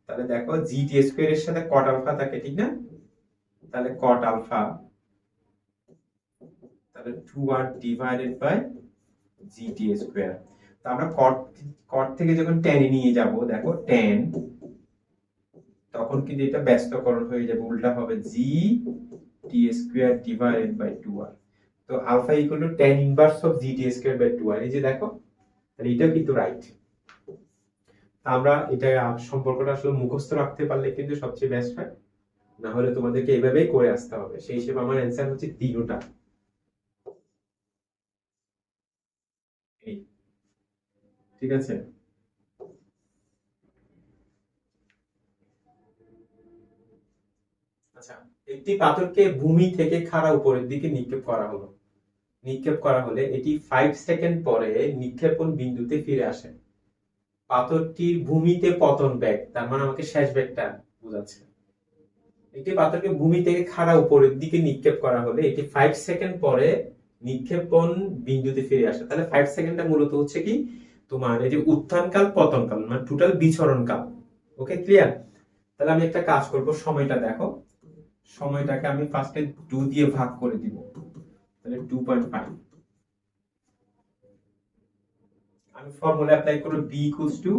তাহলে দেখো জিটি স্কোয়ার এর সাথে কট আলফা থাকে, ঠিক না? তাহলে কট আলফা, তাহলে 2r divided by GT square. তো আমরা কট থেকে যখন tan এ নিয়ে যাব, দেখো tan, তখন কিন্তু এটা ব্যস্তকরণ হয়ে যাবে, উল্টা হবে G T square divided by 2r। তো alpha equal to tan inverse of G T square by 2r। এই যে দেখো, তাহলে এটাও কিন্তু রাইট। আমরা এটা সম্পর্কটা আসলে মুখস্থ রাখতে পারলে কিন্তু সবচেয়ে বেস্ট হয়, না হলে তোমাদেরকে এইভাবেই করে আসতে হবে। সেই হিসেবে আমার অ্যান্সার হচ্ছে 3টা। এই, ঠিক আছে? আচ্ছা, একটি পাথরকে ভূমি থেকে খাড়া উপরের দিকে নিক্ষেপ করা হলে এটি 5 সেকেন্ড পরে নিক্ষেপণ বিন্দুতে ফিরে আসে। পাথরটির ভূমিতে পতন বেগ, তার মানে আমাকে শেষ বেগটা বোঝাচ্ছে। একটি পাথরকে ভূমি থেকে খাড়া উপরের দিকে নিক্ষেপ করা হলে এটি 5 সেকেন্ড পরে নিক্ষেপণ বিন্দুতে ফিরে আসে। তাহলে 5 সেকেন্ডটা মূলত হচ্ছে কি তোমার এই যে উত্থানকাল পতনকাল, মানে টোটাল বিচরণকাল। ওকে, ক্লিয়ার? তাহলে আমি একটা কাজ করব, সময়টা দেখো, সময়টাকে আমি ফার্স্টে 2 দিয়ে ভাগ করে দিব, তাহলে 2.5। আমি ফর্মুলা অ্যাপ্লাই করব, b equals two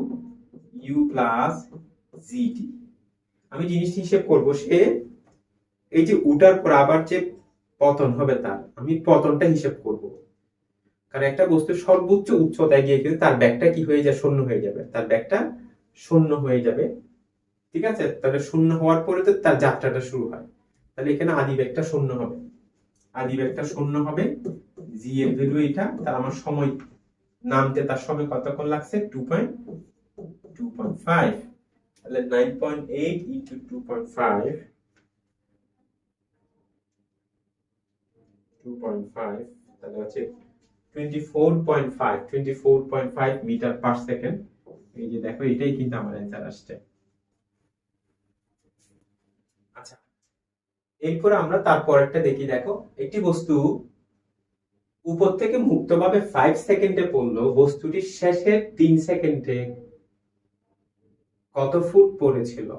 u plus gt। আমি জিনিসটি হিসেব করব, সে এই যে উঠার পর আবার যে পতন হবে, তার আমি পতনটা হিসেব করব। কারণ একটা বস্তুর সর্বোচ্চ উচ্চতায় গিয়ে কিন্তু তার ব্যাগটা কি হয়ে যায়, শূন্য হয়ে যাবে, তার ব্যাগটা শূন্য হয়ে যাবে, ঠিক আছে? তাহলে শূন্য হওয়ার পরে তো তার যাত্রাটা শুরু হয়। তাহলে এখানে আদি ব্যাগটা শূন্য হবে, আদি ব্যাগটা শূন্য হবে, জি এর ভ্যালু এটা, তার আমার সময় নামতে তার সময় কতক্ষণ লাগছে, 2.5। তাহলে 9.8 ইন্টু 2.5, 2.5, তাহলে হচ্ছে 24.5 মিটার পার সেকেন্ড। এই যে দেখো, এটাই কিন্তু আমার অ্যান্সার আসছে। আচ্ছা, এরপর আমরা তারপরেরটা দেখি। দেখো, একটি বস্তু উপর থেকে মুক্তভাবে 5 সেকেন্ডে পড়লো, বস্তুটি শেষের 3 সেকেন্ডে কত ফুট পড়েছিল?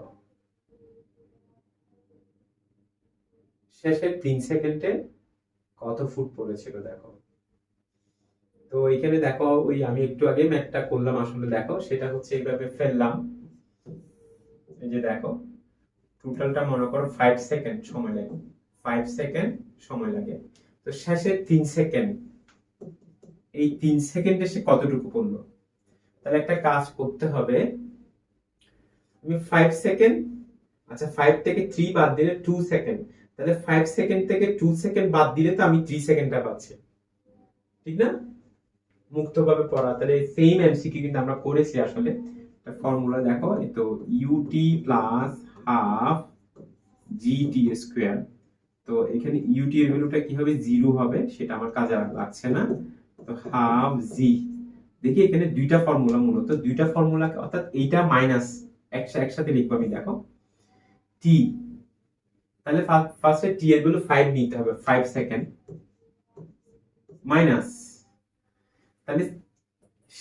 শেষের 3 সেকেন্ডে কত ফুট পড়েছিল দেখো। তো এখানে দেখো ওই আমি একটু আগে ম্যাথটা করলাম, আসলে দেখো সেটা হচ্ছে এইভাবে ফেললাম। এই যে দেখো টোটালটা মনে করো 5 সেকেন্ড সময় লাগে, 5 সেকেন্ড সময় লাগে। তো শেষে 3 সেকেন্ড, এই 3 সেকেন্ডে সে কতটুকু পড়লো। তাহলে একটা কাজ করতে হবে, তুমি 5 সেকেন্ড, আচ্ছা 5 থেকে 3 বাদ দিলে 2 সেকেন্ড, তাহলে 5 সেকেন্ড থেকে 2 সেকেন্ড বাদ দিলে তো আমি 3 সেকেন্ডটা পাচ্ছি, ঠিক না? মুক্তভাবে পড়া, তাহলে সেম এমসিকিউ কিন্তু আমরা করেছি আসলে। ফর্মুলা দেখো, এই তো UT plus half GT square. তো এখানে ইউটি এর ভ্যালুটা কি হবে, 0 হবে, সেটা আমার কাজে লাগছে না। তো হাফ জি, দেখি এখানে দুইটা ফর্মুলা, মূলত দুইটা ফর্মুলা, অর্থাৎ এইটা মাইনাস একসাথে লিখবো আমি। দেখো টি, তাহলে ফার্স্টে টি এর ভ্যালু 5 নিতে হবে, 5 সেকেন্ড মাইনাস, তাহলে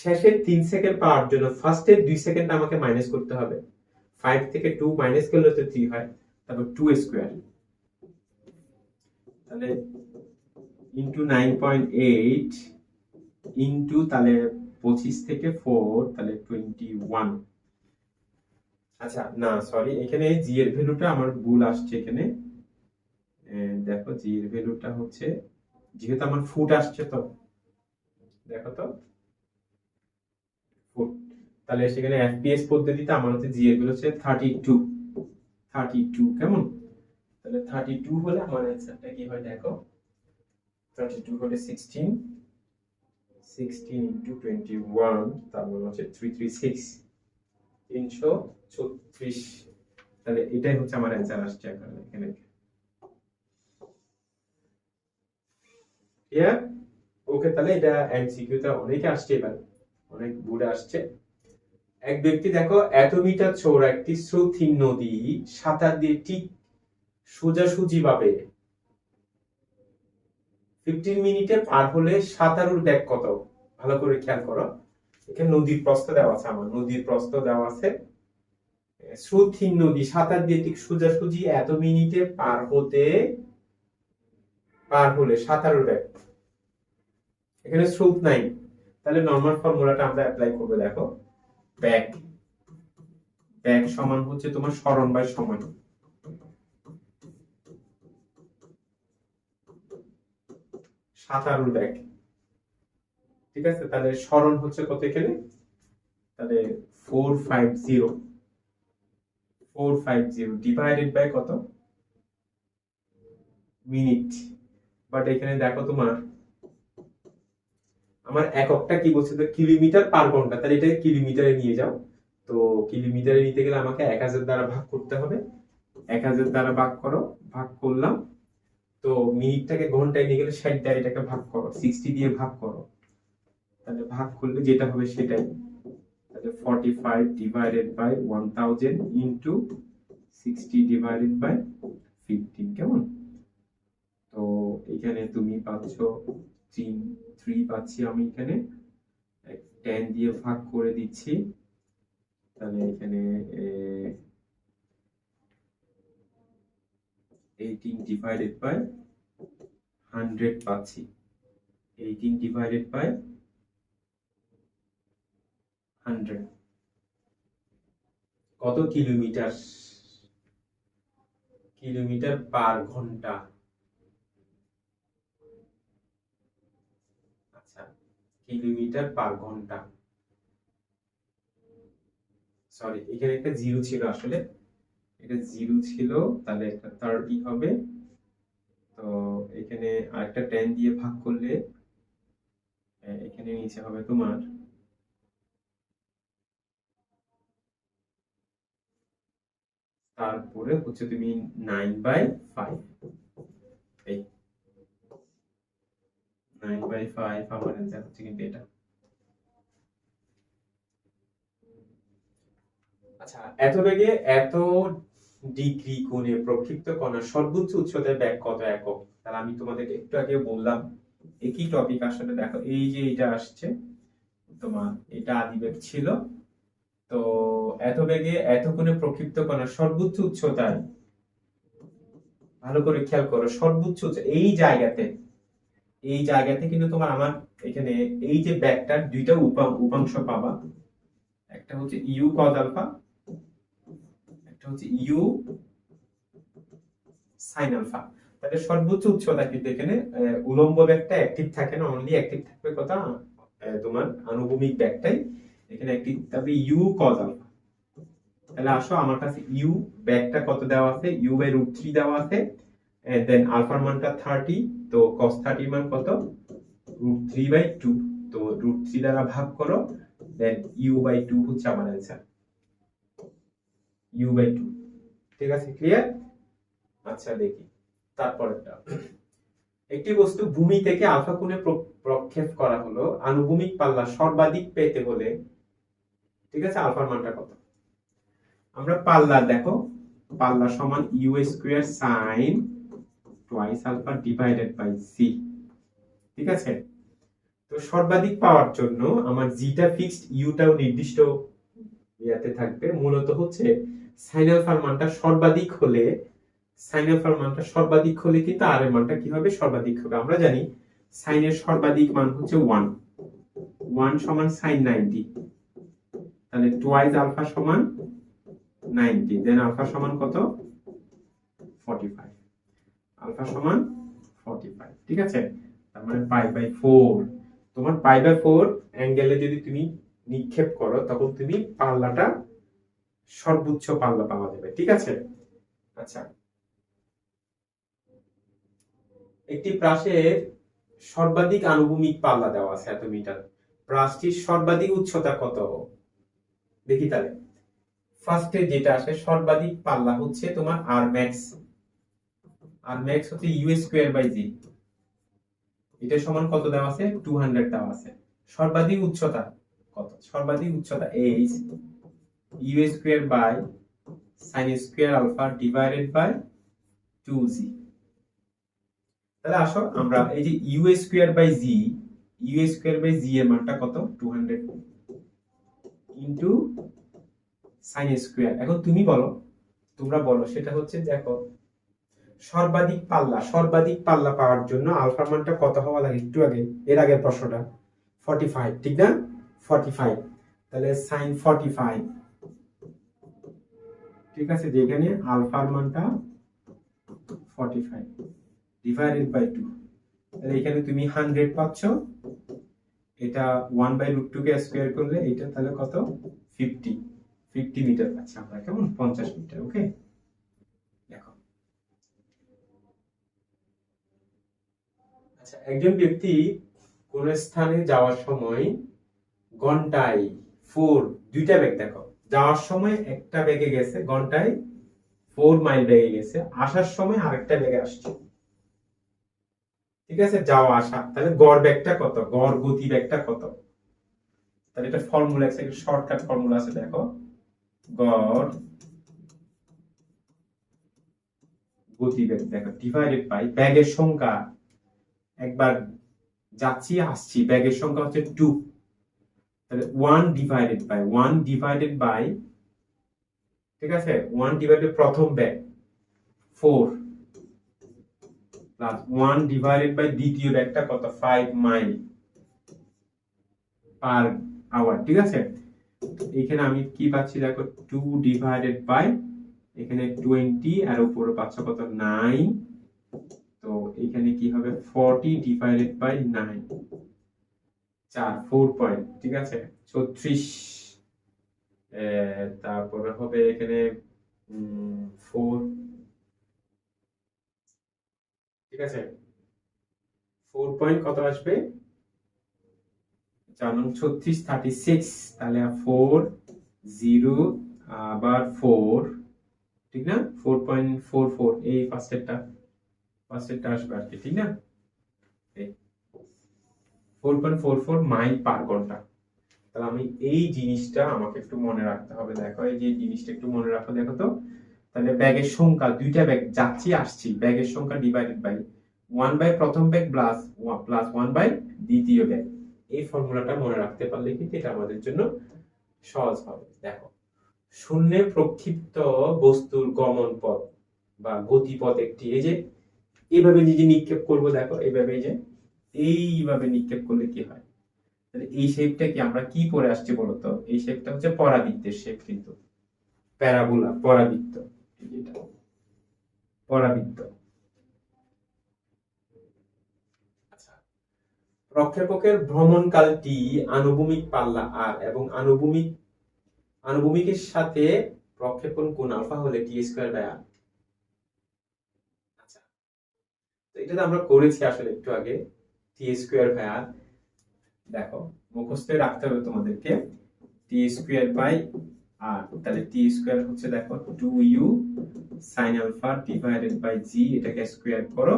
শেষের 3 সেকেন্ড পাওয়ার জন্য ফার্স্টের 2 সেকেন্ড আমাকে মাইনাস করতে হবে। 5 থেকে 2 মাইনাস করলে তো 3 হয়, তারপর 2 স্কয়ার, তাহলে ইনটু 9.8 ইনটু, তাহলে 25 থেকে 4, তাহলে 21। আচ্ছা না সরি, এখানে জি এর ভ্যালুটা আমার ভুল আসছে এখানে। দেখো জি এর ভ্যালুটা হচ্ছে, যেহেতু আমার ফুট আসছে, তো দেখো তো ফুট, তাহলে সেখানে এফপিএস পদ্ধতিতে আমার হচ্ছে জি এর ভ্যালু হচ্ছে 32, কেমন? তাহলে 32 হলে আমার অ্যান্সারটা কি হয় দেখো, 32 হলে 16 ইনটু 21, তার মানে হচ্ছে 336, 336। তাহলে এটাই হচ্ছে আমার অ্যান্সার আসছে এখানে। ক্লিয়ার? ওকে, তাহলে এটা এমসিকিউটা অনেকে আসছে, এবার অনেক বুড়ে আসছে। এক ব্যক্তি দেখো এত মিটার চওড়া একটি স্রোতহীন নদী সাঁতার দিয়ে ঠিক সোজাসুজি ভাবে 15 মিনিটে পার হলে সাঁতারুর বেগ কত? ভালো করে খেয়াল করো, এখানে নদীর প্রস্থ দেওয়া আছে, আমার নদীর প্রস্থ দেওয়া আছে, স্রোতহীন নদী সাঁতার দিয়ে ঠিক সোজাসুজি এত মিনিটে পার হলে সাঁতারুর বেগ। এখানে স্রোত নাই, তাহলে নরমাল ফর্মুলাটা আমরা অ্যাপ্লাই করবো। দেখো বেগ সমান হচ্ছে তোমার সরণ বাই সময়, সাঁতারুর বেগ, ঠিক আছে? তাহলে সরণ হচ্ছে কত এখানে, তাহলে 450 ডিভাইডেড বাই কত, মিনিট। বাট এখানে দেখো তোমার আমার এককটা কি বলছে, তো কিলোমিটার পার ঘন্টা, তাহলে এটাকে কিলোমিটারে নিয়ে যাও। তো কিলোমিটারে নিতে গেলে আমাকে 1000 দ্বারা ভাগ করতে হবে, 1000 দ্বারা ভাগ করলাম। তো মিনিটটাকে ঘন্টায় নিয়ে গেলে 60 দ্বারা এটাকে ভাগ করো, 60 দিয়ে ভাগ করো, তাহলে ভাগ করলে যেটা হবে সেটাই। তাহলে 45 divided by 1000 into 60 divided by 15, কেমন? তো এখানে তুমি পাচ্ছ 3 পাচ্ছি আমি, এখানে 10 দিয়ে ভাগ করে দিচ্ছি, তাহলে এখানে 18 ডিভাইডেড বাই 100 পাচ্ছি, 18 ডিভাইডেড বাই 100 কত কিলোমিটার, কিলোমিটার পার ঘন্টা। আচ্ছা কিলোমিটার পার ঘন্টা, সরি এখানে একটা জিরো ছিল, আসলে এটা জিরো ছিল, তাহলে একটা 30 হবে। তো এখানে আরেকটা 10 দিয়ে ভাগ করলে এখানে নিচে হবে তোমার তারপরে হচ্ছে তুমি 9/5, এই 9/5 আমার অ্যান্সার হচ্ছে কিন্তু এটা। আচ্ছা এত বেগে এত ডিগ্রি কোণে প্রক্ষিপ্ত কণার সর্বোচ্চ উচ্চতার বেগ কত একক? তাহলে আমি তোমাদেরকে একটু আগে বললাম একই টপিক, আসলে দেখো এই যে এটা আসছে তোমার, এটা আদিবেগ ছিল। তো এত বেগে এত কোণে প্রক্ষিপ্ত কণার সর্বোচ্চ উচ্চতায়, ভালো করে খেয়াল করো, সর্বোচ্চ এই জায়গাতে এই জায়গাতে কিন্তু তোমার আমার এখানে এই যে ব্যাগটার দুইটা উপাংশ পাবা, একটা হচ্ছে ইউ কজ আলফা, একটা হচ্ছে ইউ সাইন আলফা। তাহলে সর্বোচ্চ উচ্চতা কিন্তু এখানে উলম্ব ব্যাগটা অ্যাক্টিভ থাকে না, অনলি অ্যাক্টিভ থাকবে কথা তোমার আনুভূমিক ব্যাগটাই এখানে অ্যাক্টিভ থাকবে ইউ কজ আলফা। তাহলে আসো আমার কাছে ইউ ব্যাগটা কত দেওয়া আছে, ইউ বাই রুট 3 দেওয়া আছে, দেন আলফার মানটা 30, তো cos 30 মান কত রুট 3 বাই 2, তো রুট 3 দ্বারা ভাগ করো, দেন ইউ বাই 2 হচ্ছে আমার অ্যান্সার, ইউ বাই 2। ঠিক আছে, ক্লিয়ার? আচ্ছা দেখি তারপরেরটা। একটি বস্তু ভূমি থেকে আলফা কোণে প্রক্ষেপ করা হলো, আনুভূমিক পাল্লা সর্বাধিক পেতে হলে, ঠিক আছে, আলফার মানটা কত? আমরা পাল্লা দেখো, পাল্লা সমান U square sine twice alpha divided by C. ঠিক আছে, তো সর্বাধিক পাওয়ার জন্য আমার জিটা ফিক্সড, ইউটাও নির্দিষ্ট ইয়াতে থাকবে। মূলত হচ্ছে সাইন আলফার মানটা সর্বাধিক হলে, সাইন আলফার মানটা সর্বাধিক হলে কিন্তু আর এর মানটা কি হবে, সর্বাধিক হবে। আমরা জানি সাইনের সর্বাধিক মান হচ্ছে 1, 1 সমান সাইন 90, তাহলে টুয়াইস আলফা সমান 90, দেন আলফা সমান কত 45, আলফা সমান 45। ঠিক আছে, তার মানে পাই বাই 4। তোমার পাই বাই 4 অ্যাঙ্গেলে যদি তুমি নিক্ষেপ করো তখন তুমি পাল্লাটা সর্বোচ্চ পাল্লা পাওয়া যাবে। ঠিক আছে, আচ্ছা একটি প্রাসের সর্বাধিক আনুভূমিক পাল্লা দেওয়া আছে এত মিটার, প্রাসটির সর্বাধিক উচ্চতা কত দেখি। তাহলে ফার্স্টে যেটা আসে সর্বাধিক পাল্লা হচ্ছে তোমার আর ম্যাক্স, আর ম্যাক্স হচ্ছে ইউ স্কয়ার বাই জি, এটা সমান কত দেওয়া আছে 200 দেওয়া আছে। সর্বাধিক উচ্চতা কত, সর্বাধিক উচ্চতা H U square by sine square alpha divided by 2g। তাহলে আসো আমরা এই যে U square by G, U square by G এর মানটা কত 200 ইনটু সাইন স্কয়ার। এখন তুমি বলো, তোমরা বলো, সেটা হচ্ছে দেখো সর্বাধিক পাল্লা, সর্বাধিক পাল্লা পাওয়ার জন্য আলফার মানটা কত হওয়া লাগে, একটু আগে এর আগের প্রশ্নটা 45, ঠিক না 45, তাহলে সাইন 45। ঠিক আছে, যেখানে আলফার মানটা 45 ডিভাইডেড বাই 2, তাহলে এখানে তুমি 100 পাচ্ছ, এটা 1 বাই রুট 2 কে স্কয়ার করলে এটা তাহলে কত 50 মিটার পাচ্ছি আমরা, কেমন 50 মিটার। ওকে, দেখো আচ্ছা একজন ব্যক্তি কোন স্থানে যাওয়ার সময় ঘন্টায় 4, দুইটা ব্যাগ দেখো, যাওয়ার সময় একটা ব্যাগে গেছে ঘন্টায় 4 মাইল ব্যাগে গেছে, আসার সময় আরেকটা ব্যাগে আসছে। ঠিক আছে, যাওয়া আসা, তাহলে গড় ব্যাগটা কত, গড় গতি ব্যাগটা কত? তাহলে এটা ফর্মুলা আছে, একটা শর্টকাট ফর্মুলা আছে, দেখো গড় গতি ব্যাগ দেখো ডিভাইডেড বাই ব্যাগের সংখ্যা, একবার যাচ্ছি আসছি, ব্যাগের সংখ্যা হচ্ছে 2, তাহলে 1 ডিভাইডেড বাই, ঠিক আছে 1 ডিভাইডেড প্রথম ব্যাগ 4 প্লাস 1 ডিভাইডেড বাই দ্বিতীয় ব্যাগটা কত 5 মাইল পার আওয়ার। ঠিক আছে, এখানে আমি কি পাচ্ছি দেখো 2 ডিভাইডেড বাই এখানে 20 আর উপরে পাচ্ছ কত 9, তো এখানে কি হবে 40 ডিভাইডেড বাই 9, 4 পয়েন্ট। ঠিক আছে 36, তারপরে হবে এখানে 4, ঠিক আছে 4 পয়েন্ট কত আসবে 36, 36, তাহলে 4 0 আবার 4, ঠিক না 4.44, এই ফার্স্টেরটা আসবে আর কি, ঠিক না 4.44 মাইল পার ঘন্টা। তাহলে আমি এই জিনিসটা আমাকে একটু মনে রাখতে হবে, দেখো এই যে জিনিসটা একটু মনে রাখো, দেখো তো তাহলে ব্যাগের সংখ্যা, দুইটা ব্যাগ যাচ্ছি আসছি, ব্যাগের সংখ্যা ডিভাইডেড বাই 1 বাই প্রথম ব্যাগ প্লাস 1 বাই দ্বিতীয় ব্যাগ। এই ফর্মুলাটা মনে রাখতে পারলে কিন্তু এটা আমাদের জন্য সহজ হবে। দেখো শূন্যে প্রক্ষিপ্ত বস্তুর গমন পথ বা গতিপথ একটি, এই যে এইভাবে যে নিক্ষেপ করবো, দেখো এইভাবে, এই যে এইভাবে নিক্ষেপ করলে কি হয়? তাহলে এই শেপটা কি আমরা কি পড়ে আসছি বলতো? এই শেপটা হচ্ছে পরাবৃত্তের শেপ, কিন্তু প্যারাবোলা, পরাবৃত্ত, এটা পরাবৃত্ত। আচ্ছা, প্রক্ষেপকের ভ্রমণকাল টি, আনুভূমিক পাল্লা আর এবং আনুভূমিকের সাথে প্রক্ষেপণ কোণ আলফা হলে টি স্কয়ার বাই আর। আচ্ছা, তো এটা তো আমরা করেছি আসলে একটু আগে, টি স্কয়ার বাই আর। দেখো, মুখস্থ রাখতে হবে তোমাদেরকে, টি স্কয়ার বাই আর, তাহলে টি স্কয়ার হচ্ছে দেখো 2u sin alpha divided by G, এটাকে স্কয়ার করো,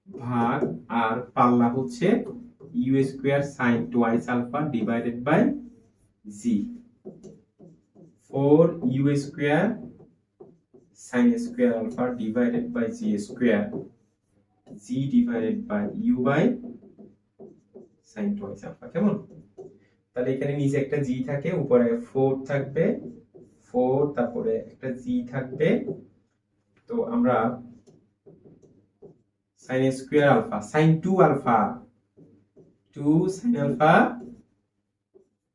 ভাগ, আর পাল্লা হচ্ছে U square sin twice alpha divided by G, 4u square sin square alpha divided by G square, G divided by U by sin twice alpha. কেমন? তাহলে এখানে নিচে একটা জি থাকে, উপরে 4 থাকবে, 4, তারপরে একটা জি থাকবে। তো আমরা sin square alpha sin 2 alpha 2 sin alpha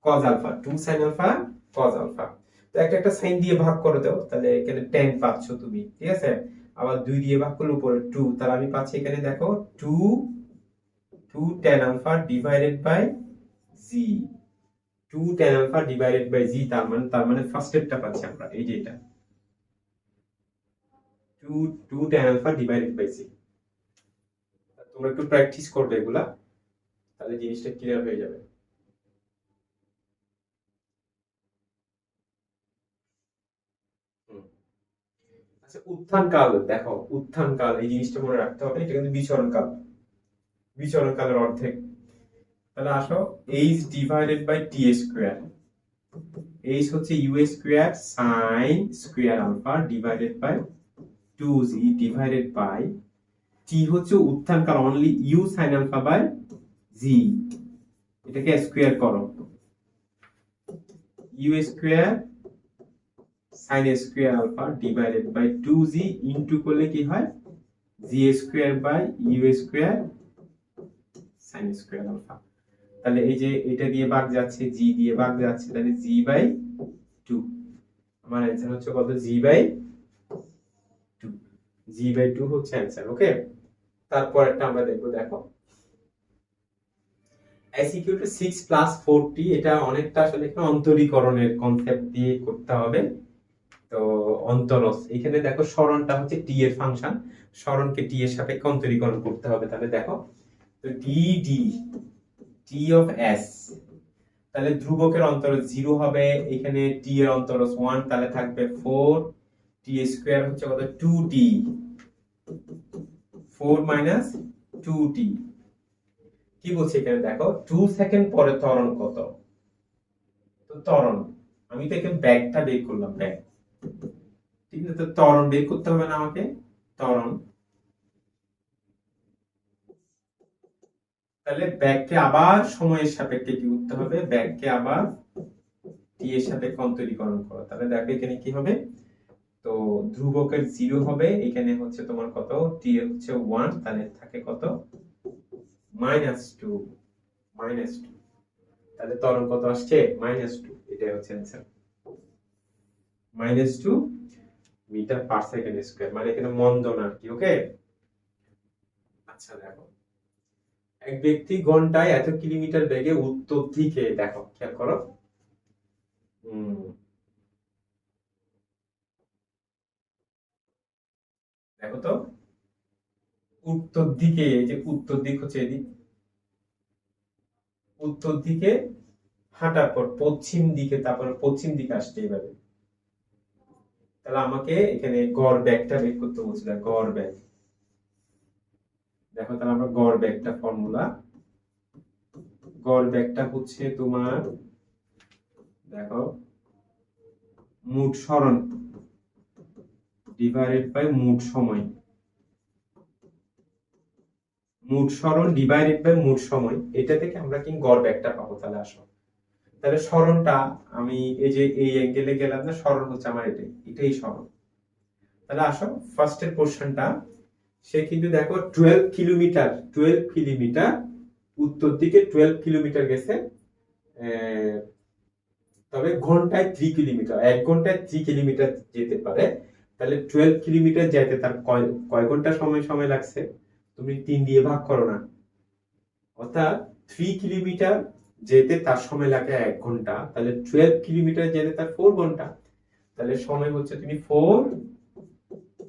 cos alpha 2 sin alpha cos alpha, তো একটা সাইন দিয়ে ভাগ করে দাও, তাহলে এখানে tan পাচ্ছ তুমি, ঠিক আছে? আবার 2 দিয়ে ভাগ করলে উপরে 2, তাহলে আমি পাচ্ছি এখানে দেখো 2 tan alpha divided by G, 2 tan alpha divided by G, তার মানে ফার্স্ট স্টেপটা পাচ্ছি আমরা, এই যে এটা 2 tan আলফা ডিভাইডেড বাই জি। তোমরা একটু প্র্যাকটিস করবে এগুলা, তাহলে জিনিসটা ক্লিয়ার হয়ে যাবে। আচ্ছা, উত্থান কাল, দেখো উত্থান কাল, এই জিনিসটা মনে রাখতে হবে, এটা কিন্তু বিচরণ কাল, বিচরণ কালের অর্ধেক। তাহলে আসো, h divided by T square, h হচ্ছে U square sin square alpha divided by 2g divided by t হচ্ছে উত্থান কাল only u sin alpha by g, এটাকে স্কয়ার করো, u square sin square alpha divided by 2g into করলে কি হয়, g square by u square sin square alpha. তাহলে এই যে এটা দিয়ে ভাগ যাচ্ছে, g দিয়ে ভাগ যাচ্ছে, তাহলে g বাই 2, আমার অ্যানসার হচ্ছে কত, g বাই 2, g বাই 2 হচ্ছে অ্যানসার। ওকে, তারপর একটা আমরা দেখবো, দেখো s equal to 6 plus 4t, এটা অনেকটা আসলে এখানে অন্তরীকরণের কনসেপ্ট দিয়ে করতে হবে। তো অন্তরস, এখানে দেখো সরণটা হচ্ছে t এর ফাংশন, সরণকে t এর সাপেক্ষে অন্তরীকরণ করতে হবে। তাহলে দেখো, তো d t of s, তাহলে ধ্রুবকের অন্তরজ 0 হবে, এখানে t এর অন্তরজ 1, তাহলে থাকবে 4, t স্কয়ার হচ্ছে কত, 2t, 4 মাইনাস 2t। কি বলছে এখানে দেখো, 2 সেকেন্ড পরে ত্বরণ কত, তো ত্বরণ, আমি তো এখানে ব্যাগটা বের করলাম, ব্যাগ, ঠিক আছে? তো ত্বরণ বের করতে হবে না আমাকে, ত্বরণ, তাহলে ব্যাগকে আবার সময়ের সাপেক্ষে কি করতে হবে, ব্যাগকে আবার টি এর সাপেক্ষে অন্তরীকরণ করো। তাহলে দেখো এখানে কি হবে, তো ধ্রুবকের 0 হবে, এখানে হচ্ছে তোমার কত, টি এর হচ্ছে 1, তাহলে থাকে কত, -2, -2, তাহলে ত্বরণ কত আসছে, -2, এটাই হচ্ছে answer, -2 metre per second square, মানে এখানে মন্দন আর কি। ওকে, আচ্ছা দেখো, এক ব্যক্তি ঘন্টায় এত কিলোমিটার বেগে উত্তর দিকে, দেখো খেয়াল করো, দেখো তো উত্তর দিকে, এই যে উত্তর দিক হচ্ছে এদিক, উত্তর দিকে হাঁটার পর পশ্চিম দিকে, তারপরে পশ্চিম দিকে আসতে এইভাবে, তাহলে আমাকে এখানে গড় ব্যাগটা বের করতে বলছিল, গড় ব্যাগ। দেখো, তাহলে আমরা গড় ব্যাগটা ফর্মুলা, গড় ব্যাগটা হচ্ছে তোমার, দেখো মোট সরণ ডিভাইডেড বাই মোট সময়, মোট সরণ ডিভাইডেড বাই মোট সময়, এটা থেকে আমরা কি গড় ব্যাগটা পাবো। তাহলে আসো, তাহলে সরণটা আমি এই যে এই অ্যাঙ্গেলে গেলাম না, সরণ হচ্ছে আমার এটাই সরণ। তাহলে আসো ফার্স্টের পোরশনটা, সে কিন্তু দেখো 12 কিলোমিটার উত্তর দিকে 12 কিলোমিটার গেছে। তবে ঘন্টায় 3 কিলোমিটার, 1 ঘন্টায় 3 কিলোমিটার যেতে পারে। তাহলে 12 কিলোমিটার যেতে তার কয় কয় ঘন্টা সময় সময় লাগছে? তুমি 3 দিয়ে ভাগ করো না। অর্থাৎ 3 কিলোমিটার যেতে তার সময় লাগে 1 ঘন্টা, তাহলে 12 কিলোমিটার যেতে তার 4 ঘন্টা। তাহলে সময় হচ্ছে তুমি 4,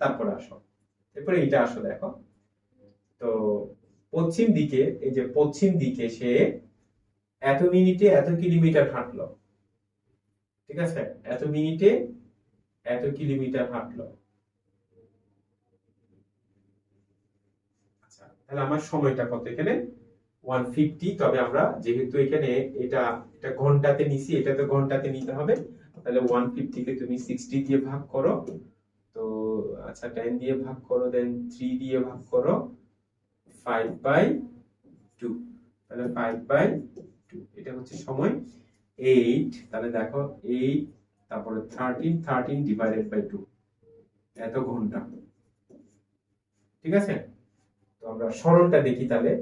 তারপরে আসো, এরপরে এটা আসো দেখো। তো পশ্চিম দিকে, এই যে পশ্চিম দিকে সে এত মিনিটে এত কিলোমিটার হাঁটলো, ঠিক আছে, এত মিনিটে এত কিলোমিটার হাঁটলো। আচ্ছা, তাহলে আমার সময়টা কত এখানে? 150। তবে আমরা যেহেতু এখানে এটা এটা ঘন্টাতে নিছি, এটা তো ঘন্টাতে নিতে হবে। তাহলে 150 কে তুমি 60 দিয়ে ভাগ করো। তো আচ্ছা, 10 দিয়ে ভাগ করো, দেন 3 দিয়ে ভাগ করো, 5/2। তাহলে 5/2 এটা হচ্ছে সময় 8। তাহলে দেখো 8, তারপরে 13 ডিভাইডেড বাই 2, এত ঘন্টা। ঠিক আছে, তো আমরা সরলটা দেখি, তাহলে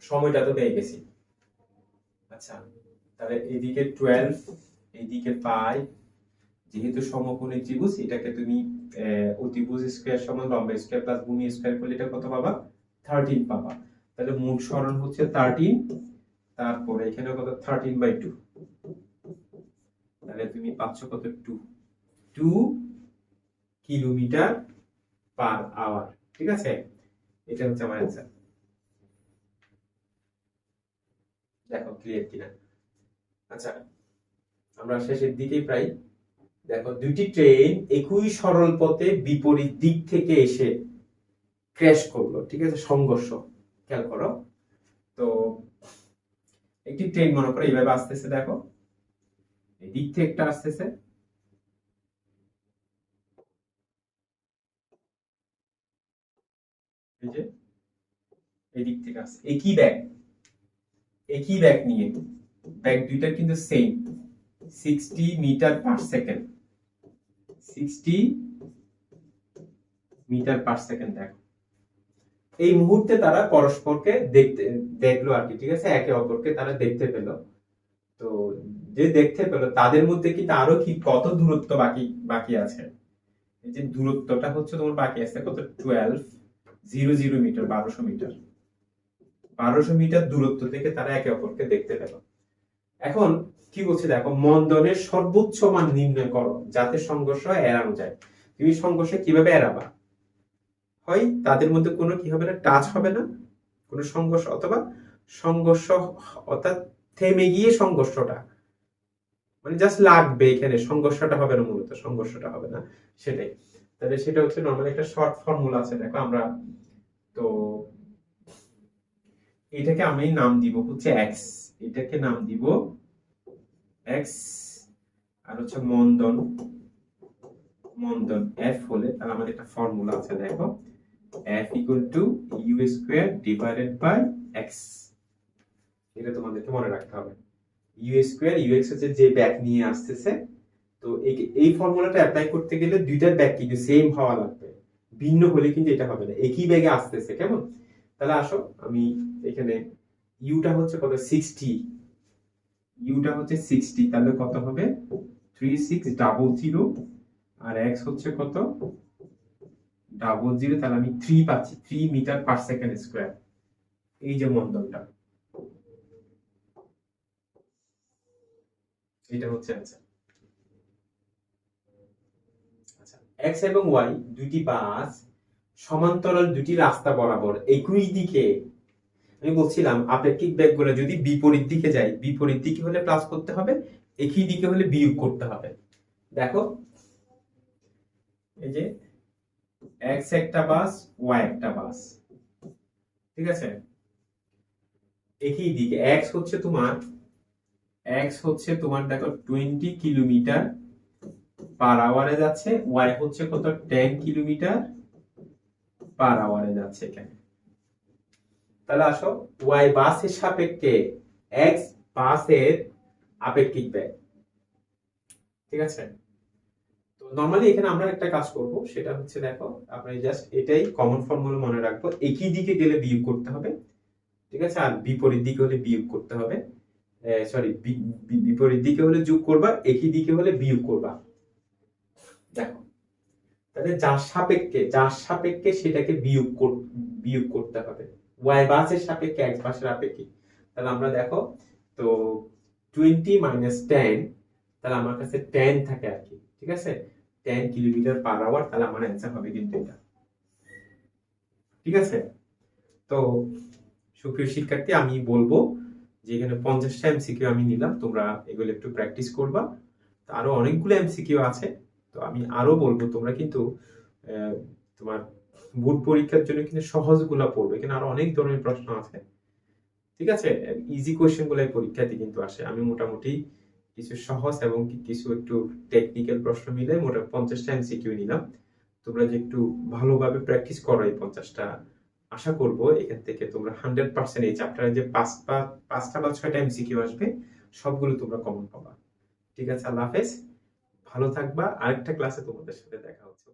সময়টা তো পেয়ে গেছি। আচ্ছা, তাহলে এদিকে 12, এইদিকে 5। যেহেতু সমকোণী ত্রিভুজ, এটাকে তুমি অতিভুজ স্কয়ার সমান লম্বা স্কয়ার প্লাস ভূমি স্কয়ার করলে এটা কত পাবা? 13 পাবা। তাহলে মোট সরণ হচ্ছে 13, তারপরে এখানে কত? 13/2। তাহলে তুমি পাচ্ছ কত? 2 কিলোমিটার পার আওয়ার। ঠিক আছে, এটা হচ্ছে আমার অ্যান্সার। দেখো ক্লিয়ার কিনা। আচ্ছা, আমরা শেষের দিকেই প্রায়। দেখো, দুটি ট্রেন একই সরল পথে বিপরীত দিক থেকে এসে ক্র্যাশ করলো। ঠিক আছে, সংঘর্ষ। খেয়াল করো তো, একটি ট্রেন মনে করো এইভাবে আসতেছে, দেখো এই দিক থেকে একটা আসতেছে, এই যে এই দিক থেকে আসছে, একই ব্যাগ নিয়ে। ব্যাগ দুইটা কিন্তু same, 60 metre per second, 60 metre per second. দেখো এই মুহূর্তে তারা পরস্পরকে দেখলো আর কি। ঠিক আছে, একে অপরকে তারা দেখতে পেল। তো যে দেখতে পেল তাদের মধ্যে কিন্তু আরো কি কত দূরত্ব বাকি বাকি আছে? এই যে দূরত্বটা হচ্ছে তোমার বাকি আছে কত? 1200 মিটার, 1200 মিটার। 1200 মিটার দূরত্ব থেকে তারা একে অপরকে দেখতে পেল। এখন কি বলছে দেখো, মন্দনের সর্বোচ্চ মান নির্ণয় করো যাতে সংঘর্ষ এড়ানো যায়। তুমি সংঘর্ষ কিভাবে এড়াবা? হয় তাদের মধ্যে কোনো কি হবে না, টাচ হবে না, কোনো সংঘর্ষ, অথবা সংঘর্ষ অর্থাৎ থেমে গিয়ে সংঘর্ষটা মানে জাস্ট লাগবে, এখানে সংঘর্ষটা হবে না, মূলত সংঘর্ষটা হবে না, সেটাই। তাহলে সেটা হচ্ছে নরমালি একটা শর্ট ফর্মুলা আছে, দেখো আমরা। তো এটাকে আমি নাম দিব হচ্ছে এক্স, এটাকে নাম দিব এক্স। আর হচ্ছে মন্দন, মন্দন এফ হলে তাহলে আমাদের একটা ফর্মুলা আছে, দেখো F equal to U square divided by X. এটা তোমাদেরকে মনে রাখতে হবে। ইউ স্কয়ার, ইউ এক্স হচ্ছে যে ব্যাক নিয়ে আসতেছে। তো এই ফর্মুলাটা অ্যাপ্লাই করতে গেলে দুইটার ব্যাগ কিন্তু সেম হওয়া লাগবে, ভিন্ন হলে কিন্তু এটা হবে না। একই ব্যাগে আসতেছে, কেমন? তাহলে আসো, আমি এখানে ইউটা হচ্ছে কত? 60, ইউটা হচ্ছে 60, তাহলে কত হবে? 3600। আর এক্স হচ্ছে কত? 00, তাহলে আমি 3 পাচ্ছি, 3 মিটার পার সেকেন্ড স্কয়ার। এই যে মন্দনটা, এটা হচ্ছে অ্যান্সার। আচ্ছা, এক্স এবং ওয়াই দুটি বাস সমান্তরাল দুটি রাস্তা বরাবর একই দিকে। আমি বলছিলাম আপেক্ষিক বেগগুলো যদি বিপরীত দিকে যায়, বিপরীত দিকে হলে প্লাস করতে হবে, একই দিকে হলে বিয়োগ করতে হবে। দেখো এই যে এক্স একটা বাস, ওয়াই একটা বাস, ঠিক আছে, একই দিকে। এক্স হচ্ছে তোমার দেখো 20 কিলোমিটার পার আওয়ারে যাচ্ছে, ওয়াই হচ্ছে কত? 10 কিলোমিটার পার আওয়ারে যাচ্ছে এখানে। তাহলে আসো, ওয়াই বাসের সাপেক্ষে এক্স বাসের আপেক্ষিক বেগ। ঠিক আছে, তো নর্মালি এখানে আমরা একটা কাজ করব, সেটা হচ্ছে দেখো আমরা জাস্ট এটাই কমন ফর্মুলা মনে রাখবো, একই দিকে গেলে বিয়োগ করতে হবে, ঠিক আছে, আর বিপরীত দিকে হলে বিয়োগ করতে হবে, সরি, বিপরীত দিকে হলে যোগ করবা, একই দিকে হলে বিয়োগ করবা। দেখো তাহলে যার সাপেক্ষে সেটাকে বিয়োগ করতে হবে, ওয়াই বাসের সাপেক্ষে এক্স বাসের আপেক্ষিক। তাহলে আমরা দেখো, তো 20 মাইনাস 10, তাহলে আমার কাছে 10 থাকে আর কি, ঠিক আছে, 10 কিলোমিটার পার আওয়ার, তাহলে আমার অ্যান্সার হবে কিন্তু এটা, ঠিক আছে। তো সুপ্রিয় শিক্ষার্থী, আমি বলবো যে এখানে 50টা এমসিকিউ আমি নিলাম, তোমরা এগুলো একটু প্র্যাকটিস করবা। তো আরো অনেকগুলো এমসিকিউ আছে, তো আমি আরো বলবো তোমরা কিন্তু তোমার বোর্ড পরীক্ষার জন্য কিন্তু সহজগুলা পড়বে, এখানে আরো অনেক ধরনের প্রশ্ন আছে, ঠিক আছে, ইজি কোয়েশ্চেন গুলাই পরীক্ষাতে কিন্তু আসে। আমি মোটামুটি কিছু সহজ এবং কিছু একটু টেকনিক্যাল প্রশ্ন মিলে মোটামুটি 50টা এমসিকিউ নিলাম। তোমরা যে একটু ভালোভাবে প্র্যাকটিস করো এই 50টা, আশা করবো এখান থেকে তোমরা 100% এই চ্যাপ্টারে যে 5টা বা 6টা এমসিকিউ আসবে সবগুলো তোমরা কমন পাবা। ঠিক আছে, আল্লাহ হাফেজ, ভালো থাকবা, আরেকটা ক্লাসে তোমাদের সাথে দেখা হচ্ছে।